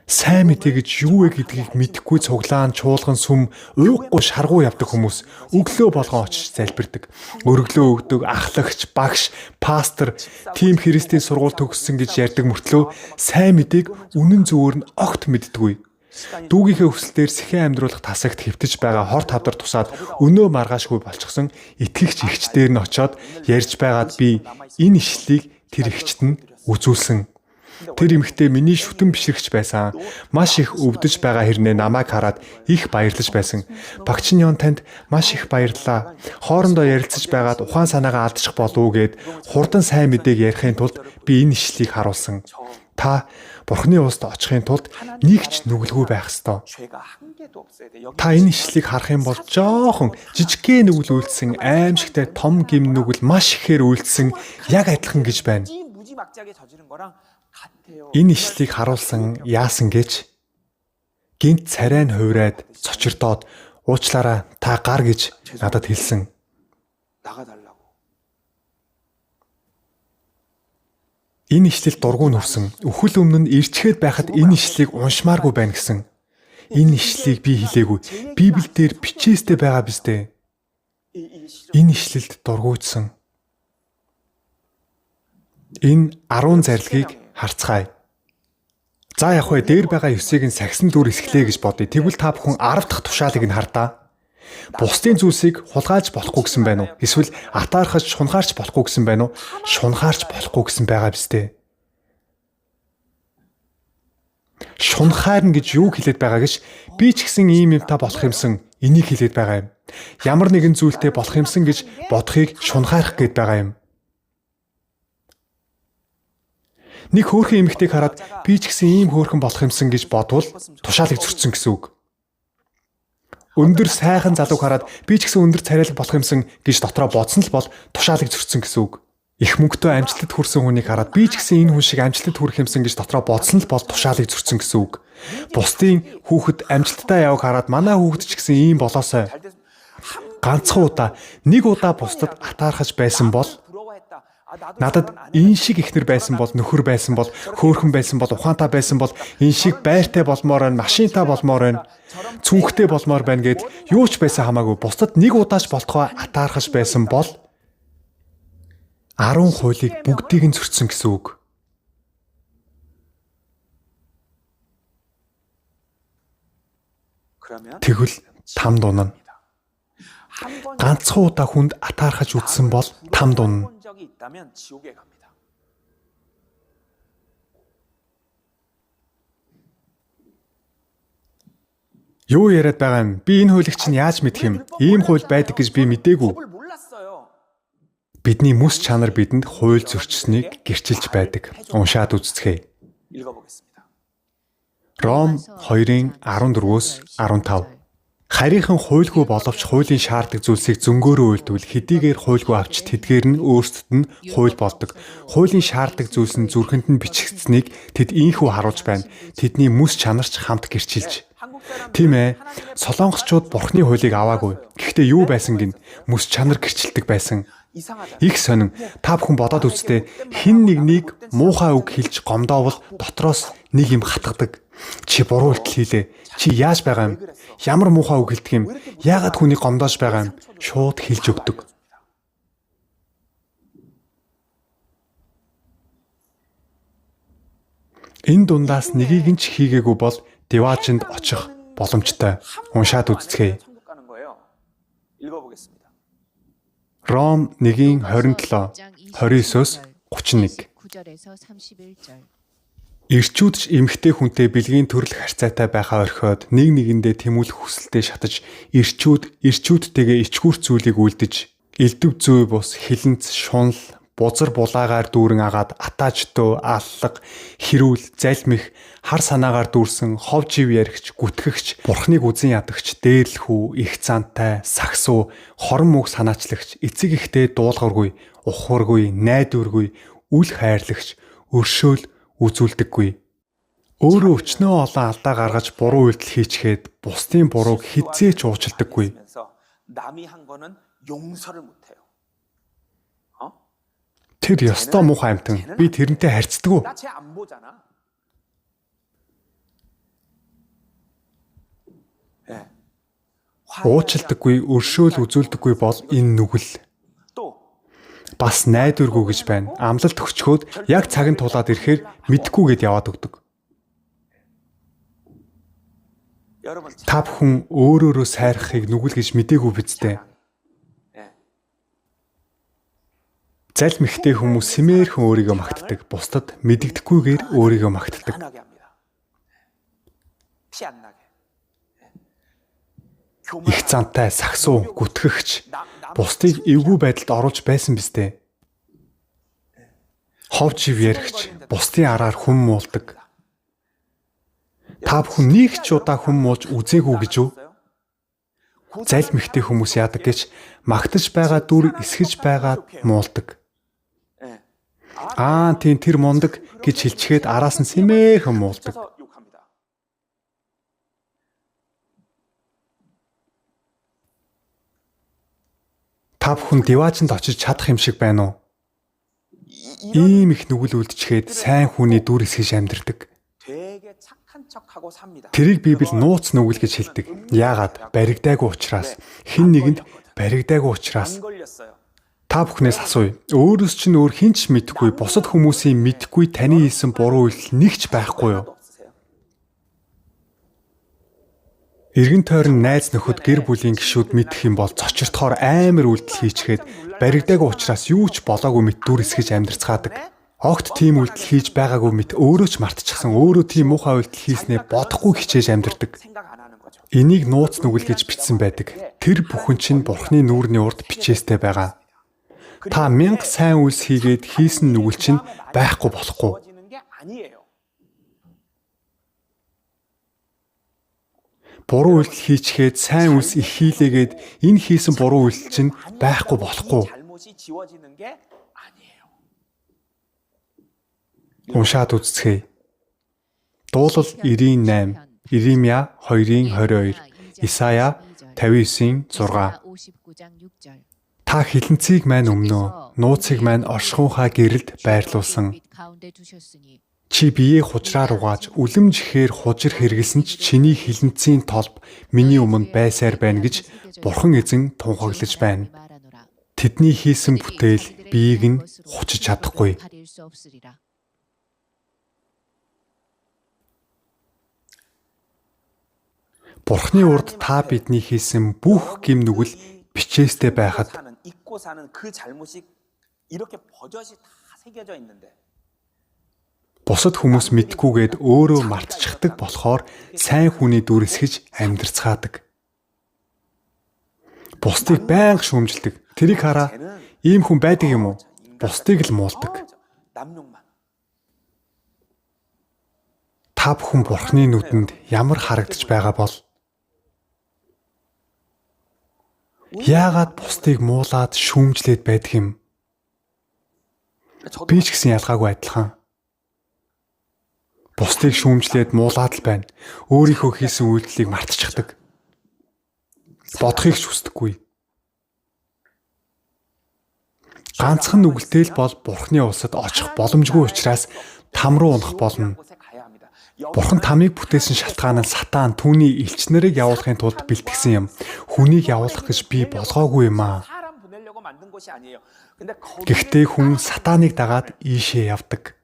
Сайн мэдээ гэж юу вэ гэдгийг мэдэхгүй цуглаан чуулган сүм ууггүй шаргуу явдаг хүмүүс өглөө болгон очиж залбирдаг. Өргөлөө өгдөг ахлагч, багш, пастор, тим христийн сургууль төгссөн гэж ярьдаг мөртлөө сайн мэдээг үнэн зөвөр нь огт мэддэггүй. Дүүгийнхээ хүслээр сэхэн амьдруулах тасагт хэвтэж байгаа хор тавдар тусаад өнөө маргаашгүй болчихсон итгэгч эгчдэр нь очоод ярьж байгаад би энэ ишлэлийг тэр эгчт нь үзүүлсэн. Тэр эмэгтэй миний шүтэн бишрэгч байсан. Маш их өвдөж байгаа хэрнээ намайг хараад их баярлаж байсан. Багчны он танд маш их баярлалаа. Хоорондоо ярилцаж байгаад ухаан санаагаа алдчих болов уу гэд хурдан сайн мэдээг ярихын тулд би энэ ишлэлийг харуулсан. Та Бурхны уст очихын тулд нэг ч нүгэлгүй байх ёстой. 죄가 한 개도 없어야 돼. Та энэ ишлэлийг харах юм бол жоохон жижигхэн нүгэл үйлдсэн аимшигтай том гим нүгэл маш ихээр үйлдсэн яг адилхан гэж байна. 무지막지하게 저지른 거랑 같아요. Энэ ишлэлийг харуулсан яасан гэж гинт царай нь хувраад цочирдоод уучлаарай та гар гэж надад хэлсэн. 나가달라고. Энэ ишлэл дургүй нүрсэн. Үхэл өмнө нь ирчгээд байхад энэ ишлэлийг уншмааргүй байна гэсэн. Энэ ишлэлийг би хэлээгүй. Библиэл дээр бичээстэй байгаа биз дээ. Энэ ишлэлд дургуйдсан. Энэ 10 зарилгийг харцгаая. За яг вэ дээр байгаа 9-ыг нь сагсан дүр эсгэлээ гэж бодъё. Тэгвэл та бүхэн 10 дахь тушаалыг нь хардаа. Бусдын зүйлсийг хулгайлж болохгүй гэсэн байна уу? Эсвэл атаархаж шунхаарч болохгүй гэсэн байна уу? Шунхаарч болохгүй гэсэн байгаа биз дээ. Шунхаарна гэж юу хэлээд байгаа гэж би ч гэсэн ийм юмтай болох юмсан энийг хэлээд байгаа юм. Ямар нэгэн зүйлтэй болох юмсан гэж бодохыг шунхаарах гээд байгаа юм. Нэг хөөрхөн эмэгтэйг хараад би ч гэсэн ийм хөөрхөн болох юмсан гэж бодвол тушаалыг зөрчсөн гэсэн үг. Өндөр сайхан залууг хараад би ч гэсэн өндөр царайлаг болох юмсан гэж дотроо бодсон л бол тушаалыг зөрчсөн гэсэн үг. Их мөнгөтэй амжилтад хүрсэн хүнийг хараад би ч гэсэн энэ хүн шиг амжилтад хүрэх юмсан гэж дотроо бодсон л бол тушаалыг зөрчсөн гэсэн үг. Бусдын хүүхэд амжилттай яваг хараад манай хүүхэд ч гэсэн ийм болоосой. Ганцхан удаа нэг удаа бусдад атаархаж байсан бол надад энэ шиг ихнэр байсан бол нөхөр байсан бол хөөрхөн байсан бол ухаантай байсан бол энэ шиг байртай болмоор байна, машинтай болмоор байна, цүнхтэй болмоор байна гэд юу ч байсан хамаагүй бусдад нэг удаач болтгоо атаархаж байсан бол 10 хуулийг бүгдийг нь зөрчсөн гэсэн үг. Тэгвэл там дунана. Ганцхан удаа хүнд атаархаж үтсэн бол там дунана. 있다면 지옥에 갑니다. Юу яриад байгаа юм? Би энэ хуулийг чинь яаж мэдэх юм? Ийм хууль байдаг гэж би мэдээгүй. 법을 몰랐어요. Бидний мэс чанар бидэнд хууль зөрчсөнийг гэрчилж байдаг. Уншаад үздэхэй. 읽어보겠습니다. Ром 2-ын 14-өөс 15. Харийнхан хуйлгүй боловч хуулийн шаарддаг зүйлсийг зөнгөөрөө үйлдвэл хэдийгээр хуйлгүй авч тэдгээр нь өөрсдөд нь хууль болдог. Хуулийн шаарддаг зүйлс нь зүрхэнд нь бичигдсэнийг тэд ийхүү харуулж байна. Тэдний мэс чанарч хамт гэрчилж. Тийм ээ. Солонгосчууд Бурхны хуулийг аваагүй. Гэхдээ юу байсан гин мэс чанар гэрчилдэг байсан. Их сонин. Та бүхэн бодоод үзтээ хин нэгнийг муухай үг хэлж гомдоовол дотроос нэг юм хатгадаг. Чи буруу үйлдэл хийлээ. Чи яаж байгаа юм? Ямар муухай үг хэлдэг юм? Яагаад хүнийг гомдоож байгаа юм? Шууд хэлж өгдөг. Энэ дундаас нэгийг нь ч хийгээгүй бол Деважинд очих боломжтой. Уншаад үздэхэй. 읽어보겠습니다. Ром 1-ийн 27, 29-оос 31. 9절에서 31절. Ирчүүд ч эмэгтэй хүнтэй бэлгийн төрөл харьцаатай байхаа орхиод нэг нэгэндээ тэмүүлэх хүсэлтэд шатаж ирчүүдтэйгээ ичгүүрт зүйлийг үлдэж элдв зүй бус хилэнц шунал бузар булаагаар дүүрэн агаад атаажтөө, аллаг, хэрүүл, залмих, хар санаагаар дүүрсэн хов жив яригч, гүтгэгч, бурхныг үзен ядагч, дээрлэхүү, их зантай, сагсуу, хорон мөг санаачлагч, эцэг ихтэй дуулгаргүй, ухваргүй, найдваргүй, үл хайрлагч, өршөөл үзүүлдэггүй. Өөрөө өчнөө олон алдаа гаргаж буруу үйлдэл хийчгээд бусдын бурууг хизээч уучилдаггүй. 남이 한 거는 용서를 못 해요. Тэр ёстой муухай амтан. Би тэрнтэй харьцдаг. 나 쟤 안 보잖아. 예. Уучилдаггүй, өршөөл үзүүлдэггүй бол энэ нүгэл. 또 Бас найдваргүй гэж байна. Амлалт өгчхөөд яг цаг нь тулаад ирэхээр мэдхгүйгээд яваад өгдөг. 여러분 Та бүхэн өөрөөрөө сайрахыг нүгэл гэж мэдээгүй биз дээ. 예. Залмихтэй хүмүүс сэмээрхэн өөрийгөө магтдаг. Бусдад мэддэггүйгээр өөрийгөө магтдаг. 편하게 합니다. 티 안 나게. Их зантай, сагсуу, гүтгэгч бусдыг эвгүй байдалд оруулж байсан биз дээ. Хов жив яригч бусдын араар хүн муулдаг. Та бүхэн нэг ч удаа хүн муулж үзээгүй гэж үү? Залмихтэй хүмүүс яадаг гэж магтаж байгаа дүр эсгэж байгаад муулдаг. Тийм тэр мундаг гэж хэлчихэд араас нь сэмээхэн муулдаг. 욕합니다. Та бүхэн диваажинд очиж чадах юм шиг байна уу? Ийм их нүгэл үлдчихэд сайн хүний дүр эсгэж амьдэрдэг. 되게 착한 척하고 삽니다. Тэрийг Библи нууц нүгэл гэж хэлдэг. Яагаад? Баригдаагүй учраас. Хэн нэгэнд баригдаагүй учраас. 안 걸렸어요. Та бүхнээс асууя. Өөрөөс чинь өөр хинч мэдхгүй, бусад хүмүүсийн мэдхгүй таны хийсэн буруу үйлдэл нэгч байхгүй юу? 하나도 없으세요. Иргэн тойрон найз нөхөд гэр бүлийн гишүүд мэдэх юм бол цочирдохоор амар үйлдэл хийчихэд баригдаагүй учраас юу ч болоогүй мэт дүр эсгэж амьдарцгаадаг. Огт тийм үйлдэл хийж байгаагүй мэт өөрөө ч мартчихсан, өөрөө тийм муухай үйлдэл хийснээ бодохгүй хичээж амьдардаг. 생각 안 하는 거죠. Энийг нууц нүгэл гэж бичсэн байдаг. Тэр бүхэн чинь Бурхны нүүрний урд бичээстэй байгаа. Та 1000 сайн үйлс хийгээд хийсэн нүгэл чинь байхгүй болохгүй. 지워지는 게 아니에요. Буруу үйлдэл хийчихэд сайн үйлс их хийлээгээд энэ хийсэн буруу үйлдэл чинь байхгүй болохгүй. 잘못이 지워지는 게 아니에요. Уншаад үзцгээе. Дуулал 98, Иремья 2:22, Исая 59:6. Та хилэнцгийг маань өмнөө, нууцыг маань оршихуйхаа гэрэлд байрлуулсан. Чи биеэ хужраар угааж, үлэм жихээр хужир хэргэлсэн ч чиний хилэнцгийн толб миний өмнө байсаар байна гэж Бурхан эзэн тунхаглаж байна. Тэдний хийсэн бүтээл биеийг нь хучиж чадахгүй. Бурхны урд та бидний хийсэн бүх гим нүгэл бичээстэй байхад 잊고 사는 그 잘못이 이렇게 버젓이 다 새겨져 있는데 бусад хүмүүс мэдгүйгээд өөрөө мартчихдаг болохоор сайн хүний дүр эсгэж амьдарцгаадаг. Бусдыг байнга шүүмжилдэг. Тэрийг хараа. Ийм хүн байдаг юм уу? Бусдыг л муулдаг. 남용만. Та бүхэн Бурхны нүдэнд ямар харагдаж байгаа бол яагаад бусдыг муулаад шүүмжлээд байдаг юм? Би ч гэсэн ялгаагүй адилхан. Бусдыг шүүмжлээд муулаад л байна. Өөрийнхөө хийсэн үйлдэлийг мартчихдаг. Бодохыг ч хүсдэггүй. Ганцхан нүгэлтэй л бол Бурхны улсад очих боломжгүй учраас там руу унах болно. Бурхан тамыг бүтээсэн шалтгаан нь Сатан түүний элч нарыг явуулахын тулд бэлтгэсэн юм. Хүнийг явуулах гэж би болгоогүй юм аа. Гэхдээ хүн Сатаныг дагаад ийшээ явдаг.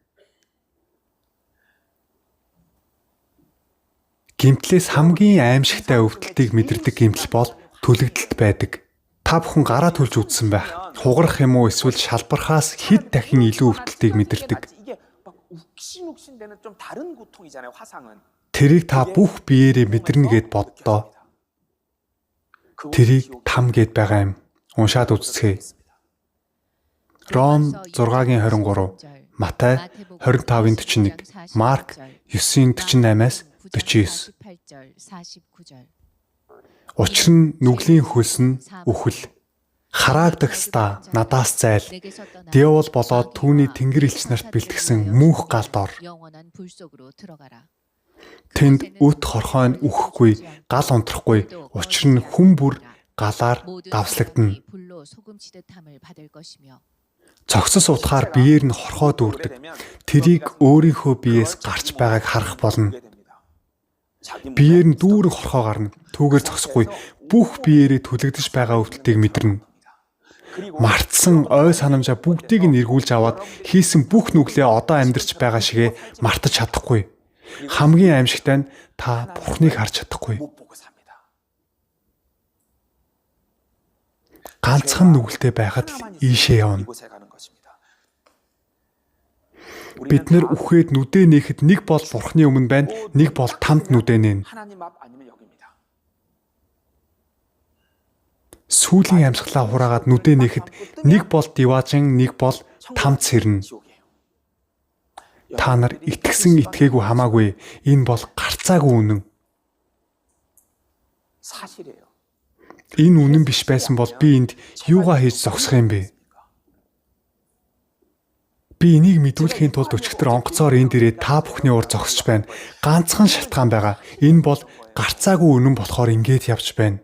Гимтлээс хамгийн аимшигтай өвдөлтийг мэдэрдэг гимтэл бол түлэгдэлт байдаг. Та бүхэн гараа төлж үзсэн байх. Хугарах юм уу эсвэл шалбархаас хэд дахин илүү өвдөлтийг мэдэрдэг. 욱신욱신되는 좀 다른 고통이잖아요. 화상은. Тэрийг та бүх биеэрээ мэдэрнэ гэд боддоо. Тэрийг там гэд байгаа юм. Уншаад үзцгээе. Ром 6:23, Матай 25:41, Марк 9:48-аас 49. Учир нь нүглийн хөлс нь үхэл. Хараагдагста надаас зайл. Диавол болоод түүний тэнгэр элч нарт бэлтгэсэн мөнх гал дор. Тэнд үт хорхой нь үхэхгүй, гал унтрахгүй. Учир нь хүн бүр галаар давслагдана. Цогцос утгаар биеэр нь хорхоо дүүрдэг. Тэрийг өөрийнхөө биеэс гарч байгааг харах болно. Биеэр нь дүүрэн хорхоо гарна. Түүгээр зогсохгүй бүх биеэрээ түлэгдэж байгаа өвдөлтийг мэдэрнэ. Мартсан ой санамжаа бүгдийг нь эргүүлж аваад хийсэн бүх нүглээ одоо амьдарч байгаа шигэ мартаж чадахгүй. Хамгийн аимшигтай нь та Бурхныг харж чадахгүй. Ганцхан нүгэлтэй байхад л ийшээ явна. Бид нэр үхээд нүдээ нээхэд нэг бол Бурхны өмнө байна, нэг бол тамд нүдээ нээн. Сүүлийн амьсгалаа хураагаад нүдээ нээхэд нэг бол диваажин, нэг бол тамд сэрнэ. Та нар итгэсэн итгээгүй хамаагүй, энэ бол гарцаагүй үнэн. Энэ үнэн биш байсан бол би энд юугаа хийж зогсох юм бэ? Би энийг мэдүүлэхийн тулд өчигдөр онгоцоор энд ирээд та бүхний урд зогсож байна. Ганцхан шалтгаан байгаа. Энэ бол гарцаагүй үнэн болохоор ингэж явж байна.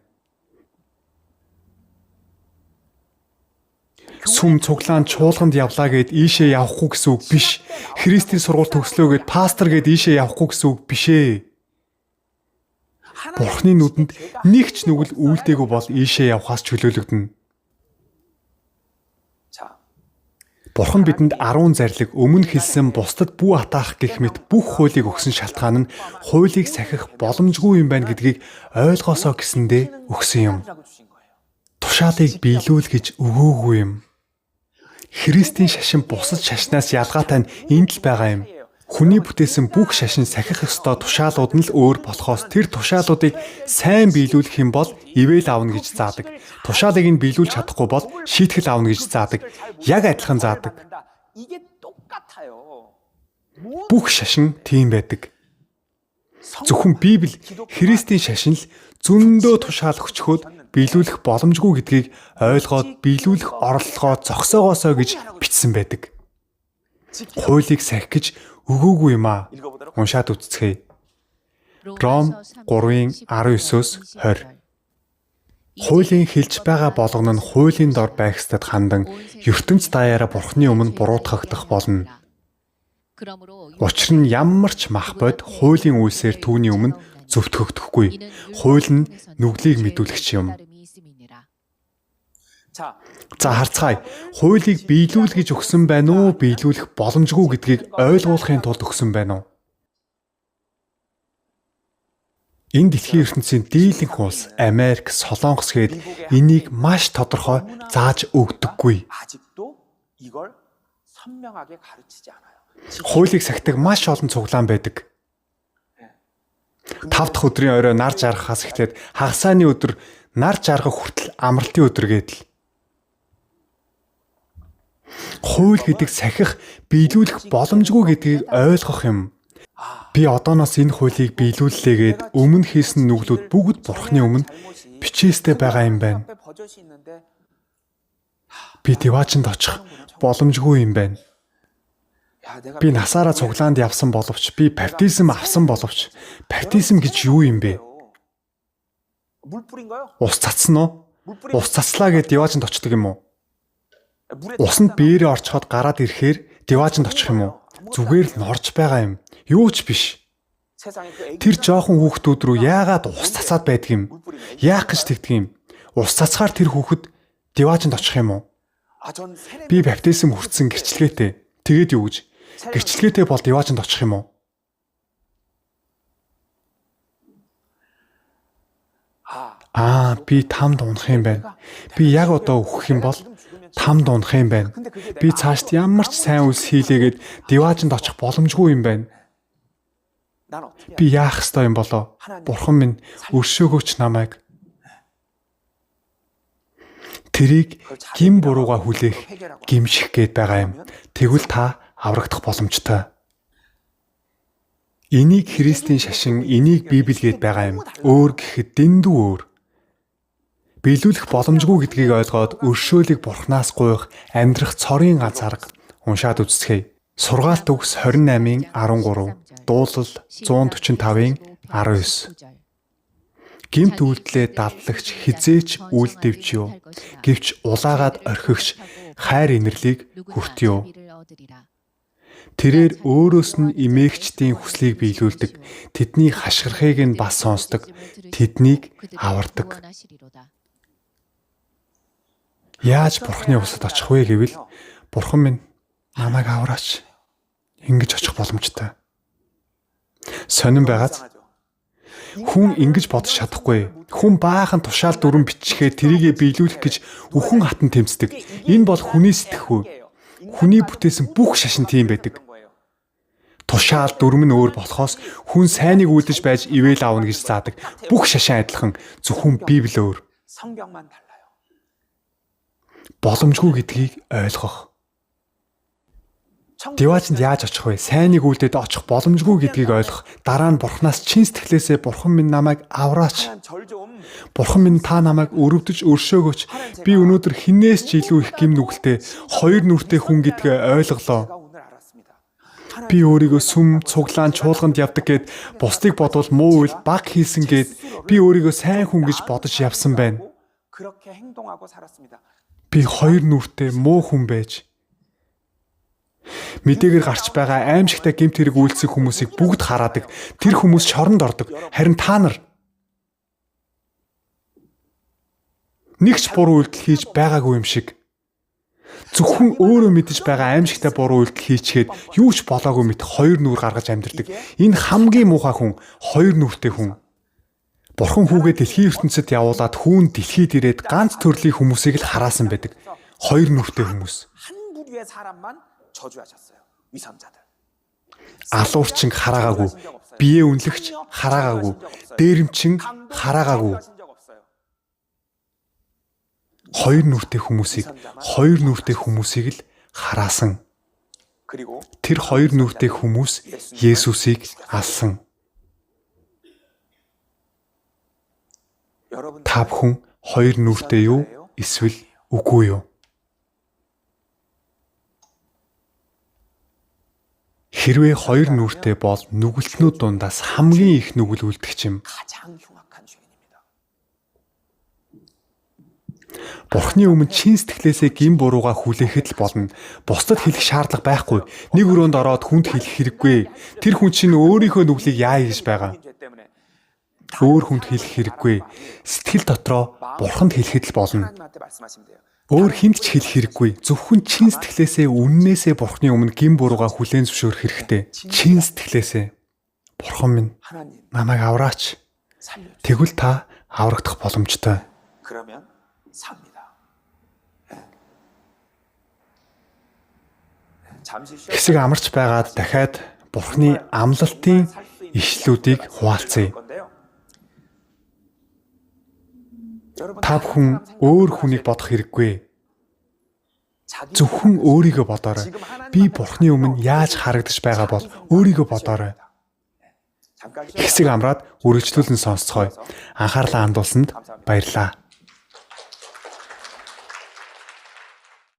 Сүм цуглаан чуулганд явлаа гэд ийшээ явахгүй гэсэн үг биш. Христийн сургууль төгслөө гэд пастор гэд ийшээ явахгүй гэсэн үг биш ээ. Бурхны нүдэнд нэг ч нүгэл үйлдээгүй бол ийшээ явхаас чөлөөлөгдөнө. Бурхан бидэнд 10 зарлиг өмнө хэлсэн бусдад бүү атаах гэх мэт бүх хуулийг өгсөн шалтгаан нь хуулийг сахих боломжгүй юм байна гэдгийг ойлгосоо гэсэндээ өгсөн юм. Тушаалыг биелүүл гэж өгөөгүй юм. Христийн шашин бусад шашнаас ялгаатай нь энд л байгаа юм. Хүний бүтээсэн бүх шашин сахих ёстой тушаалууд нь л өөр болохоос тэр тушаалуудыг сайн биелүүлэх юм бол ивэл авна гэж заадаг. Тушаалыг нь биелүүлж чадахгүй бол шийтгэл авна гэж заадаг. Яг адилхан заадаг. Бүх шашин тийм байдаг. Зөвхөн Библи Христийн шашин л зөндөө тушаал өчгөөд биелүүлэх боломжгүй гэдгийг ойлгоод биелүүлэх орлогоо зогсоогоосоо гэж бичсэн байдаг. Хуулийг сахих гэж өгөөгүй юм аа. Уншаад үзцгээе. Ром 3:19-20. Хуулийн хэлж байгаа болгоно нь хуулийн дор байх ёстод хандан ертөнц даяараа Бурхны өмнө буруутгагдах болно. Учир нь ямар ч мах бод хуулийн үйлсээр түүний өмнө зөвтгөгдөхгүй. Хууль нь нүглийг мэдүүлэгч юм. За харцгаая. Хуулийг биелүүл гэж өгсөн байна уу, биелүүлэх боломжгүй гэдгийг ойлгуулахын тулд өгсөн байна уу? Энэ дэлхийн ертөнцийн дийлэнх улс Америк, Солонгос гээд энийг маш тодорхой зааж өгдөггүй. Хуулийг сахидаг маш олон цуглаан байдаг. 5 дахь өдрийн орой нар жаргахаас эхлээд хагасааны өдөр нар жаргах хүртэл амралтын өдөр гэдэл. Хууль гэдэг сахих, биелүүлэх боломжгүй гэдгийг ойлгох юм. Би одооноос энэ хуулийг биелүүллээгээд өмнө хийсэн нүглүүд бүгд Бурхны өмнө бичээстэй байгаа юм байна. Би диваачнд очих боломжгүй юм байна. Би насаараа цуглаанд явсан боловч би баптизм авсан боловч баптизм гэж юу юм бэ? Ус цацсан уу? Ус цацлаа гэд диваачнд очдог юм уу? Усанд биеэрээ орчход гараад ирэхээр диваачнд очих юм уу? Зүгээр л норж байгаа юм. Юу ч биш. Тэр жоохон хүүхдүүд рүү яагаад ус цацаад байдаг юм? Яах гэж тэгдэг юм? Ус цацгаар тэр хүүхэд диваачнд очих юм уу? Би баптизм хүртсэн гэрчлэгээтэй. Тэгээд юу гэж? Гэрчлэгээтэй бол диваачнд очих юм уу? Би тамд унах юм байна. Би яг одоо өөхөх юм бол тамд унах юм байна. Би цаашд ямар ч сайн үс хийлээгээд диваачнд очих боломжгүй юм байна. Би яах ёстой юм болоо? Бурхан минь өршөөгөөч намайг. Тэрийг гин бурууга хүлээх, гимших гээд байгаа юм. Тэгвэл та аврагдах боломжтой. Энийг Христийн шашин, энийг Библи гээд байгаа юм. Өөр гэхэд дэндүү өөр. Биелүүлэх боломжгүй гэдгийг ойлгоод өршөөлийг Бурханаас гуйх амьдрах цорын ганц арга. Уншаад үзцгээе. Сургаалт төгс 28-ын 13, дуулал 145-ын 19. Гэмт үйлдэлээ дадлagч хизээч үйлдвч юу. Гэвч улаагаад орхигч хайр инэрлийг хүртё. Тэрээр өөрөөс нь эмээгчдийн хүслийг биелүүлдэг. Тэдний хашгирахыг нь бас сонсдог. Тэднийг авардаг. Яаж Бурханы усад очих вэ гэвэл Бурхан минь намайг авраач. Ингэж очих боломжтой. Сонирн байгааз хүн ингэж бодож чадахгүй. Хүн баахан тушаал дүрэн биччихээ тэрийгэ биелүүлэх гэж үхэн хатан тэмцдэг. Энэ бол хүний сэтгэхүй. Хүний бүтээсэн бүх шашин тийм байдаг. Тушаал дүрм нь өөр болохоос хүн сайныг үлдэж байж ивэл аавна гэж заадаг. Бүх шашин адилхан, зөвхөн Библи өөр. 성경만 달라요. Боломжгүй гэдгийг ойлгох. Диваачнд яаж очих вэ? Сайныг үлдээд очих боломжгүй гэдгийг ойлгох. Дараа нь Бурханаас чин сэтгэлээсээ Бурхан минь намайг авраач. 하나님 절좀 Бурхан минь та намайг өрөвдөж өршөөгөөч. Би өнөөдөр хинээс ч илүү их гим нүгэлтэй хоёр нүртэй хүн гэдгээ ойлголоо. 제가 오늘 알았습니다. Би өөрийгөө сүм, цуглаан, чуулганд явдаг гэд бусдыг бодвол муу үйл баг хийсэн гэд би өөрийгөө сайн хүн гэж бодож явсан байна. 그렇게 행동하고 살았습니다. Би хоёр нүртэй муу хүн байж мэдээгээр гарч байгаа аимшигтай гэмт хэрэг үйлцэх хүмүүсийг бүгд хараадаг. Тэр хүмүүс шоронд ордог. Харин та нар нэгч буруу үйлдэл хийж байгаагүй юм шиг. Зөвхөн өөрөө мэдэж байгаа аимшигтай буруу үйлдэл хийчихэд юу ч болоогүй мэт хоёр нүур гаргаж амьдэрдэг. Энэ хамгийн муухай хүн, хоёр нүртэй хүн. Бурхан хүүгээ дэлхийн ертөнцид явуулаад хүүн дэлхийд ирээд ганц төрлийн хүмүүсийг л хараасан байдаг. Хоёр нүртэй хүмүүс. 한 부류의 사람만 저주하셨어요. 위선자들. Алуурчин хараагаагүй, биеэ үнэлэгч хараагаагүй, дээрэмчин хараагаагүй. Хоёр нүртэй хүмүүсийг л хараасан. 그리고 Тэр хоёр нүртэй хүмүүс Есүсийг алсан. 여러분 Та бүхэн хоёр нүртэй юу? Эсвэл үгүй юу? Хэрвээ хоёр нүртэй бол нүгэлтнүүд дундаас хамгийн их нүгэл үлдэх юм. 가장 흉악한 죄인입니다. Бурхны өмнө чин сэтгэлээсээ гин бурууга хүлээхэд л болно. Бусдад хэлэх шаардлага байхгүй. Нэг өрөөнд ороод хүнд хэлэх хэрэггүй. Тэр хүн чинь өөрийнхөө нүглийг яа гэж байгаа. 죄 때문에 Өөр хүнд хэлэх хэрэггүй. Сэтгэл дотроо Бурханд хэлэхэд л болно. 하나님한테 말씀하시면 돼요. Өөр хүнд ч хэлэх хэрэггүй. Зөвхөн чин сэтгэлээсээ үннээсээ Бурхны өмнө гин бурууга хүлээн зөвшөөрөх хэрэгтэй. Чин сэтгэлээсээ Бурхан минь 하나님 намайг авраач. 살려주세요. Тэгвэл та аврагдах боломжтой. 그러면 삽니다. 잠시 쉬어 Хэсэг амарч байгаад дахиад Бурхны амлалтын ишлүүдийг хуваалцъя. Та бүхэн өөр хүнийг бодох хэрэггүй. Зөвхөн өөрийгөө бодоорой. Би Бурхны өмнө яаж харагдаж байгаа бол өөрийгөө бодоорой. Хэсэг амраад үргэлжлүүлэн сонсцгоё. Анхаарлаа хандуулсанд баярлалаа.